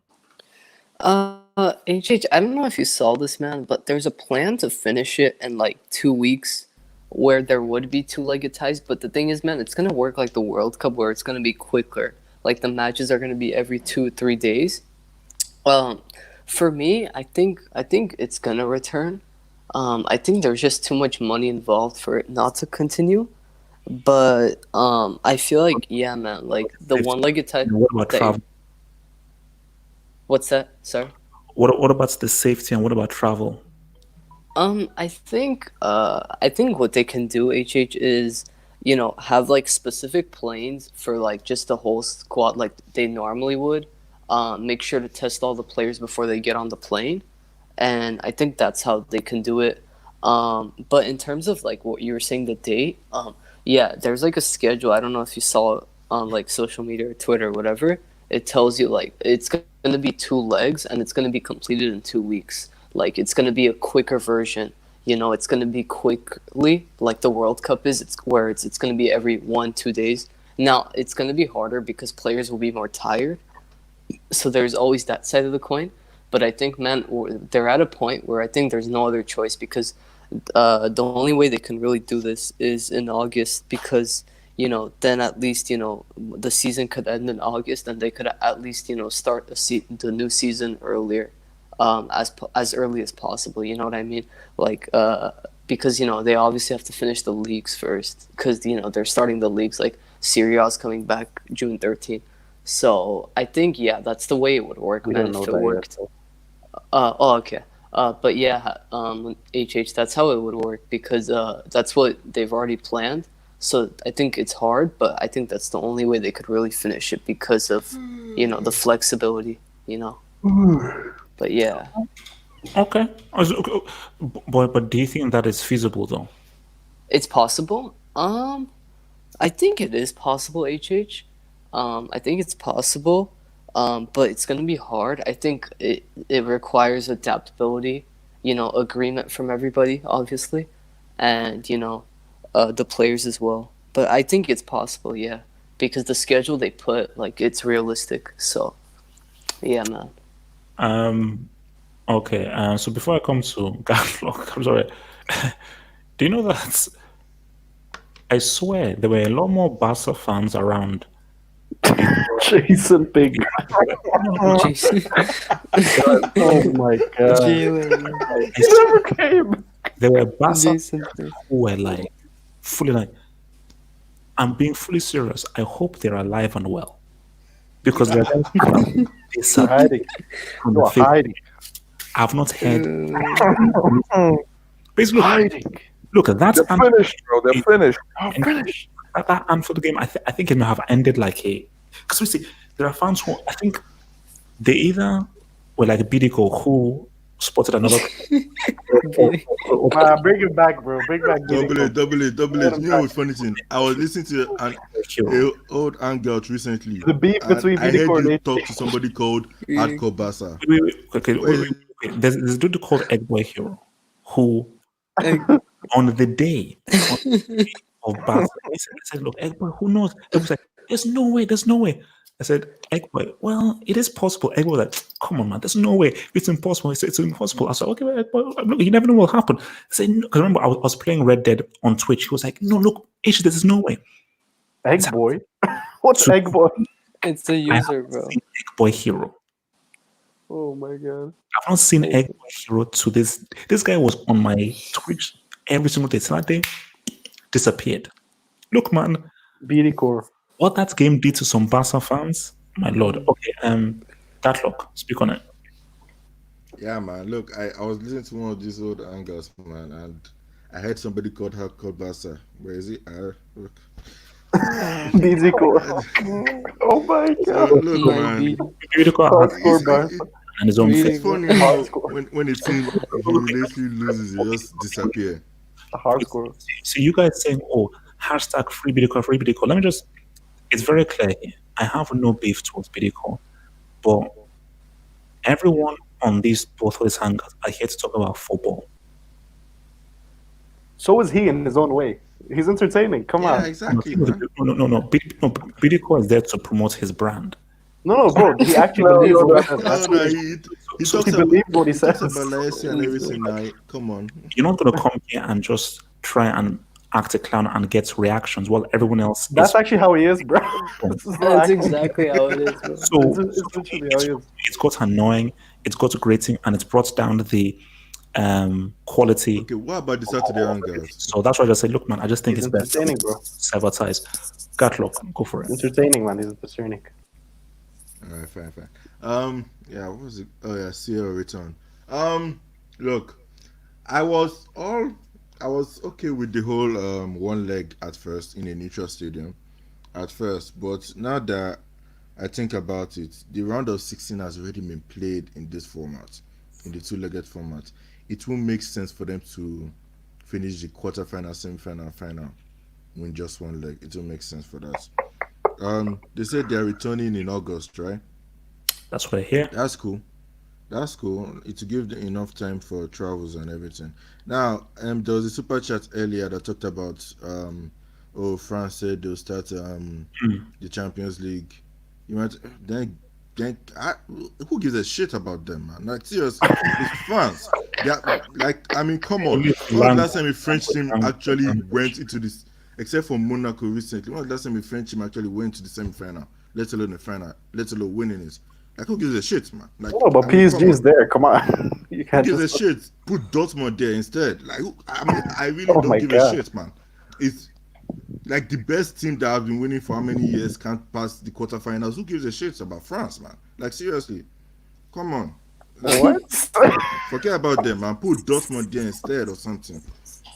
HH, I don't know if you saw this, man, but there's a plan to finish it in like 2 weeks where there would be two-legged ties. But the thing is, man, it's going to work like the World Cup where it's going to be quicker. Like the matches are going to be every 2-3 days. For me, I think it's going to return. I think there's just too much money involved for it not to continue. But I feel like, yeah, man, like the one-legged tie. What about travel? What's that? Sorry. What about the safety and what about travel? I think what they can do, HH, is have like specific planes for like just the whole squad, like they normally would. Make sure to test all the players before they get on the plane, and I think that's how they can do it. But in terms of like what you were saying, the date, yeah, there's like a schedule. I don't know if you saw it on like social media or Twitter or whatever. It tells you like it's going to be 2 legs and it's going to be completed in 2 weeks. Like it's going to be a quicker version. It's going to be quickly like the World Cup is. It's where it's going to be every 1-2 days. Now it's going to be harder because players will be more tired. So there's always that side of the coin. But I think, man, they're at a point where I think there's no other choice because the only way they can really do this is in August because, then at least, the season could end in August and they could at least, start the new season earlier, as early as possible. You know what I mean? Like, because, they obviously have to finish the leagues first because, they're starting the leagues like Serie A's coming back June 13th. So I think, yeah, that's the way it would work, man, if it worked. Okay. But yeah, HH, that's how it would work because that's what they've already planned. So I think it's hard, but I think that's the only way they could really finish it because of, the flexibility, But yeah. Okay. But do you think that is feasible though? It's possible. I think it is possible, HH. I think it's possible. But it's going to be hard. I think it requires adaptability, agreement from everybody, obviously, and, the players as well. But I think it's possible, yeah, because the schedule they put, like, it's realistic. So, yeah, man. Okay. So before I come to Gatlock, I'm sorry. Do you know that I swear there were a lot more Barca fans around Jason Big. Jason. Oh my god. Jalen. He never came. There were Barca Jason. who were like fully like, I'm being fully serious. I hope they're alive and well because they're hiding. You're hiding. I've not heard. Basically, hiding. Look, that's They're finished, bro. They're finished. I'm finished. That for the game, I think it may have ended like because we see there are fans who I think they either were like Bidico who spotted another. Bring it back, bro. Bring back. Double it. You know what's funny thing? I was listening to an old Hangout recently. The beef between I Bidico heard you and talk to somebody called Hardcore Basa. Wait. There's a dude called Eggboy Hero who on the day of Barca, I said, look, Eggboy, who knows? It was like, there's no way. I said, Eggboy, well, it is possible. Eggboy was like, come on, man, there's no way. It's impossible. He said, it's impossible. I said, okay, Eggboy, look, you never know what will happen. I said, no, because remember, I was playing Red Dead on Twitch. He was like, no, look, H, there's no way. Eggboy? What's Eggboy? It's the user, bro. Eggboy Hero. Oh my god. I've not seen Eggboy Hero to this. This guy was on my Twitch every single day. Saturday, disappeared. Look, man. BD What that game did to some Barca fans, my lord. Okay, Gatlock, speak on it. Yeah, man. Look, I was listening to one of these old angles, man, and I heard somebody called Basa. Where is he? Look. BD Oh my god. Look, man. Hardcore Barca. And his own It's funny how when a team literally loses, it just disappear. Hardcore. So you guys saying, oh, hashtag free Bidico. Let me just, it's very clear here. I have no beef towards Bidico, but everyone on both of these hangouts are here to talk about football. So is he in his own way. He's entertaining. Come on. Exactly. No. Bidico is there to promote his brand. No, bro. He actually believes what he says. No, That's no, what he he talks about believes what he he talks says. about Laesi and everything now. Come on. You're not going to come here and just try and act a clown and get reactions while everyone else That's is. actually how he is, bro. This is not That's acting. exactly how it is, bro. So It's literally how he is. it's got annoying, it's got grating, and it's brought down the quality. Okay, what about the Saturday Hangouts? So that's why I just say, look, man, I just think He's it's best entertaining, bro. to advertise. Gatlock, go for it. Entertaining, man. He's entertaining. All right, fine. Yeah, what was it? Oh yeah, CL return. Look, I was okay with the whole one leg at first in a neutral stadium, at first, but now that I think about it, the round of 16 has already been played in this format, in the two-legged format. It won't make sense for them to finish the quarterfinal, semi-final, final win just one leg. It won't make sense for that. They said they're returning in August, right? That's what I hear. That's cool. That's cool. It will give them enough time for travels and everything. Now, there was a super chat earlier that talked about France said they'll start the Champions League. You might who gives a shit about them, man? Like seriously, it's France. Come on. When was the last time a French team actually went into this? Except for Monaco recently. When was the last time a French team actually went to the semi-final, let alone the final, let alone winning it? Like, who gives a shit, man? Like, No, but PSG is there. Come on. You can't who gives just... a shit? Put Dortmund there instead. Like, I really don't give a shit, man. It's like the best team that have been winning for how many years can't pass the quarterfinals. Who gives a shit about France, man? Like, seriously. Come on. Like, What? Forget about them, man. Put Dortmund there instead or something.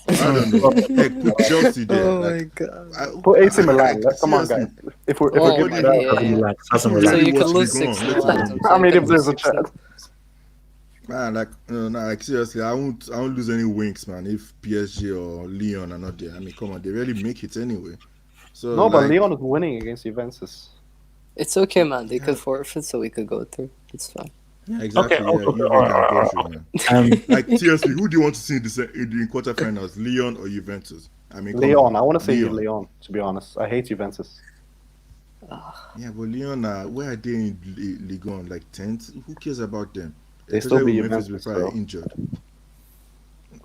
I don't know. Heck, put Chelsea there. Oh like, my god. Put AC Milan. Come on, guys. If we're giving my it God. up, So you can lose 6 Milan. I mean, if there's a chance. Man, like seriously, I won't lose any winks, man. If PSG or Lyon are not there, I mean, come on, they really make it anyway. So No, but Lyon is winning against Juventus. It's okay, man. They could forfeit, so we could go through. It's fine. Yeah, exactly. Okay, Yeah, okay, you all can right, go through, man. Like seriously, who do you want to see in the quarterfinals, Lyon or Juventus? I mean, come Lyon. on. I want to say Lyon, to be honest. I hate Juventus. Yeah, but Lyon, where are they in Ligue 1? Like 10th? Who cares about them? They still be Memphis Juventus, before bro. injured.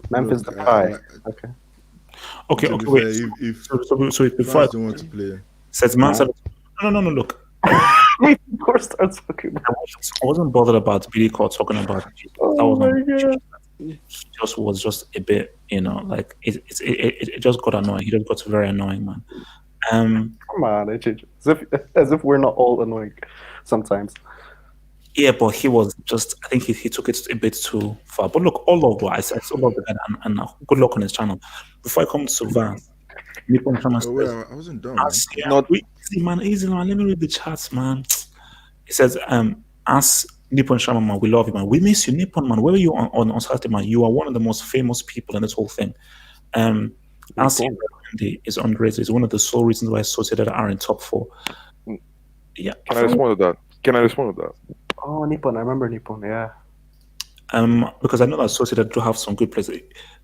Memphis Look, Depay. Okay. To be wait. fair, if So before France don't want to play, says man, no, look. Of course, starts talking. I wasn't bothered about Billy Cole talking about Jesus. That was not. He just was just a bit, like it just got annoying. He just got very annoying, man. Come on, as if we're not all annoying sometimes. Yeah, but he was just. I think he took it a bit too far. But look, all over. I still love the guy, and good luck on his channel. Before I come to Vance, Nippon Channel says, I wasn't done. easy man. Let me read the chats, man. He says, ask Nippon Shaman, man, we love you, man. We miss you, Nippon, man. Where were you on Saturday, man? You are one of the most famous people in this whole thing. As is underrated. It's one of the sole reasons why Sociedad are in top 4. Yeah. Can I respond to that? Oh, Nippon. I remember Nippon, yeah. Because I know that Sociedad do have some good players.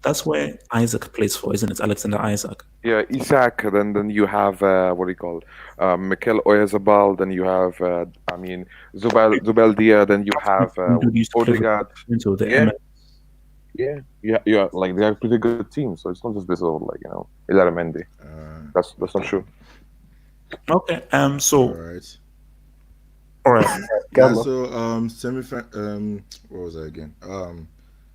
That's where Isaac plays for, isn't it? Alexander Isaac. Yeah, Isaac. Then you have what do you call it? Mikel Oyarzabal. Then you have Zubeldia. Then you have Odegaard. Into the Yeah. Like they have pretty good teams. So it's not just this old Ilara Mendy. That's not true. Okay. So. All right. All right. Yeah, so semi-final. What was I again?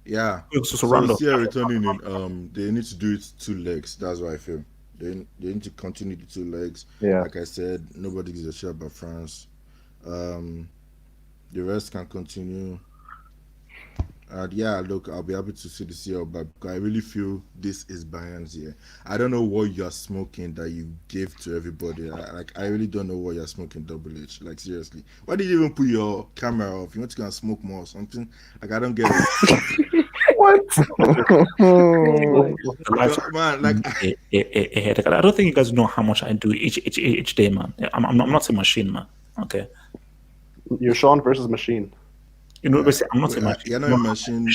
Yeah. So Sierra returning in. They need to do it 2 legs. That's what I feel. They need to continue the 2 legs. Yeah. Like I said, nobody gives a shit about France. The rest can continue. Yeah, look, I'll be happy to see the CL back. I really feel this is Bayern's year. I don't know what you're smoking that you gave to everybody. I really don't know what you're smoking, Double H. Like, seriously. Why did you even put your camera off? You want to go and smoke more or something? Like, I don't get it. What? Man, like... I don't think you guys know how much I do each day, man. I'm not a machine, man. Okay. You're Sean versus machine. I'm not a machine. You're not a machine.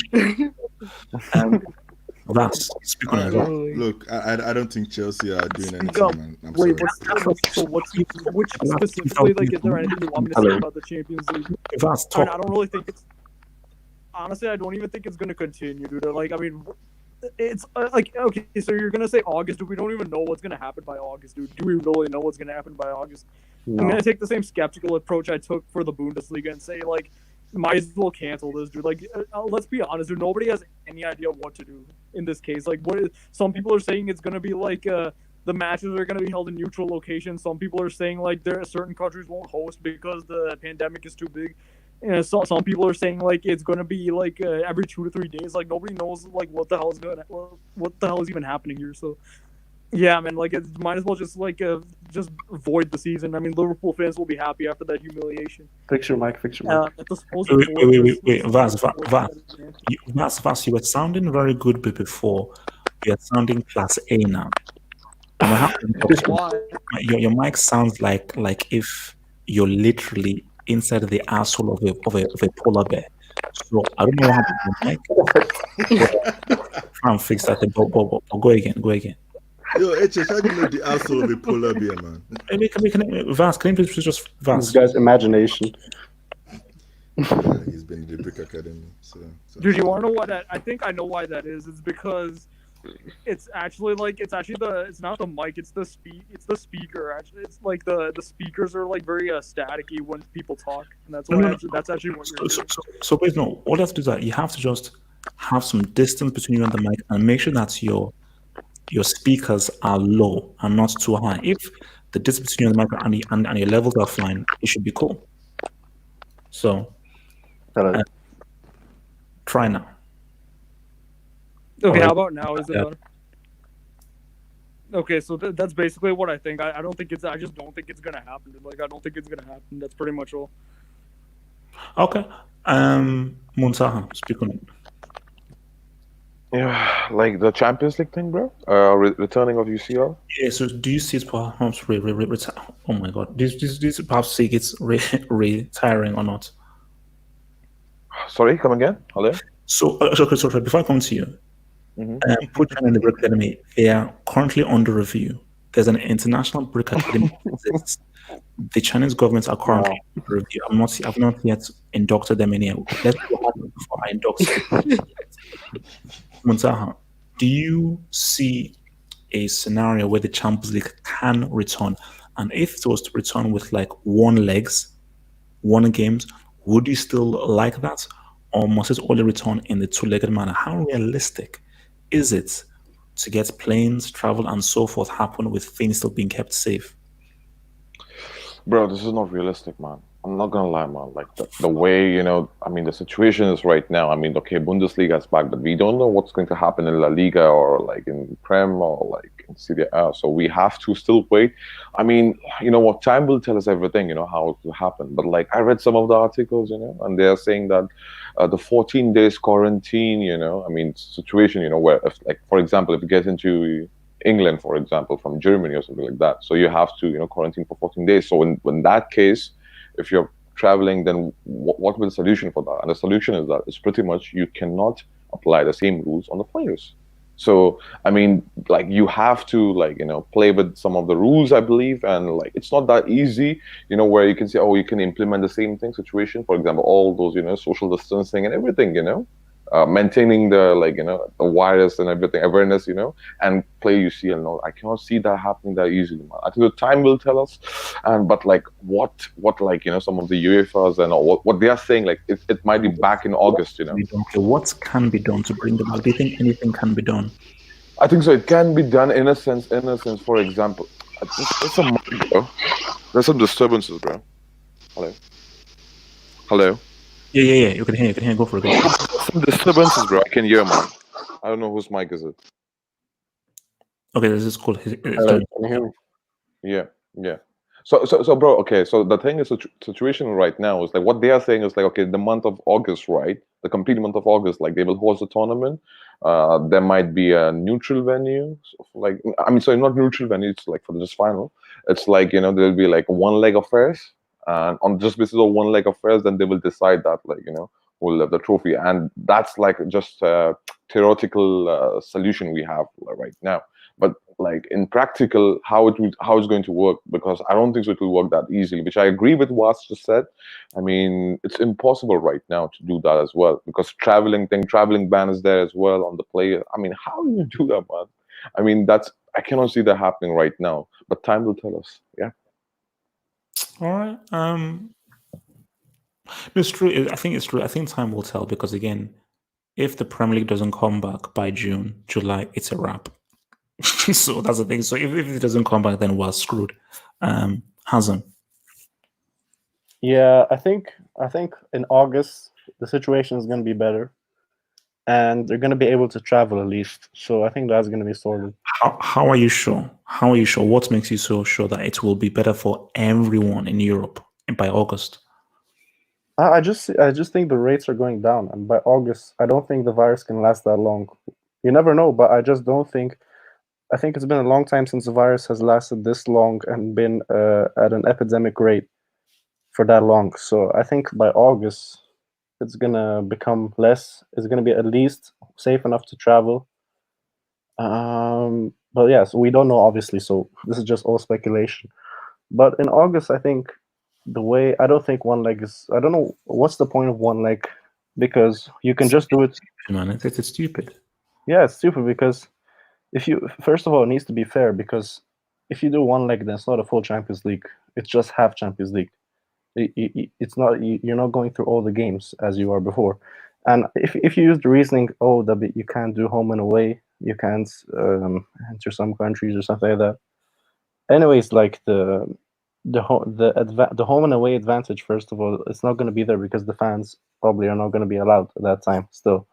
Vas, speak on it. Look, I don't think Chelsea are doing Speak anything, up. man. I'm Wait, sorry. which specifically, like, is there anything you want me to say about the Champions League? Vas, I mean, talk. I don't really think it's. Honestly, I don't even think it's gonna continue, dude. Like, I mean, it's like, okay, so you're gonna say August, dude. We don't even know what's gonna happen by August, dude. Do we really know what's gonna happen by August? I'm No. gonna take the same skeptical approach I took for the Bundesliga and say, like, might as well cancel this, dude. Like, let's be honest, dude. Nobody has any idea what to do in this case. Like, some people are saying it's gonna be like the matches are gonna be held in neutral locations. Some people are saying like certain countries won't host because the pandemic is too big. And some people are saying like it's gonna be like every 2 to 3 days. Like nobody knows like what the hell is even happening here. So yeah, man, like it might as well just just void the season. I mean, Liverpool fans will be happy after that humiliation. Fix your mic. Fix your mic. At the supposed Wait, Vas, you were sounding very good before. You're sounding class A now. Your mic sounds like if you're literally inside the asshole of a polar bear. So I don't know what happened to the mic. Try and fix that. But go again. Yo, HS, how do you know the asshole of a polar bear, man? Vas, can you please just Vas? This guy's imagination. Yeah, he's been in the Brick Academy. So Dude, you want to know why that? I think I know why that is. It's because it's not the mic, it's the speaker. Actually, it's like the speakers are like very staticky when people talk, and that's why that's actually what you're doing. So wait, no. All you have to do is that you have to just have some distance between you and the mic, and make sure that your speakers are low and not too high. If the distance between you and the mic and your levels are fine, it should be cool. So try now. Okay, how about now? Is it better? Okay, so that's basically what I think. I don't think it's. I just don't think it's gonna happen. Like, I don't think it's gonna happen. That's pretty much all. Okay. Muntaha, speak on it. Yeah, like the Champions League thing, bro. Returning of UCL. Yeah. So, do you see it perhaps oh my God, do you perhaps see it's retiring or not? Sorry, come again. Hello. So, before I come to you, put China in the Brick Academy. They are currently under review. There's an international Brick Academy that exists. The Chinese government are currently under review. I've not yet inducted them in here. Let's see what happens before I induct. Muntaha, do you see a scenario where the Champions League can return? And if it was to return with like one games, would you still like that? Or must it only return in the two-legged manner? How realistic is it to get planes, travel, and so forth happen with things still being kept safe? Bro, this is not realistic, man. I'm not gonna lie, man. Like the way, I mean, the situation is right now. I mean, okay, Bundesliga is back, but we don't know what's going to happen in La Liga or like in Prem or like in Serie A. So we have to still wait. I mean, you know what? Time will tell us everything. How it will happen. But like, I read some of the articles, and they are saying that the 14 days quarantine, I mean, situation, where, if, like, for example, if you get into England, for example, from Germany or something like that, so you have to, quarantine for 14 days. So in that case, if you're traveling, then what will the solution for that? And the solution is that it's pretty much you cannot apply the same rules on the players. So, I mean, like, you have to, like, play with some of the rules, I believe, and like, it's not that easy, where you can say, oh, you can implement the same thing situation, for example, all those, social distancing and everything, maintaining the, like, the virus and everything, awareness, and play UCL. No, I cannot see that happening that easily, man. I think the time will tell us. But like, what like, some of the UEFAs and what they are saying, like, it might be back in August, Okay, what can be done to bring them back? Do you think anything can be done? I think so. It can be done in a sense. For example, there's some disturbances, bro. Hello. Yeah. You can hear. Go for it. Some disturbances, bro. I can hear, man. I don't know whose mic is it. Okay, this is cool. Hello, can you hear me? Yeah. So, bro. Okay. So the thing is, the situation right now is like what they are saying is like, okay, the month of August, right? The complete month of August, like they will host a tournament. There might be a neutral venue, like, I mean, sorry, not neutral venue. It's like for this final. It's like, there'll be like one leg affairs, and on just basis of one leg affairs, then they will decide that, like, who will have the trophy. And that's like just theoretical solution we have right now. But like in practical, how it's going to work, because I don't think so it will work that easily. Which I agree with what just said. I mean, it's impossible right now to do that as well, because traveling ban is there as well on the player. I mean, how do you do that, man? I mean, I cannot see that happening right now, but time will tell us. Yeah. All right. It's true. I think it's true. I think time will tell, because again, if the Premier League doesn't come back by June, July, it's a wrap. So that's the thing. So if it doesn't come back, then we're screwed. Hasn't. Yeah, I think in August the situation is going to be better, and they're going to be able to travel at least. So I think that's going to be sorted. How are you sure? How are you sure? What makes you so sure that it will be better for everyone in Europe by August? I just think the rates are going down, and by August, I don't think the virus can last that long. You never know, but I just don't think. I think it's been a long time since the virus has lasted this long and been at an epidemic rate for that long. So I think by August, it's gonna become less. It's gonna be at least safe enough to travel. But yeah, so we don't know, obviously. So this is just all speculation. But in August, I think I don't think one leg is. I don't know what's the point of one leg, because you can just do it. Man, it's stupid. Yeah, it's stupid because first of all, it needs to be fair, because if you do one leg, then it's not a full Champions League. It's just half Champions League. It's not. You're not going through all the games as you are before. And if you use the reasoning, that you can't do home and away, you can't enter some countries or something like that. Anyways, like the home and away advantage, first of all, it's not going to be there because the fans probably are not going to be allowed at that time still.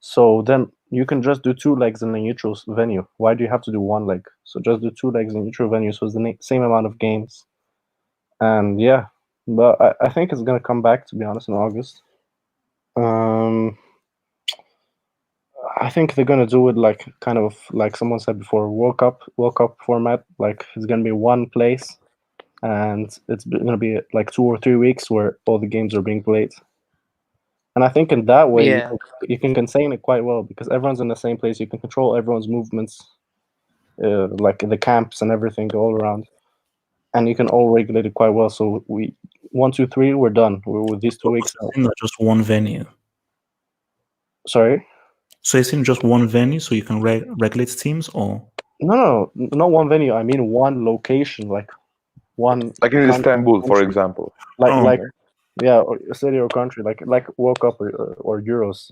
So then you can just do 2 legs in a neutral venue. Why do you have to do 1 leg? So just do 2 legs in neutral venue, so it's the same amount of games. And yeah, but I think it's going to come back, to be honest, in August. I think they're going to do it like kind of like someone said before, World Cup format. Like it's going to be one place, and it's going to be like 2 or 3 weeks where all the games are being played. And I think in that way, Yeah. you can contain it quite well, because everyone's in the same place. You can control everyone's movements, like in the camps and everything all around, and you can all regulate it quite well. So 1, 2, 3, we're done. We're with these 2 weeks. It's not just one venue. Sorry. So it's in just one venue, so you can regulate teams, or No, not one venue. I mean one location, like one. Like in Istanbul, for example. Like yeah, or a city or country, like World Cup or Euros,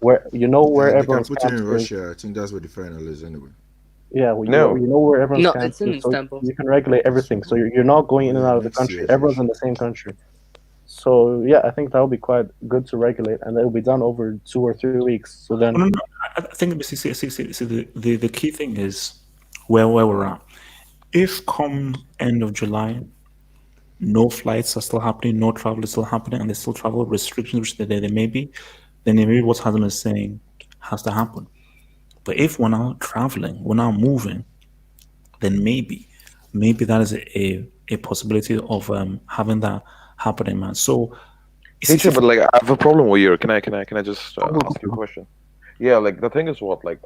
where where They can everyone's put it in camp is. Russia. I think that's where the final is anyway. Yeah, you know where everyone's No, camp it's in is, so Istanbul. you can regulate everything. So you're not going in and out of the country. Everyone's in the same country. So yeah, I think that will be quite good to regulate, and it will be done over 2 or 3 weeks. So then, no. I think see, the key thing is where we're at. If come end of July, no flights are still happening, no travel is still happening, and there's still travel restrictions, which there may be, then maybe what Hassan is saying has to happen. But if we're now traveling, we're now moving, then maybe that is a possibility of having that happening, man. So, but like I have a problem with you. Can I just ask you a question? Yeah, like the thing is what, like,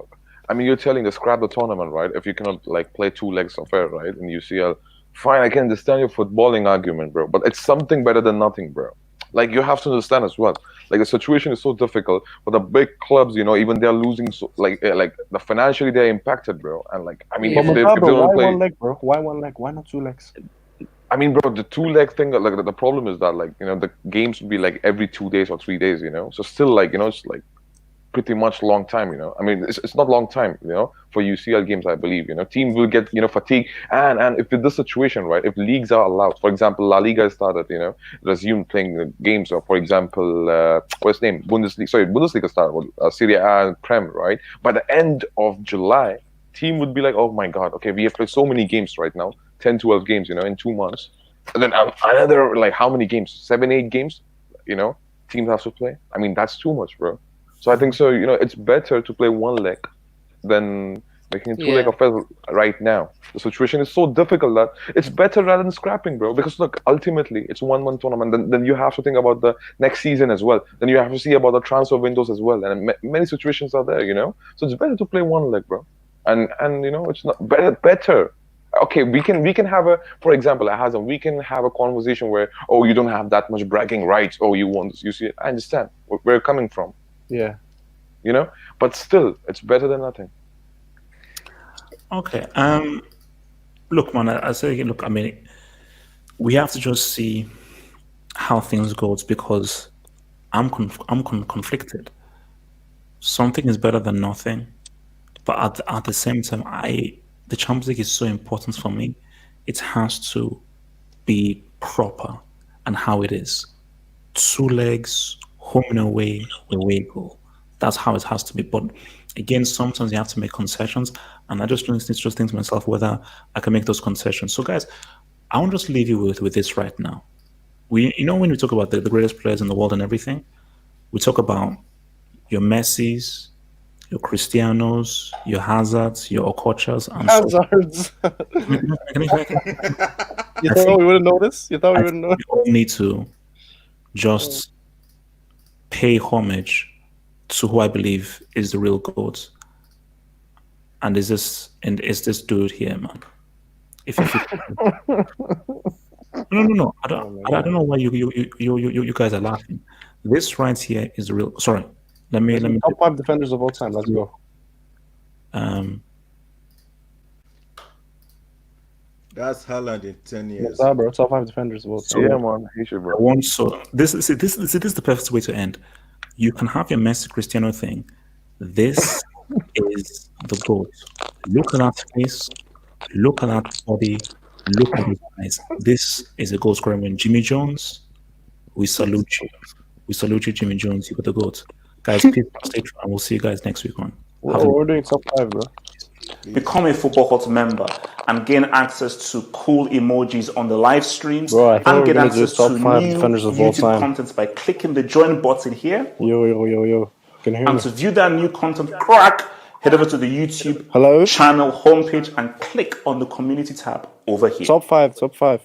I mean, you're telling to scrap the tournament, right? If you cannot like play 2 legs of it, right? And UCL, fine, I can understand your footballing argument, bro. But it's something better than nothing, bro. Like you have to understand as well. Like the situation is so difficult for the big clubs, even they're losing. So, like the financially they're impacted, bro. And like I mean, if they why don't play, 1 leg, bro? Why 1 leg? Why not 2 legs? I mean, bro, the 2 leg thing. Like the problem is that like the games would be like every 2 days or 3 days. So still like it's like pretty much long time. I mean, it's not long time. For UCL games, I believe. Team will get fatigue, and if with this situation, right, if leagues are allowed, for example, La Liga started, resumed playing the games, or for example, what's the name, Bundesliga started, Serie A and Prem, right? By the end of July, team would be like, oh my god, okay, we have played so many games right now, 10, 12 games, in 2 months, and then another like how many games, 7, 8 games, teams have to play. I mean, that's too much, bro. So I think so. It's better to play 1 leg than making it too Yeah. late of right now. The situation is so difficult that it's better rather than scrapping, bro. Because look, ultimately, it's 1 month tournament. Then you have to think about the next season as well. Then you have to see about the transfer windows as well. And many situations are there, you know. So it's better to play one leg, bro. And you know, it's not better. Okay, we can have a, for example, Hazem, we can have a conversation where, oh, you don't have that much bragging rights. Oh, you want this, you see it. I understand where we're coming from. Yeah. You know, but still, it's better than nothing. Okay. Look, man. I say, look. I mean, we have to just see how things goes because I'm conflicted. Something is better than nothing, but at the same time, the Champions League is so important for me. It has to be proper and how it is. 2 legs, home and away goal. That's how it has to be. But again, sometimes you have to make concessions, and I just need to think to myself whether I can make those concessions. So, guys, I want to just leave you with this right now. When we talk about the greatest players in the world and everything, we talk about your Messis, your Cristianos, your Hazards, your Okochas, and Hazards. You thought we wouldn't notice? You thought we wouldn't know? We all need to just pay homage to who I believe is the real GOAT. And is this dude here, man? If no. I don't know why you guys are laughing. This right here is the real. Sorry, let me. Top 5 defenders of all time. Let's go. That's Haaland in 10 years. What's up, bro? Top 5 defenders of all time. Yeah, man. He should, bro. This is the perfect way to end. You can have your Messi Cristiano thing. This is the GOAT. Look at that face. Look at that body. Look at his eyes. This is a goal scorer. When Jimmy Jones, we salute you. We salute you, Jimmy Jones. You got the GOAT. Guys, peace, stay true, and we'll see you guys next week on. We're doing top 5, bro. Become a Football Hut member and gain access to cool emojis on the live streams, Bro, I thought and we were get gonna do access top to 5 new defenders of all YouTube time. content by clicking the join button here. Yo. Can you hear And me? to view that new content, head over to the YouTube Hello? channel homepage and click on the community tab over here. Top 5.